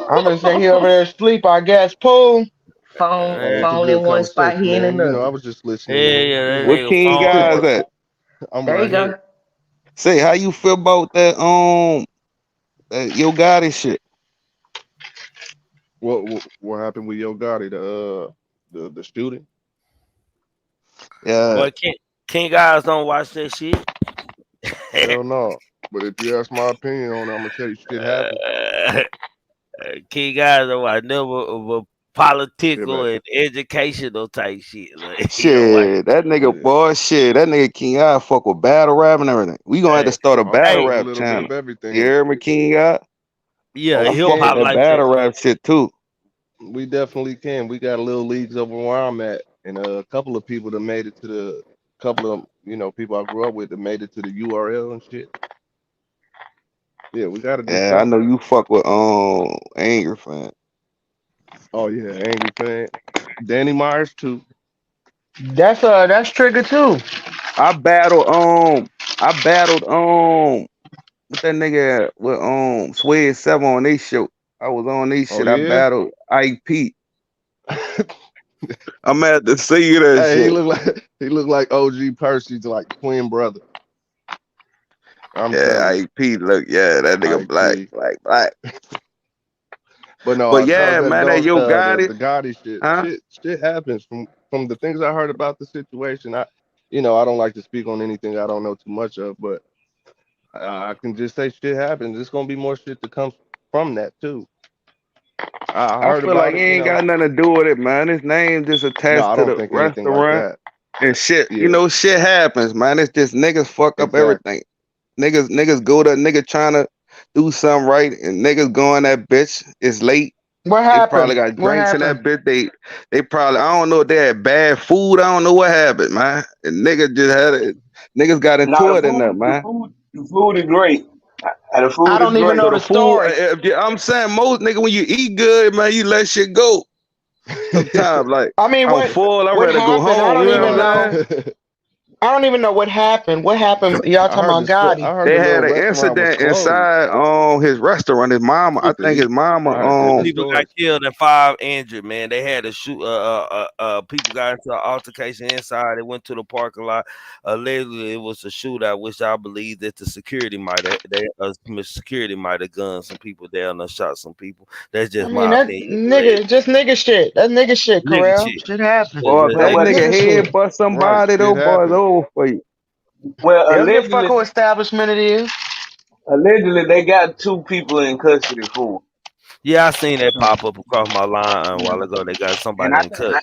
I'm gonna say he over there asleep, I guess. Pooh. Oh, it's a Phone in good one spot, conversation, he in man. You know, I another. was just Yeah, listening in. yeah, that What nigga King phone. guys at? I'm There you right go. here. Say how you feel about that Yo Gotti shit? What happened with Yo Gotti? The shooting? Yeah. But King guys don't watch that shit. Hell no. But if you ask my opinion on it, I'm gonna tell you shit happened. King guys don't watch never Yeah, political but and educational type shit. Like, you know what? Shit, that nigga yeah. boy, shit, that nigga King I fuck with battle rap and everything. We gonna have to Hey, start a I battle fuck hey, with a rap little bit channel. of You everything. hear me, King I? yeah, Oh, I we hip fuck with hop can. that like that. battle rap shit too. We definitely can. We got a little leagues over where I'm at, and a couple of people that made it to the couple of people I grew up with that made it to the URL and shit. Yeah, we gotta do Yeah, I something. know you fuck with Anger fan. Oh yeah, Angry Fan, Danny Myers too. That's Trigger too. I battled with that nigga with Swed 7 on they show. I was on they Oh shit. I yeah. battled IP. I'm at to see you that Hey, shit. he looked like OG Percy's like twin brother. I'm Yeah, telling you, IP look, yeah, that nigga black, IP. black, black. But But no, yeah, man, that Yo got the it, Gotti shit. huh? Shit happens from the things I heard about the situation. I don't like to speak on anything I don't know too much of, but I can just say shit happens. There's gonna be more shit that comes from that too. I I heard feel like about he it, ain't got nothing to do with it, man. His name just No, attached I to don't the think anything like restaurant that. and shit. You Yeah, know, shit happens, man. It's just niggas fuck up exactly. everything. Niggas go to nigga trying to do something right, and niggas going that bitch. It's late. What They probably happened? got What drinks in that happened? bitch. They probably, I don't know if they had bad food. I don't know what happened, man. And niggas just had it. Niggas got Now into it in there, man. the food is great. The I food is don't even great. know So the the food, story. I'm saying most nigga, when you eat good, man, you let shit go. Sometimes, like, I mean, I'm full, I'm what ready to go happened? I home. don't You know even what I'm know. saying? I don't even know what happened. What happened? Y'all I talking heard about Gotti? I heard They the little had an restaurant was incident closed. inside his restaurant. His mama, I think his mama, I heard that the People got stores. killed and 5 injured, man. They had to shoot. People got into an altercation inside. They went to the parking lot. Allegedly, it was a shootout, which I believe that the security might have. Security might have gunned some people down and shot some people. That's I just mean, my that opinion. nigga, just nigga shit. That's nigga shit, Nigga Corral. shit. Shit happens. boy, if Well, that well, nigga Nigga head shit. bust Right, somebody, shit though, boy, it's happens. over for you. well, They don't give a fuck who establishment it is. allegedly they got 2 people in custody for Yeah, I seen that it. pop up across my line a while Yeah. ago. They got And somebody I in think cut.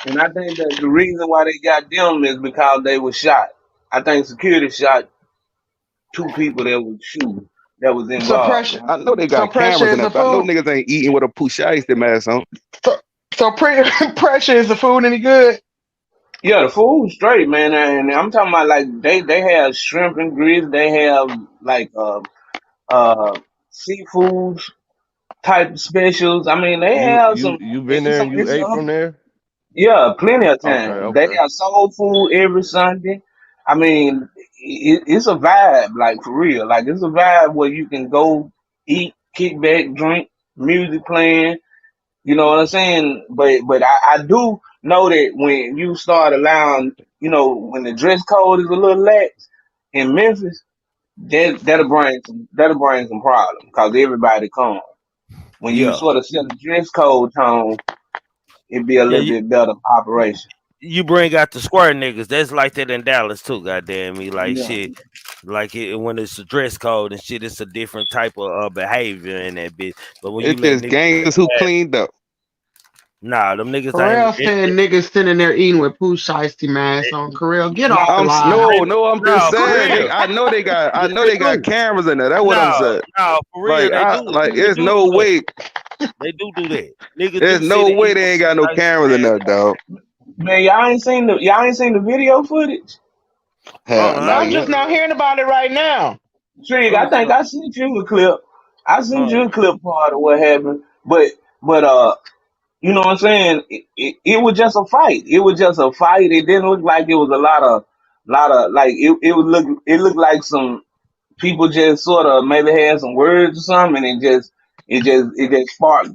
and I think that the reason why they got them is because they were shot. I think security shot 2 people that was shooting that was So involved. pressure. I know they So got pressure cameras in is the that, but I know food. niggas ain't eating with a pusha ice mask on. So, pressure is the food any good? Yeah, the food straight, man, and I'm talking about like they have shrimp and grits. They have like uh seafood type specials. I mean, they have some. You been there and you It's ate some. from there? Yeah, plenty of Okay, time. They okay. have soul food every Sunday. I mean, it's a vibe, like for real. Like it's a vibe where you can go eat, kick back, drink, music playing. You know what I'm saying? But I do know that when you start allowing, when the dress code is a little lax in Memphis, that'll bring some problems because everybody comes. When you Yeah. sort of set a dress code tone, it'd be a Yeah, little bit better operation. you bring out the square niggas. That's like that in Dallas too. Goddamn me, like Yeah. shit. Like when it's a dress code and shit, it's a different type of behavior in that bitch. But when you It's let just niggas, gangsters who cleaned up. nah, them niggas ain't. Corral said niggas sitting there eating with poo shiesty masks on. Corral, get No, off the line. I'm just No, for saying. real. I know they got, I know They they got do. cameras in there. That's what I'm No, saying. no, for real. Like, They do. They there's do no do that. way, They do that. Niggas there's do sit no and way eat they with ain't two got no nice cameras in there, masks on. dog. man, y'all ain't seen the video footage. Hell, not I'm just yet. not hearing about it right now. Trig, I think I sent you a clip. I sent you Huh. a clip part of what happened, but you know what I'm saying? It was just a fight. It was just a fight. It didn't look like it was a lot of like it looked like some people just sort of maybe had some words or something, and it just sparked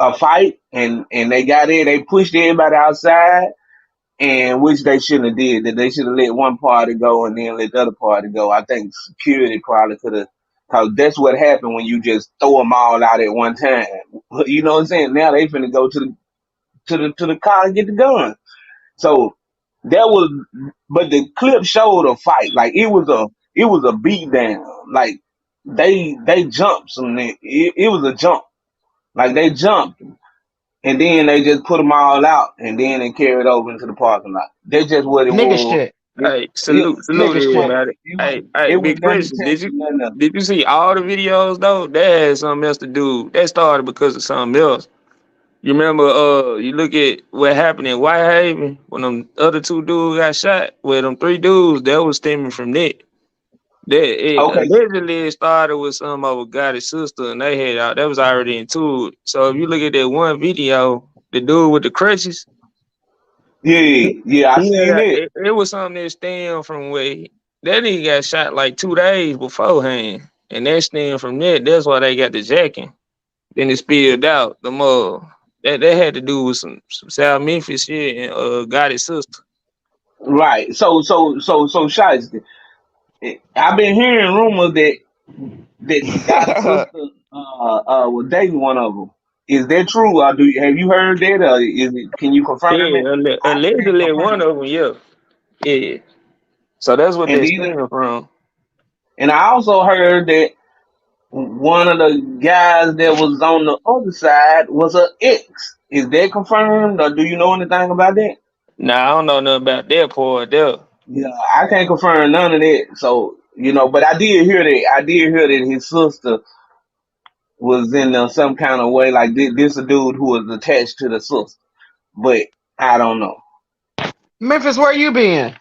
a fight, and they got in. They pushed everybody outside, and which they shouldn't have did. That they should have let one party go and then let the other party go. I think security probably could have, cause that's what happened when you just throw them all out at one time. You know what I'm saying? Now they finna go to the car and get the gun. So that was, but the clip showed a fight. Like it was a beat down. Like they jumped some. It was a jump. Like they jumped. And then they just put them all out, and then they carried over into the parking lot. That's just what it Nigga was. shit. Hey, Yeah, salute Nigga it was. shit. everybody. It was. Hey, It was big nothing question. intentional, nothing else. Did you see all the videos though? That had something else to do. That started because of something else. You remember? You look at what happened in Whitehaven when them other 2 dudes got shot. Well, them 3 dudes that was stemming from that. That it Okay. allegedly started with some of Gotti's sister, and they had that was already into it. So if you look at that one video, the dude with the crutches. Yeah, I seen Yeah, it. it was something that stemmed from where that nigga got shot like 2 days beforehand. And that stemmed from that. That's why they got the jacking. Then it spilled out. That had to do with some South Memphis shit and got his sister. Right. So, Shiesty, I've been hearing rumors that the guy's sister was dating one of them. Is that true? Or have you heard that? Or can you confirm it? Yeah, I can't allegedly one confirm it. of them, yeah. Yeah. So that's what And they then, stemmed from. and I also heard that one of the guys that was on the other side was an ex. Is that confirmed, or do you know anything about that? Nah, I don't know nothing about that part there. Yeah, I can't confirm none of that. So you know, but I did hear that. I did hear that his sister was in some kind of way like this a dude who was attached to the sister, but I don't know. Memphis, where you been?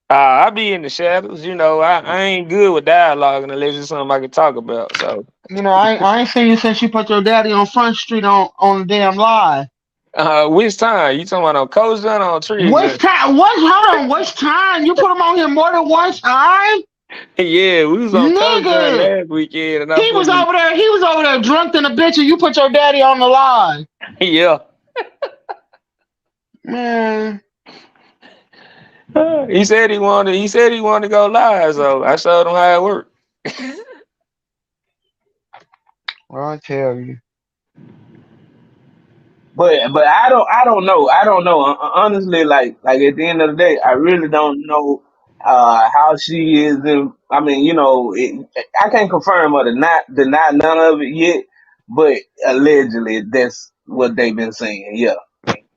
I be in the shadows, you know. I ain't good with dialoguing unless it's something I can talk about. So, You know, I ain't seen you since you put your daddy on Front Street on the damn live. which time you talking about on Coach Gun or on Which Trigger? time? Hold on. Which time? You put him on here more than one time? Yeah, we was on Coach Gun Nigga. last weekend, and I He put was him. over there. He was over there drunk than a bitch, and you put your daddy on the line. Yeah. Man. He said he wanted. He said he wanted to go live, so I showed him how it worked. Well, I tell you. But I don't know. I don't know. Honestly, like at the end of the day, I really don't know how she is. I mean, you know, I can't confirm or deny none of it yet. But allegedly, that's what they've been saying. Yeah,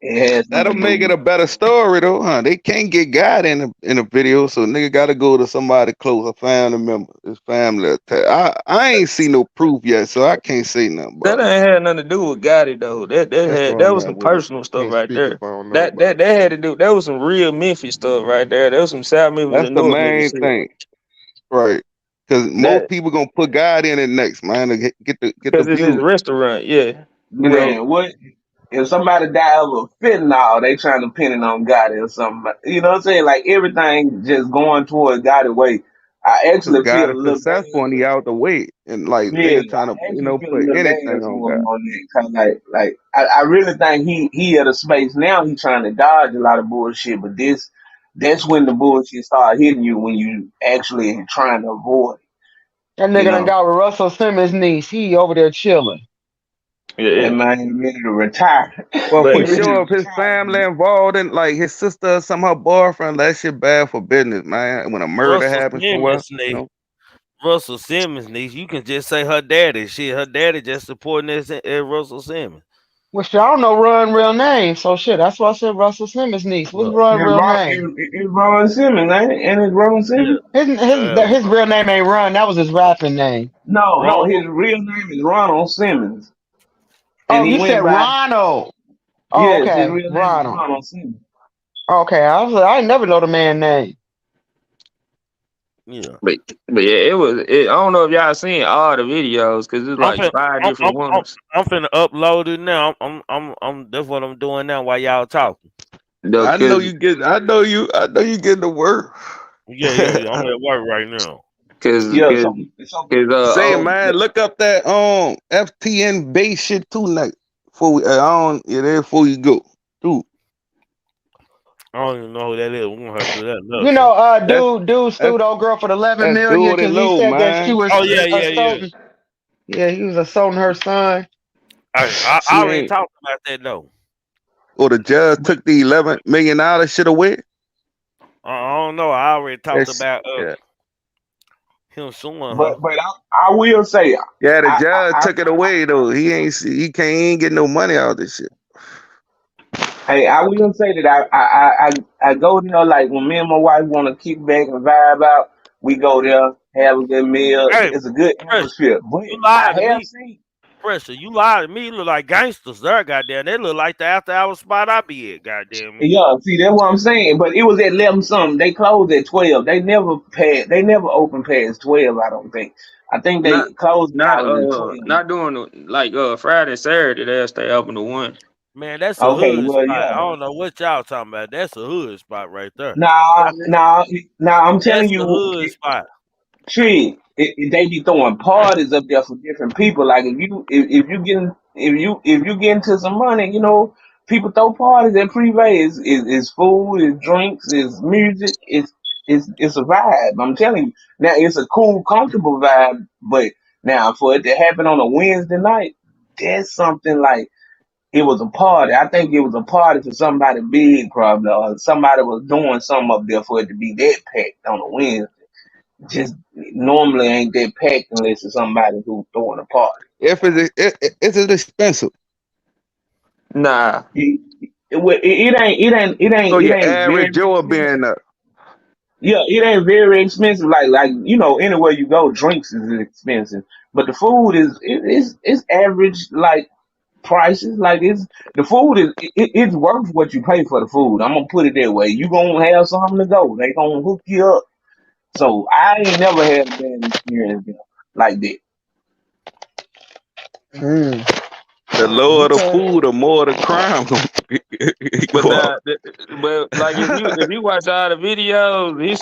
it has something That'll to do make it with a better story though, huh? They can't get God in a video, so nigga gotta go to somebody close, a family member, his family attack. I ain't see no proof yet, so I can't say nothing That about it. ain't had nothing to do with Gotti though. That's the That only was man some with it. personal stuff Can't right speak if there. I don't know That about that that had to do. That was some real Memphis stuff right there. That was some South Memphis That's and the North Memphis main shit. thing, right? Because most That people gonna put God in it next, man, to get the because it's his views. restaurant. Yeah. You know, man. What if somebody die of a fentanyl? They trying to pin it on Gotti or something. You know what I'm saying? Like everything just going towards Gotti way. I because actually God feel a is little bad. successful and he out the way, and like Yeah, nigga trying to I actually feel a put little anything bad on for God. him on that. Cause I really think he at a space now. He trying to dodge a lot of bullshit, but that's when the bullshit start hitting you when you actually trying to avoid That it. You nigga done know, got with Russell Simmons' niece. He over there chilling. that Yeah. man ready to retire. Well, But for He ready to sure, if his retire. family involved in like his sister or some her boyfriend, that shit bad for business, man. When a murder Russell happens somewhere, Simmons, you niece. know, Russell Simmons, niece. You can just say her daddy. Shit, her daddy just supporting this Russell Simmons. Which I don't know Run real name, so shit. That's why I said Russell Simmons' niece. What's Look, Run real name? It's Ron Simmons, ain't it? And it's Ron yeah. Simmons. His real name ain't Run. That was his rapping name. No, his Ronald. real name is Ronald Simmons, and Oh, he you said went by. Ronald. Oh, Yes, his okay, real name is Ronald. Ronald Simmons. Okay, I was like, I ain't never know the man name. Yeah. but yeah, it was. I don't know if y'all seen all the videos because it's I'm like finna, 5 different ones. I'm finna upload it now. That's what I'm doing now while y'all talking. I know Because you get, I know you get the work. Yeah. I'm at work right now. because Yeah, because so Say, oh man, look up that FTN base shit too, like before we before you go, dude. I don't even know who that is. We're gonna have to do that another You know, time. That's dude that's sued old girl for 11 that's million dude and because he low, said that she man. was Oh yeah. assaulting. Yeah, he was assaulting her son. I She already ain't. talked about that though. Or the judge took the $11 million shit away. I don't know. I already talked That's about yeah. him suing her. but I will say Yeah, the judge I took it away though. He ain't get no money out of this shit. hey I will say that I go there like when me and my wife want to kick back and vibe out. We go there, have a good meal. Hey, It's a good Pressure, atmosphere. But you lied to I have me. seen. Pressure, you lied to me. You look like gangsters there, goddamn. They look like the after hour spot I be at, goddamn me. Yeah, see that's what I'm saying. But it was at 11 something. They closed at 12. They never opened past 12. I don't think. I think not they closed the not hours at 12. not doing like Friday Saturday they'll stay open to 1. Man, that's a Okay, hood well, spot. yeah. I don't know what y'all talking about. That's a hood spot right there. Now, now, now, I'm telling That's a you, hood spot. Tree, they be throwing parties up there for different people. Like if you get into some money, you know, people throw parties at Privé. Is food, is drinks, is music, it's a vibe. I'm telling you. Now it's a cool, comfortable vibe, but now for it to happen on a Wednesday night, that's something like it was a party. I think it was a party for somebody big, probably, or somebody was doing something up there for it to be that packed on a Wednesday. Just normally ain't that packed unless it's somebody who's throwing a party. If it's expensive. Nah. It ain't So your very average Joe will be expensive. in there. Yeah, it ain't very expensive. Like you know, anywhere you go, drinks is expensive, but the food is average like prices. Like the food it's worth what you pay for the food. I'm gonna put it that way. You gonna have something to go. They gonna hook you up. So I ain't never had a bad experience there like that. The lower the Okay. food, the more the crime gonna But go up. but like if you watch all the videos, his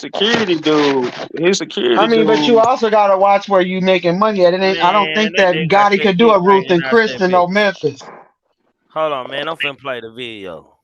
I security mean, but you dude, also gotta watch where you making money at. It ain't. I don't Man, think that that nigga got Gotti that could do dick a Ruth hanging and out Chris that in bitch. no Memphis. Hold on, man. I'm finna play the video.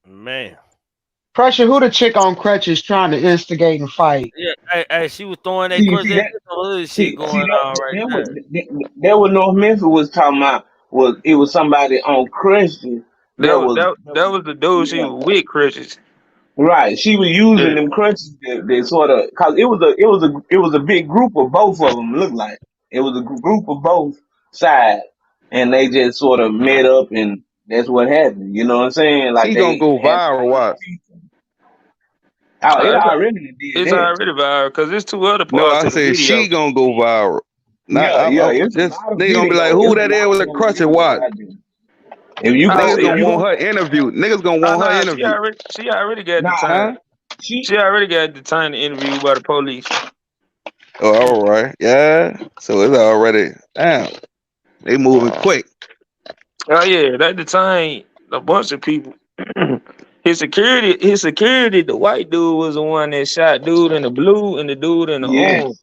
Man. Pressure. Who the chick on crutches trying to instigate and fight? Yeah, hey, she was throwing that See, crutch. see That that. hood shit See going that. on right That was there. that what North Memphis was talking about. Was somebody on Christian that was that was the dude she yeah. was with crutches. Right, she was using Yeah. them crutches that sort of cause it was a big group of both of them. Looked like it was a group of both sides, and they just sort of met up, and that's what happened. You know what I'm saying? Like She gonna they go had viral. What? oh, it It's, already did it's that. already viral because there's two other No, parts I of the said video. she gonna go viral. Not Yeah, yeah, I'm it's a just lot of nigga gonna be like, who it's a that is lot with a more crutch and videos what? out there. If you Oh, go, Niggas if gonna you want go, her interview. Niggas gonna want her nah, interview. she already got nah, detained. Huh? she, She already got detained and interviewed by the police. Oh, all right. Yeah. So it's already damn. They moving quick. Oh yeah, they detained a bunch of people. his security, the white dude was the one that shot dude in the blue and the dude in the yes. orange.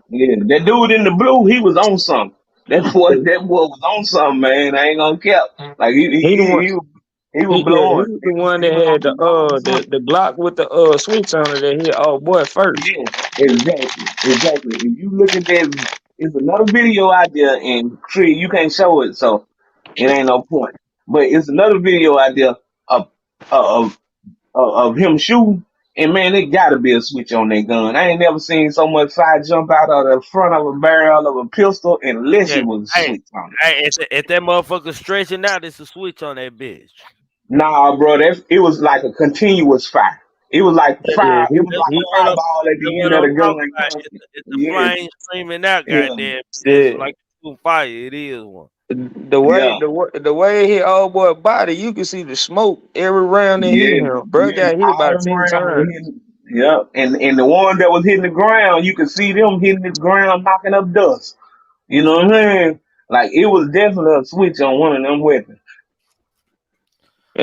Yeah, that dude in the blue, he was on something. That boy was on something, man. I ain't gonna cap. Like He the one. he was He blowing. was the one He that was had on the some blowing something. the Glock with the switch on it that hit old boy first. Yeah, exactly. If you look at that, it's another video out there, and Tree, you can't show it, so it ain't no point. But it's another video out there of of of him shooting, and man, it gotta be a switch on that gun. I ain't never seen so much fire jump out of the front of a barrel of a pistol unless Yeah, it was a hey, switch on it. hey, if that motherfucker stretching out, it's a switch on that bitch. Nah, bro, it was like a continuous fire. It was like Yeah, fire. It was That's like a what I'm, fireball at that's the end what of I'm the talking gun. about. Constant. It's the Yeah, flame screaming out, yeah, goddamn. It's yeah. like a fire. It is one. yeah, The way it hit old boy body, you can see the smoke every round that hit yes, him. Bro yes. got hit All about them 10 rounds were times. hitting. Yeah, and the one that was hitting the ground, you could see them hitting the ground, knocking up dust. You know what I'm saying? Like it was definitely a switch on one of them weapons.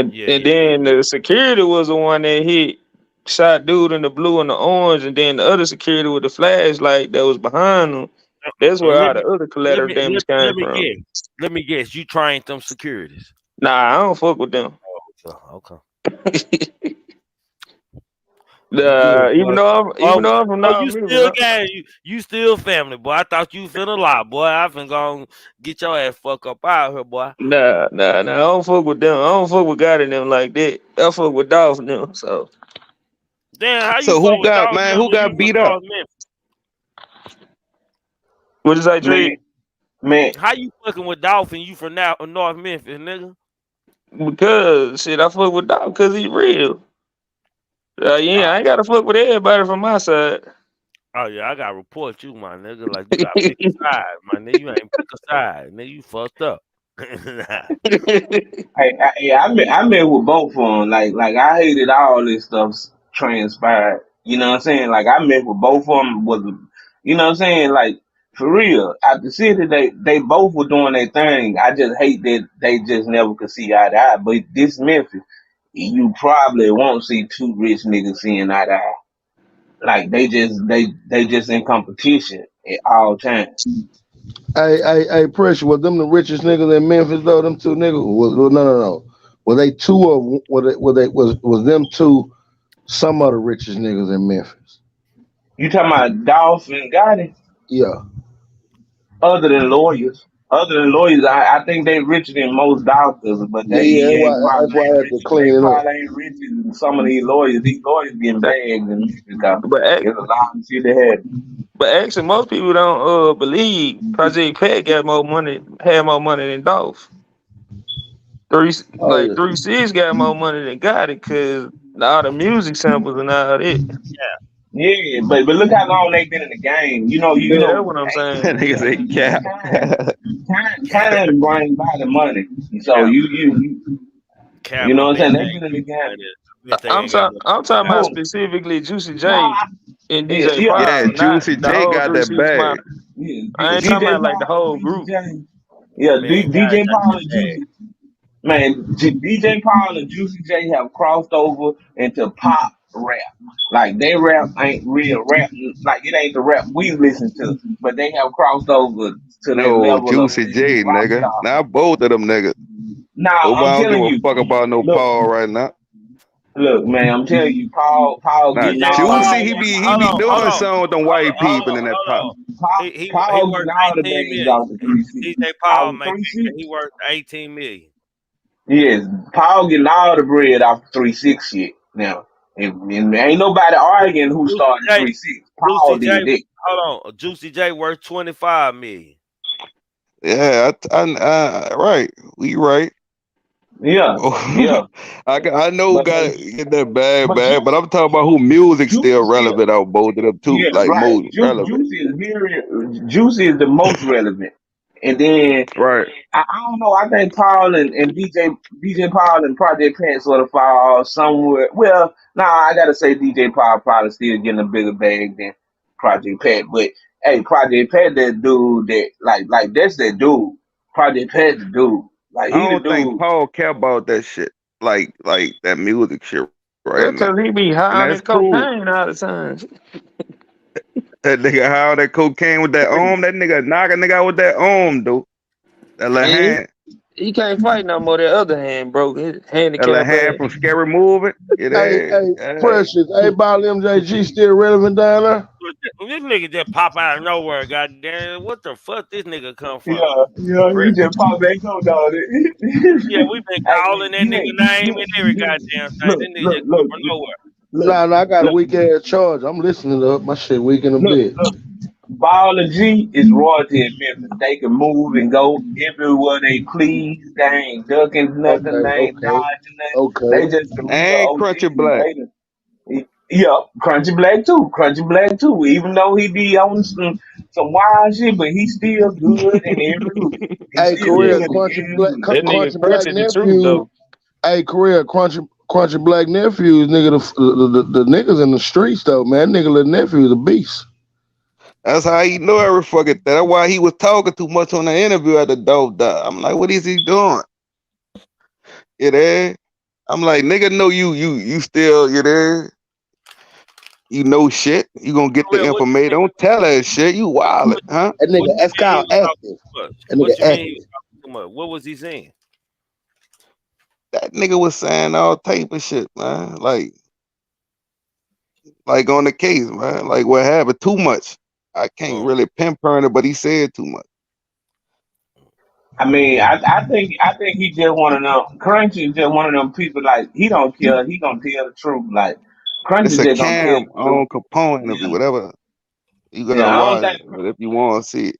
Yeah, And yeah, yeah. then the security was the one that hit, shot dude in the blue and the orange, and then the other security with the flashlight that was behind him. That's where Let all the me other let collateral me damage came let me from. guess. Let me guess. You trained them securities. Nah, I don't fuck with them. Okay. You good, Even boy. though I'm from Oh, North you Memphis, still got you still family, boy. I thought you finna lie, boy. I finna go get your ass fuck up out here, boy. nah. I don't fuck with them. I don't fuck with God in them like that. I fuck with Dolph and them. So Damn, how you So fuck who with got dog man? them Who when you got from beat up? North Memphis? what is that, Man, Trey? man, How you fucking with Dolphin? You from now North Memphis, nigga? Because shit, I fuck with Dolph because he real. Yeah, I ain't gotta fuck with everybody from my side. Oh yeah, I gotta report you, my nigga. Like you gotta pick a side, my nigga. You ain't pick a side, nigga. You fucked up. I met with both of them. Like I hated all this stuff transpired. You know what I'm saying? Like I met with both of them. You know what I'm saying? Like for real. At the city, they both were doing their thing. I just hate that they just never could see eye to eye. But this Memphis, you probably won't see two rich niggas seeing eye to eye. Like they just in competition at all times. Hey, Pressure, was them the richest niggas in Memphis though? Them two niggas? No. Were they two of? Was them two some of the richest niggas in Memphis? You talking about Dolph and Gotti? Yeah. Other than lawyers, I think they richer than most doctors, but Yeah. they ain't That's probably why I ain't had to rich. They clean it up. probably ain't richer than some of these lawyers. These lawyers getting bags and because But there's a lot of shit they had. But actually, most people don't believe Project Pat had more money than Dolph. Oh yeah. 3 6 got more money than Gotti because all the music samples and all that. Yeah, but look how long they been in the game. You Yeah, that's know, what I'm saying. That nigga say cap. time brings by the money. So Cap, you Cap know and what Big I'm saying? They Thing been in the game. I'm ain't got talking. no. I'm talking about Who? specifically Juicy No, J and DJ yeah, Yeah, Paul, not Juicy the J whole got Three that Six Mafia. bag. yeah. I ain't talking DJ about like the Paul and whole Juicy group. J. Yeah, Man, God, DJ got Paul that and bag. Juicy. Man, DJ Paul and Juicy J have crossed over into pop rap. Like they rap ain't real rap. Like it ain't the rap we listen to, but they have crossed over to that No, level of Juicy being J, rock nigga. stars. Now both of them niggas. Now I'm Nobody don't give telling a you, fuck about no look, Paul right now. look, man, I'm telling you, Paul Nah, getting DJ all the Paul Juicy, he got bags. be he hold be on, hold doing on, something with them hold on, white hold people on, in that hold pop. on. He Paul worth getting all the 18 bags million. off the 360. DJ Off Paul the make 360. he worth 18 million. Yes, Paul getting all the bread off the 360 shit now. And ain't nobody arguing who Juicy started J, 360. Paul did it. hold on. Juicy J worth 25 million. Yeah, right. We right. Yeah, yeah. Oh, I know But got to get that bag, but but I'm talking about who music still Juicy, relevant out both of them too, yeah, like right. most relevant. Juicy is the most relevant. And then Right. I don't know. I think Paul and DJ Paul and Project Pat sort of fall somewhere. Well, nah, I gotta say DJ Paul probably still getting a bigger bag than Project Pat. But hey, Project Pat that dude that like that's that dude. Project Pat the dude. Like I he the don't think dude. Paul care about that shit, like that music shit right now, Because he be and high on that's that cool. cocaine all the time. That nigga how that cocaine with that arm, that nigga knock a nigga out with that arm, dude. That little And hand, he can't fight no more. That other hand broke. His that little handicap hand bad. from Scary Movie. You there? Hey, Yeah. Precious. Hey, Ball MJG still relevant down there? This nigga just pop out of nowhere, goddamn. What the fuck this nigga come from? Yeah, For he real. just popped back on dog. Yeah, we been Hey, calling that nigga name and every goddamn thing. This nigga just come from nowhere. look, Nah, I got a look, weak ass charge. I'm listening up. My shit weak in a bit. look. Ball and G is royalty in Memphis. They can move and go everywhere they please. They ain't ducking nothing. They ain't dodging nothing. They Okay. just the real And OGs. Crunchy Black. Yeah, Crunchy Black too. Crunchy Black too. Even though he be on some wild shit, but he still good in every hood. He Hey, still Korea, good in Crunchy every Black, hood. That nigga Crunchy Black Crunchy the truth nephew. though. Hey, Korea, Crunchy Black nephews, nigga, the niggas in the streets though, man. Nigga, little nephew is a beast. That's how he know every fucking thing. That's why he was talking too much on the interview at the dope dog. I'm like, what is he doing? You there? I'm like, nigga, know you still, you there? You know shit. You gonna get For the real, information. Don't tell that shit. You wildin', huh? That what nigga, you that's mean he called was talking active. too much? That What nigga you mean he active. was talking too much? What was he saying? That nigga was saying all type of shit, man. Like on the case, man. Like what happened? Too much. I can't really pinpoint it, but he said too much. I mean, I think he just one of them. Crunchy is just one of them people. Like he don't care. He gonna tell the truth. Like It's Crunchy a just gonna tell Cam the truth. on Capone interview, Yeah, whatever. You yeah. gotta watch it. But if you want to see it.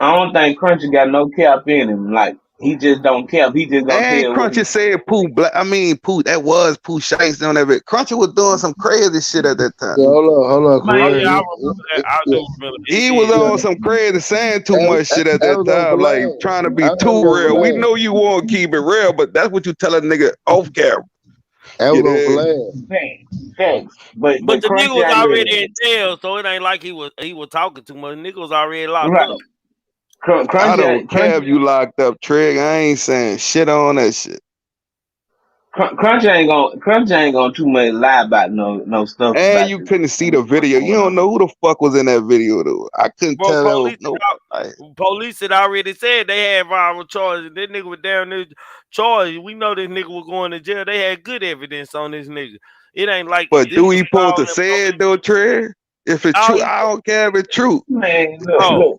I don't think Crunchy got no cap in him. Like He just don't care. He just gonna And tell what he. Crunchy said Pooh Black. I mean Pooh. That was Pooh Shiesty on that bit. Crunchy was doing some crazy shit at that time. Yeah, hold on, Oh career. yeah, I remember that. I do remember that. He He was did. on some crazy saying too much shit at I that was on time, like blast. trying to I be was too on real. We blast. know you want to keep it real, but that's what you tell a nigga off camera. I You was on dig? blast. Thanks. But But the nigga Crunchy was ain't ready. already in jail, so it ain't like he was talking too much. Nigga was already locked Right. up. I don't care Crunchy if you locked up, Trig. I ain't saying shit on that shit. Crunchy ain't gonna too much lie about no stuff And about you this. couldn't see the What's video. You going don't on? know who the fuck was in that video though. I couldn't Bro, tell that was no. police had already said they had viral charges. That nigga was down there charged. We know this nigga was going to jail. They had good evidence on this nigga. It ain't like But this do we was supposed all to say it though, Trig? If it's all true, he I don't care if it's true. Man, bro,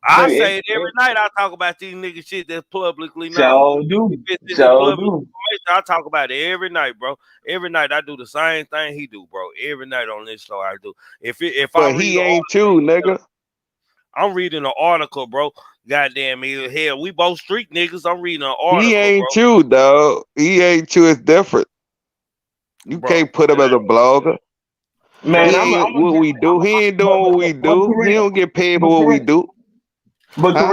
I look, say it every night. I talk about these niggas shit that's publicly known. so do, If it's so public do. information, I talk about it every night, bro. Every night I do the same thing he do, bro. Every night on this show I do. If I But read he an ain't you, nigga. I'm reading an article, bro. Goddamn me, hell, we both street niggas. I'm reading an He article, ain't bro. you, dog. He ain't you. It's different. You Bro, can't put him as a blogger. Man, He I'm ain't what we do. He ain't doing what we do. He don't get paid for what we do. But Huh?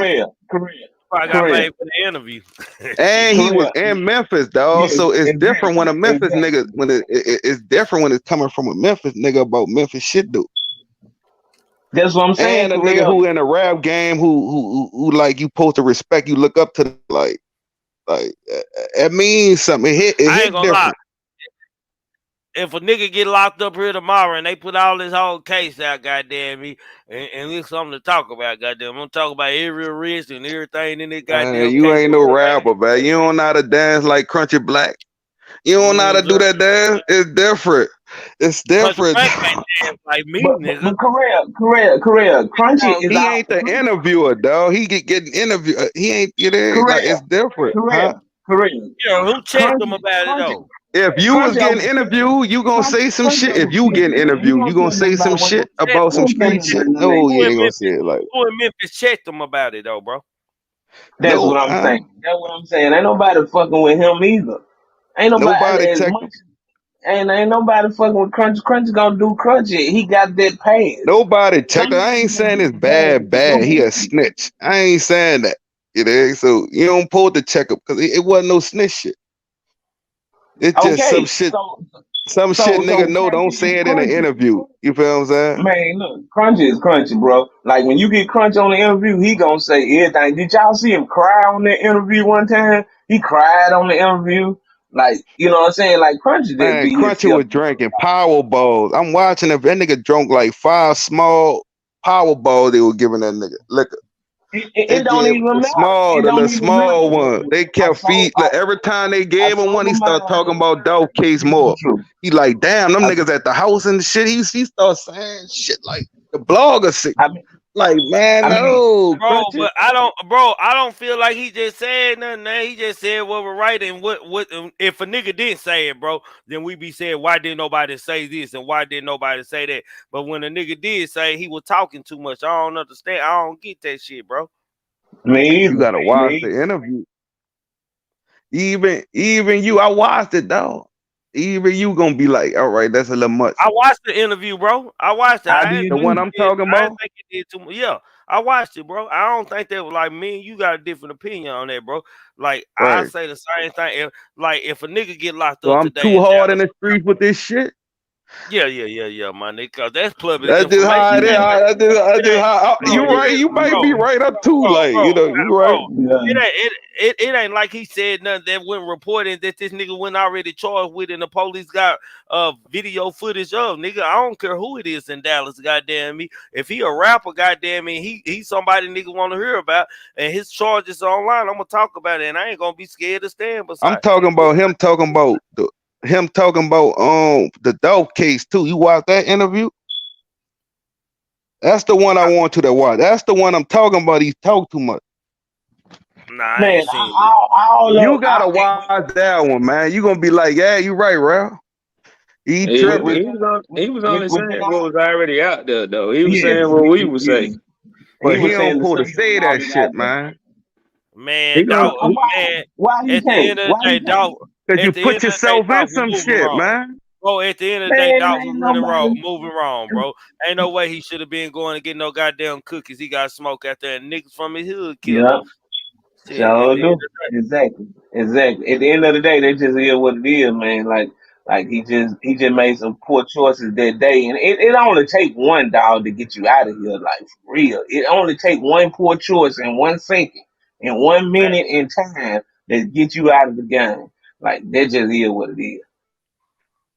I got paid for the interview. And he was in Memphis, dog. So it's different when a Memphis nigga, when it's different when it's coming from a Memphis nigga about Memphis shit, dude. That's what I'm saying. And a nigga who in a rap game who like you supposed to respect, you look up to, like it means something. It I hit ain't gonna different. lie. If a nigga get locked up here tomorrow and they put all this whole case out, goddamn me, and it's something to talk about, goddamn, I'm gonna talk about every arrest and everything in this goddamn You case. ain't no rapper, man. You don't know how to dance like Crunchy Black. You don't know how to do that dance. It's different. It's different. Like me, nigga. But Korea. Crunchy is He out. ain't the interviewer, dog. He getting interviewed. He ain't get in. Like it's different, huh? Yeah, who checked them about it though? If you was getting interviewed, you gonna say some shit. If you getting interviewed, you gonna say some shit about some street shit. No, you ain't gonna say it like. Who in Memphis checked them about it though, bro? That's what I'm saying. That's what I'm saying. Ain't nobody fucking with him either. Ain't nobody as check. much. Ain't nobody fucking with Crunchy. Crunchy gonna do Crunchy. He got that pass. Nobody checked. I ain't saying it's bad. He a snitch. I ain't saying that. You know, so you don't pull the checkup because it wasn't no snitch shit. It's just some shit. Some shit nigga know. Don't say it in an interview. You feel what I'm saying? Man, look, Crunchy is Crunchy, bro. Like when you get Crunchy on the interview, he gonna say everything. Did y'all see him cry on that interview one time? He cried on the interview. Like, you know what I'm saying? Like Crunchy just Man, be Crunchy was drinking Powerballs. I'm watching if that nigga drunk like 5 small Powerballs they were giving that nigga liquor. It don't even matter. Small, the little small one. They kept feed. Like, every time they gave him one, he started talking about dog case more. He like, damn, them niggas at the house and shit. He started saying shit like the blogger sick. Like, man, no, bro, Crunchy. but I don't feel like he just said nothing. Man. He just said what was right, and what if a nigga didn't say it, bro, then we be saying why didn't nobody say this and why didn't nobody say that. But when a nigga did say, he was talking too much. I don't understand. I don't get that shit, bro. You gotta watch the interview. Even you, I watched it, dog. Even you gonna be like, all right, that's a little much. I watched the interview, bro. I watched it. The one I'm talking I about? didn't think it did too much. Yeah, I watched it, bro. I don't think that was like me and you got a different opinion on that, bro. Like I Right. say the same thing. If a nigga get locked So up I'm today, too hard in the streets with this shit. yeah, my nigga. Cause that's public That's just how it is. information. That's just how. You right. You might be right up too. Like, you know, you right. It ain't like he said nothing that went reporting that this nigga went already charged with, and the police got video footage of. Nigga, I don't care who it is in Dallas, goddamn me. If he a rapper, goddamn me, he somebody nigga want to hear about, and his charges are online. I'm gonna talk about it, and I ain't gonna be scared to stand beside. I'm talking about him talking about the dope case too. You watch that interview? That's the one I want you to watch. That's the one I'm talking about. He talk too much. Nah, I Man, ain't seen it. You gotta watch that one, man. You gonna be like, yeah, you right, Ralph. He tripping. He was only saying what was already out there, though. He was saying what we was saying. But he don't pull to say that shit, man. He Man, gonna dog, man. why he At the can't? end of the Why he day, can't? dog. Cause you At the end put of the day, yourself in dog, we some moving shit, wrong. man. Bro, at the end of the day, Man, Dolph was ain't running wrong, nobody. moving wrong, bro. Ain't no way he should have been going to get no goddamn cookies. He got smoke out there, and niggas from his hood killed him. Yeah, Shit, at sure the end do. of Exactly. Exactly. At the end of the day, they just is what it is, man. Like he just made some poor choices that day, and it only take one dog to get you out of here, like for real. It only take one poor choice in 1 second, in 1 minute in time that get you out of the game. Like that just is what it is.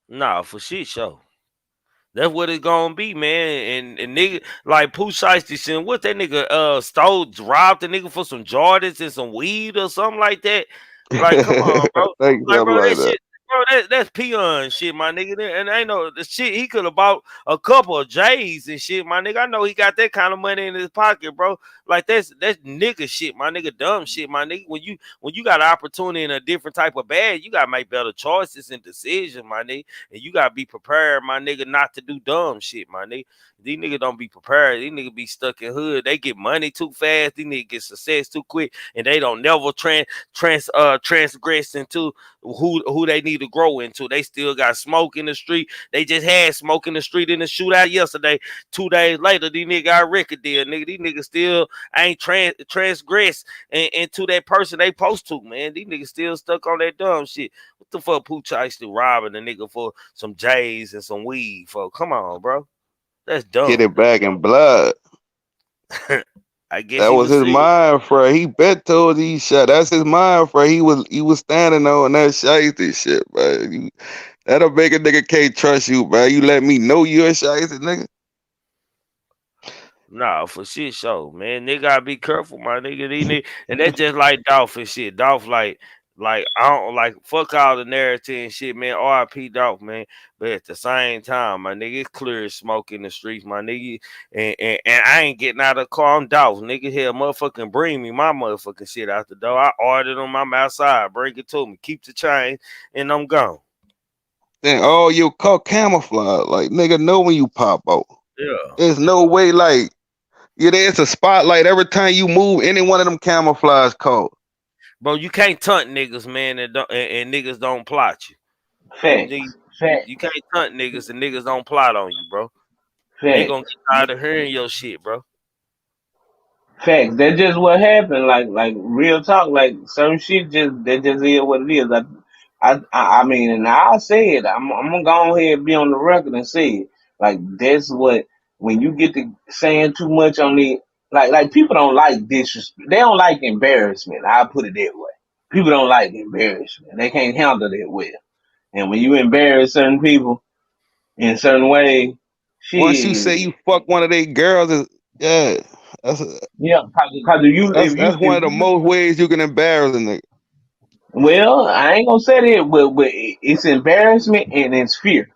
nah, for shit show. That's what it's gonna be, man. And nigga like Pooh Shiesty, what that nigga stole, robbed the nigga for some Jordans and some weed or something like that. Like, come on, bro. Think Like, something bro, like that that. shit, bro, that's peon shit, my nigga. And I know the shit he could have bought a couple of J's and shit, my nigga. I know he got that kind of money in his pocket, bro. Like that's nigga shit, my nigga, dumb shit, my nigga. When you got an opportunity in a different type of bag, you gotta make better choices and decisions, my nigga. And you gotta be prepared, my nigga, not to do dumb shit, my nigga. These niggas don't be prepared. These niggas be stuck in hood. They get money too fast. These niggas get success too quick, and they don't never transgress into who they need to grow into. They still got smoke in the street. They just had smoke in the street in the shootout yesterday. 2 days later, these niggas got a record deal, nigga. These niggas still ain't transgress into that person they supposed to, man. These niggas still stuck on that dumb shit. What the fuck Pooh Shiesty robbing a nigga for some J's and some weed for? Come on, bro. That's Get dumb. it back in blood. I guess That he was was his serious. mind for he bet towards these shot. That's his mind for he was standing on that shiesty shit, bro. That'll make a nigga can't trust you, bro. You let me know you're a shiesty nigga. Nah, for shit show, man. They gotta be careful, my nigga. And that's just like Dolph and shit. Dolph like I don't like fuck all the narrative and shit, man. R.I.P. Dolph, man. But at the same time, my nigga, it's clear as smoke in the streets, my nigga. And I ain't getting out of the car. I'm Dolph, nigga. Hell, motherfucking bring me my motherfucking shit out the door. I ordered them. I'm outside. Bring it to me. Keep the chain, and I'm gone. Then you call camouflage. Like nigga know when you pop out. Yeah. There's no way like there's a spotlight every time you move any one of them camouflage codes. Bro, you can't tunt niggas, man, and niggas don't plot you. Facts. You can't tunt niggas and niggas don't plot on you, bro. They Facts. gonna get tired of hearing your shit, bro. Facts. That's just what happened. Like real talk. Like certain shit that just is what it is. I mean, and I say it. I'm gonna go ahead and be on the record and say it. Like that's what when you get to saying too much on the like people don't like disrespect. They don't like embarrassment. I'll put it that way. People don't like embarrassment. They can't handle that well. And when you embarrass certain people in certain ways, Once you say shit. you fuck one of they girls, that's Yeah, cause that's one of the most ways you can embarrass a nigga. well, I ain't gonna say that, but it's embarrassment and it's fear.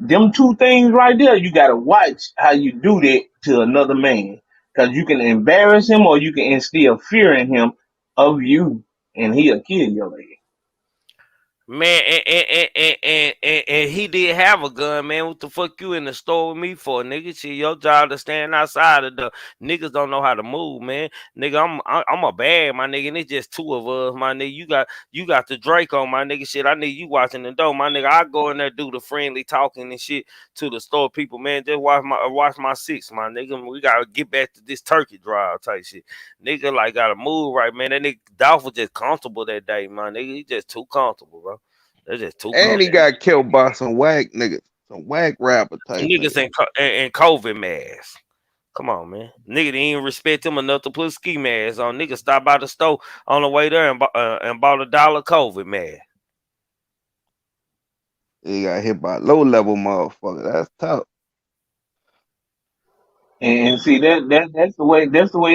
Them two things right there, you gotta watch how you do that to another man, cause you can embarrass him or you can instill fear in him of you, and he'll kill your ass. Man, and he did have a gun, man. What the fuck you in the store with me for, nigga? Shit, your job to stand outside of the niggas don't know how to move, man. Nigga, I'm a bad, my nigga, and it's just two of us, my nigga. You got the Drake on, my nigga. Shit, I need you watching the door, my nigga. I go in there do the friendly talking and shit to the store people, man. Just watch my six, my nigga. We gotta get back to this turkey drive type shit. Nigga, like gotta move right, man. That nigga Dolph was just comfortable that day, my nigga. He just too comfortable, bro. That's just too And he comfortable. got killed by some whack niggas, some whack rapper type Niggas niggas. in COVID masks. Come on, man. Nigga didn't even respect him enough to put ski masks on. Nigga stopped by the store on the way there and bought $1 COVID mask. He got hit by a low level motherfucker. That's tough. And see that's the way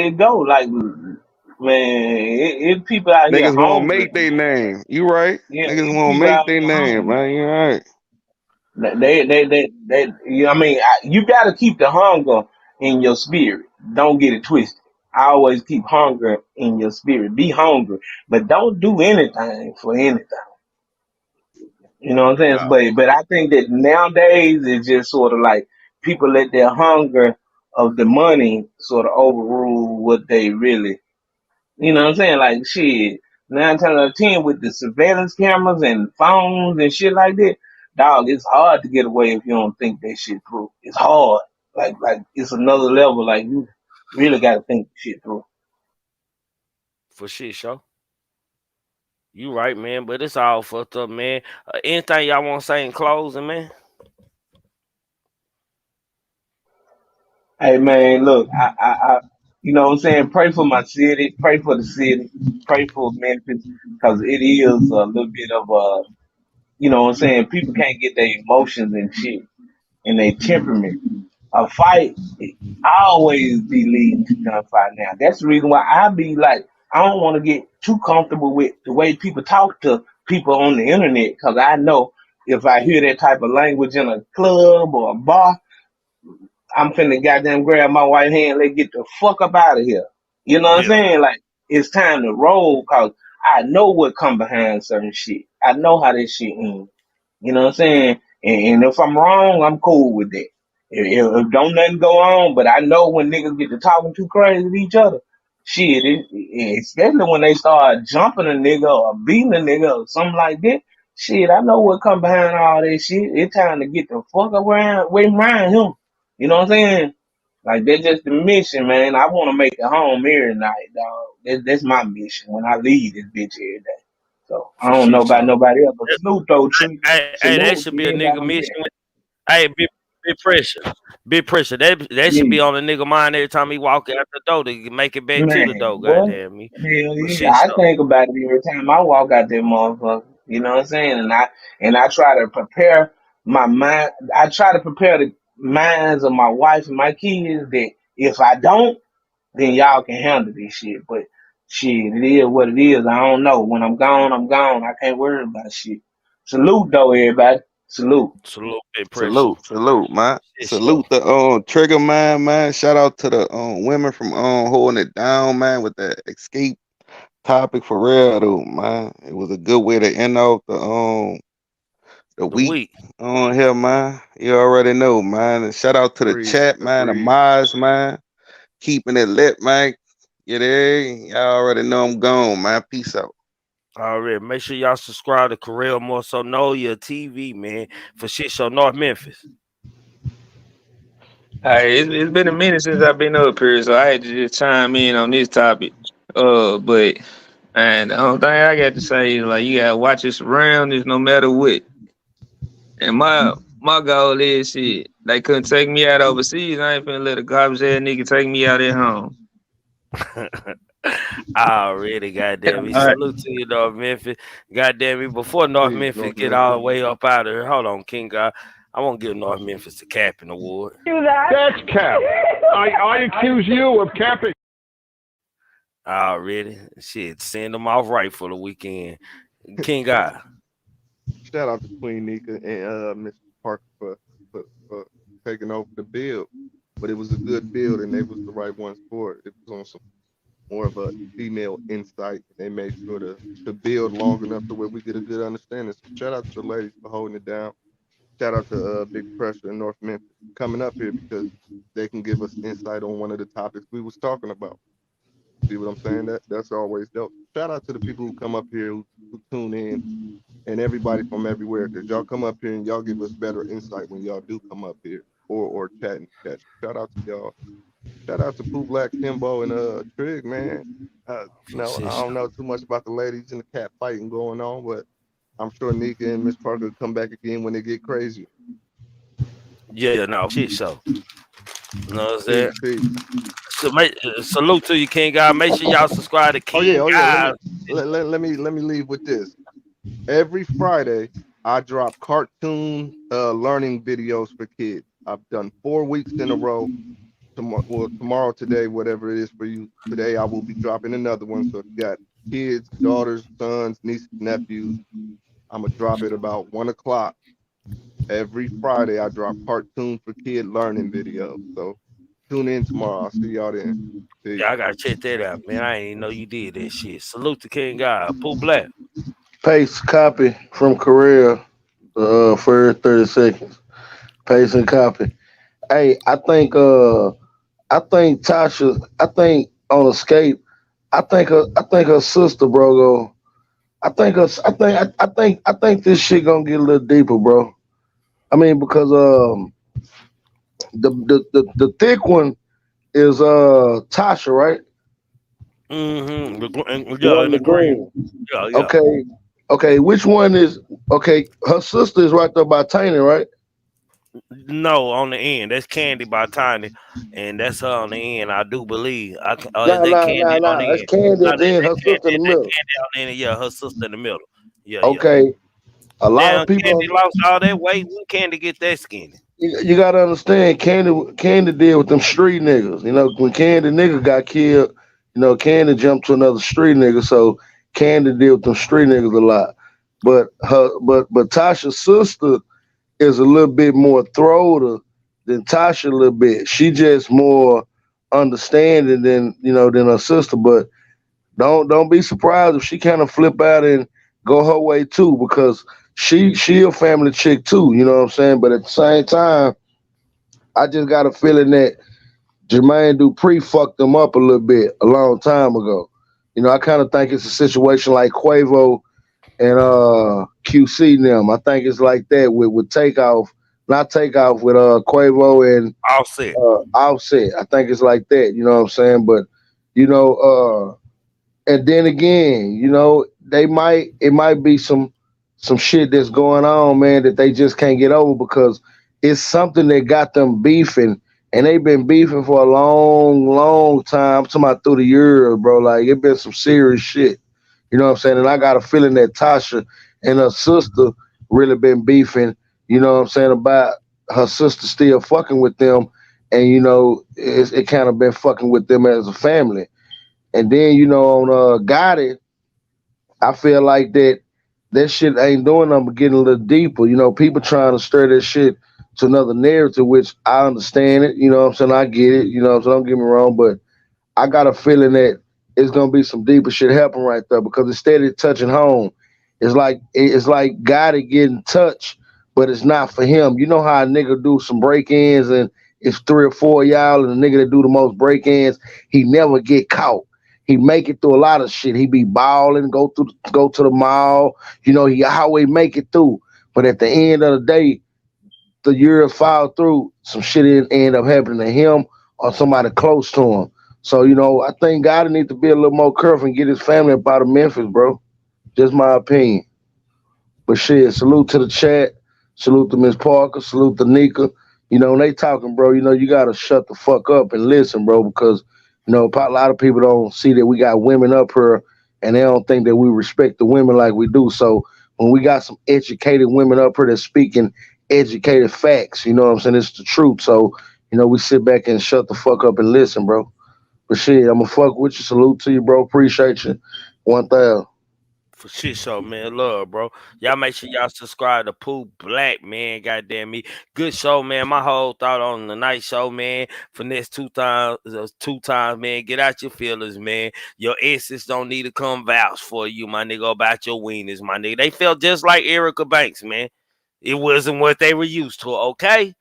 it go. Like man, it people out here Niggas won't hungry. make their name. You right? Yeah, Niggas it won't people make out their here name, hungry. man. You right? They you know what I mean, you got to keep the hunger in your spirit. Don't get it twisted. I always keep hunger in your spirit. Be hungry, but don't do anything for anything. You know what I'm saying? No. But I think that nowadays it's just sort of like people let their hunger of the money sort of overrule what they really You know what I'm saying? Like shit, 9 times out of 10 with the surveillance cameras and phones and shit like that, dog, it's hard to get away if you don't think that shit through. It's hard. Like it's another level. Like you really got to think shit through. For shit, show. You right, man, but it's all fucked up, man. Anything y'all want to say in closing, man? Hey man, look, you know what I'm saying? Pray for my city, pray for the city, pray for Memphis, because it is a little bit of a, you know what I'm saying? People can't get their emotions and shit and their temperament. A fight always be leading to gunfight now. That's the reason why I be like, I don't want to get too comfortable with the way people talk to people on the internet, because I know if I hear that type of language in a club or a bar, I'm finna goddamn grab my white hand. Let's get the fuck up out of here. You know what I'm Yeah. saying? Like it's time to roll, cause I know what come behind certain shit. I know how this shit ends. You know what I'm saying? And if I'm wrong, I'm cool with that. If don't nothing go on, but I know when niggas get to talking too crazy to each other, shit, especially when they start jumping a nigga or beating a nigga or something like that, shit, I know what come behind all that shit. It's time to get the fuck way around him. You know what I'm saying? Like that's just the mission, man. I want to make it home every night, dog. That's my mission when I leave this bitch every day. So I For don't know shit, about show. nobody else, but salute though, Tree. Hey, that Salute should to be a everybody nigga on mission. here. Hey, big pressure. Big pressure. That should Yeah, be on a nigga mind every time he walk out the door to make it back to the man, door, boy. goddamn me. Hell For yeah. shit, I show. think about it every time I walk out that motherfucker. You know what I'm saying? And I try to prepare my mind. I try to prepare the minds of my wife and my kids that if I don't, then y'all can handle this shit. But shit, it is what it is. I don't know. When I'm gone, I'm gone. I can't worry about shit. Salute though, everybody. Salute. Salute, big pressure. Salute, man. Shit, show. Salute the Trigger man. Shout out to the women from holding it down, man, with that escape topic for real though, man. It was a good way to end off the The week week. on here, man. You already know, man. And shout out to the Agreed. chat, man, the Maz, man. Keeping it lit, man. You there? Y'all already know I'm gone, man. Peace out. All right. Make sure y'all subscribe to Corel More So Know Your TV, man. For shit show North Memphis. Hey, it's been a minute since I've been up here, so I had to just chime in on this topic. But and the only thing I got to say is like you gotta watch your surroundings no matter what. And my goal is shit. They couldn't take me out overseas. I ain't finna let a garbage ass nigga take me out at home. Already, goddamn me. All right. Salute to you, North Memphis. Goddamn me. Before North Agreed, Memphis North get all the Memphis. way up out of here, hold on, King God. I want to give North Memphis the capping award. That's cap. I accuse you of capping. Already. Shit, send them off right for the weekend. King God. Shout out to Queen Nika and Mr. Parker for taking over the build. But it was a good build and they was the right ones for it. It was on some more of a female insight. They made sure to build long enough to where we get a good understanding. So shout out to the ladies for holding it down. Shout out to Big Pressure in North Memphis coming up here because they can give us insight on one of the topics we was talking about. See what I'm saying? That's always dope. Shout out to the people who come up here who tune in and everybody from everywhere because y'all come up here and y'all give us better insight when y'all do come up here or chat and catch. Shout out to y'all. Shout out to Pooh Black, Timbo, and Trig, man. No, I don't know too much about the ladies and the cat fighting going on, but I'm sure Nika and Miss Parker will come back again when they get crazy. Yeah, no, shit show. You know what I'm saying? Peace. So salute to you, King God. Make sure y'all subscribe to King God. Let me leave with this. Every Friday, I drop cartoon learning videos for kids. I've done 4 weeks in a row. Tomorrow, today, whatever it is for you. Today, I will be dropping another one. So if you got kids, daughters, sons, nieces, nephews, I'm gonna drop it about 1 o'clock. Every Friday, I drop cartoon for kid learning videos. So tune in tomorrow. I'll see y'all then. Peace. Yeah, I gotta check that out, man. I ain't even know you did that shit. Salute to King God. Pooh Black. Paste copy from Korea for 30 seconds. Paste and copy. Hey, I think Tasha, I think on Escape, I think her sister, bro. I think this shit gonna get a little deeper, bro. I mean, because the thick one is Tasha, right? Mm-hmm. The Yeah, one in in the the green. green. Yeah, yeah. Okay, okay. Which one is okay? Her sister is right there by Tiny, right? No, on the end. That's Candy by Tiny, and that's her on the end. I do believe. Is Nah, that nah, nah, Candy on nah. the That's end? Candy No, at the end. Her sister in the that middle. Candy on the end. Yeah, her sister in the middle. Yeah, yeah. Okay. A lot Now of people. Candy lost all that weight. When Candy get that skinny? You gotta understand, Candy deal with them street niggas. You know, when Candy nigga got killed, you know, Candy jumped to another street nigga, so Candy deal with them street niggas a lot. But Tasha's sister is a little bit more throater than Tasha a little bit. She just more understanding than her sister. But don't be surprised if she kind of flip out and go her way too, because she a family chick too. You know what I'm saying? But at the same time, I just got a feeling that Jermaine Dupri fucked them up a little bit a long time ago. You know, I kind of think it's a situation like Quavo and QC and them. I think it's like that with Takeoff, not Takeoff with Quavo and Offset. Offset. I think it's like that. You know what I'm saying? But you know, and then again, you know, it might be some shit that's going on, man, that they just can't get over because it's something that got them beefing, and they've been beefing for a long, long time. I'm talking about through the years, bro. Like it been some serious shit. You know what I'm saying? And I got a feeling that Tasha and her sister really been beefing, you know what I'm saying, about her sister still fucking with them. And, you know, it kind of been fucking with them as a family. And then, you know, on Gotti, I feel like that shit ain't doing nothing but getting a little deeper. You know, people trying to stir that shit to another narrative, which I understand it. You know what I'm saying? I get it. You know what I'm saying? Don't get me wrong, but I got a feeling that it's gonna be some deeper shit happen right there because instead of touching home, it's like gotta get in touch, but it's not for him. You know how a nigga do some break-ins and it's three or four of y'all, and the nigga that do the most break-ins, he never get caught. He make it through a lot of shit. He be balling, go to the mall. You know, he always make it through. But at the end of the day, the years fall through, some shit end up happening to him or somebody close to him. So, you know, I think God need to be a little more careful and get his family up out of Memphis, bro. Just my opinion. But shit, salute to the chat. Salute to Miss Parker. Salute to Nika. You know, when they talking, bro, you know, you got to shut the fuck up and listen, bro, because, you know, a lot of people don't see that we got women up here and they don't think that we respect the women like we do. So when we got some educated women up here that's speaking educated facts, you know what I'm saying? It's the truth. So, you know, we sit back and shut the fuck up and listen, bro. But shit, I'ma fuck with you. Salute to you, bro. Appreciate you. 1,000. For shit show, man. Love, bro. Y'all make sure y'all subscribe to Pooh Black, man. Goddamn me. Good show, man. My whole thought on the night show, man. For next two times, man. Get out your feelings, man. Your exes don't need to come vouch for you, my nigga, about your wieners, my nigga. They felt just like Erica Banks, man. It wasn't what they were used to, okay?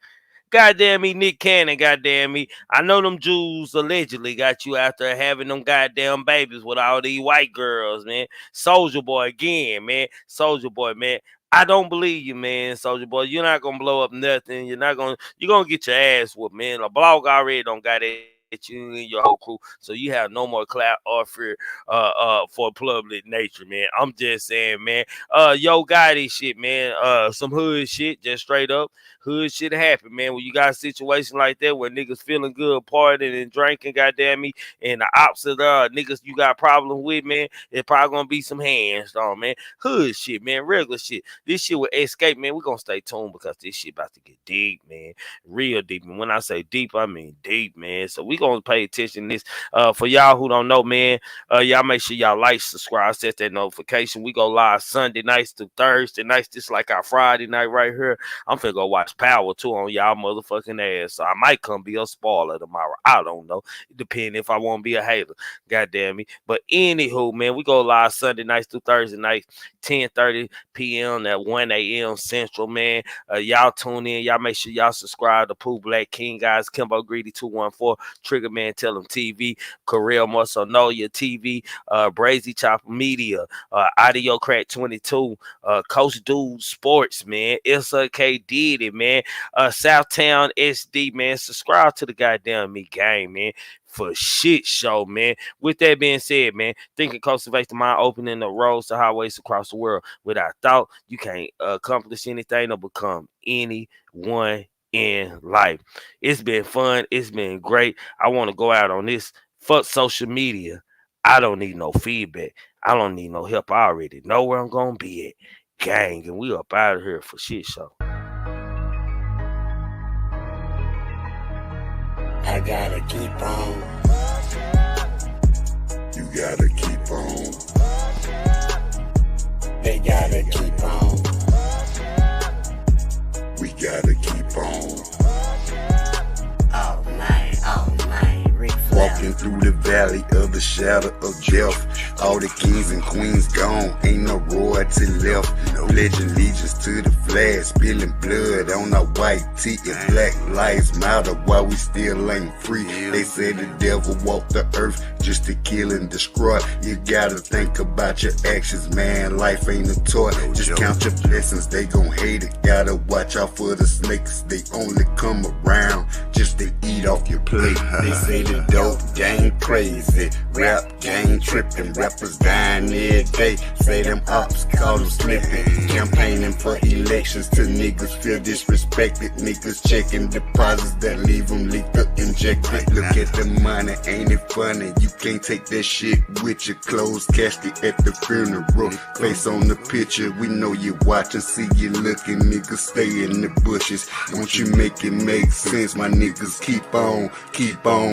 Goddamn me, Nick Cannon, goddamn me. I know them Jews allegedly got you after having them goddamn babies with all these white girls, man. Soldier Boy again, man. Soldier Boy, man. I don't believe you, man, Soldier Boy. You're not gonna blow up nothing. You're gonna get your ass whooped, man. A blog already don't got at you and your whole crew, so you have no more clout or fear for public nature, man. I'm just saying, man. Yo, Gotti shit, man. Some hood shit, just straight up. Hood shit happen, man. When you got a situation like that where niggas feeling good, partying and drinking, goddamn me, and the opposite niggas you got problem with, man, it's probably gonna be some hands on, man. Hood shit, man, regular shit. This shit with Escape, man, we gonna stay tuned because this shit about to get deep, man. Real deep. And when I say deep, I mean deep, man. So we gonna pay attention to this. For y'all who don't know, man, y'all make sure y'all like, subscribe, set that notification. We go live Sunday nights to Thursday nights, just like our Friday night right here. I'm finna go watch Power too on y'all motherfucking ass. So I might come be a spoiler tomorrow. I don't know. It depends if I want to be a hater. God damn me. But anywho, man, we go live Sunday nights through Thursday nights, 10:30 p.m. at 1 a.m. Central, man. Y'all tune in. Y'all make sure y'all subscribe to Pooh Black King, guys. Kimbo Greedy 214. Triggamantellemtv, Corel Marsonolia TV, Brazy Chopper Media, Audio Crack 22, Coach Dude Sports, man. SK did it, man. Southtown SD, man. Subscribe to the goddamn Me Game, man. For shit show, man. With that being said, man, thinking cultivates the mind, opening the roads to highways across the world. Without thought, you can't accomplish anything or become anyone in life. It's been fun. It's been great. I want to go out on this. Fuck social media. I don't need no feedback. I don't need no help. I already know where I'm gonna be at. Gang, and we up out of here for shit show. I gotta keep on. You gotta keep on. They gotta keep on. We gotta keep on. All night, Walking through the valley of the shadow of death. All the kings and queens gone, ain't no royalty left. Pledging allegiance to the flag, spilling blood on our white tee. If black lives matter, why we still ain't free? They say the devil walked the earth just to kill and destroy. You gotta think about your actions, man. Life ain't a toy. Just count your blessings, they gon' hate it. Gotta watch out for the snakes, they only come around just to eat off your plate. They say the dope gang crazy, rap gang tripping, rappers dying every day. Say them ops call them slipping, campaigning for elections till niggas feel disrespected. Niggas checking deposits that leave them leaked up, injected. Look at the money, ain't it funny? You can't take that shit with your closed casket at the funeral. Face on the picture, we know you watching, see you looking. Niggas stay in the bushes. Won't you make it make sense? My niggas keep on, keep on.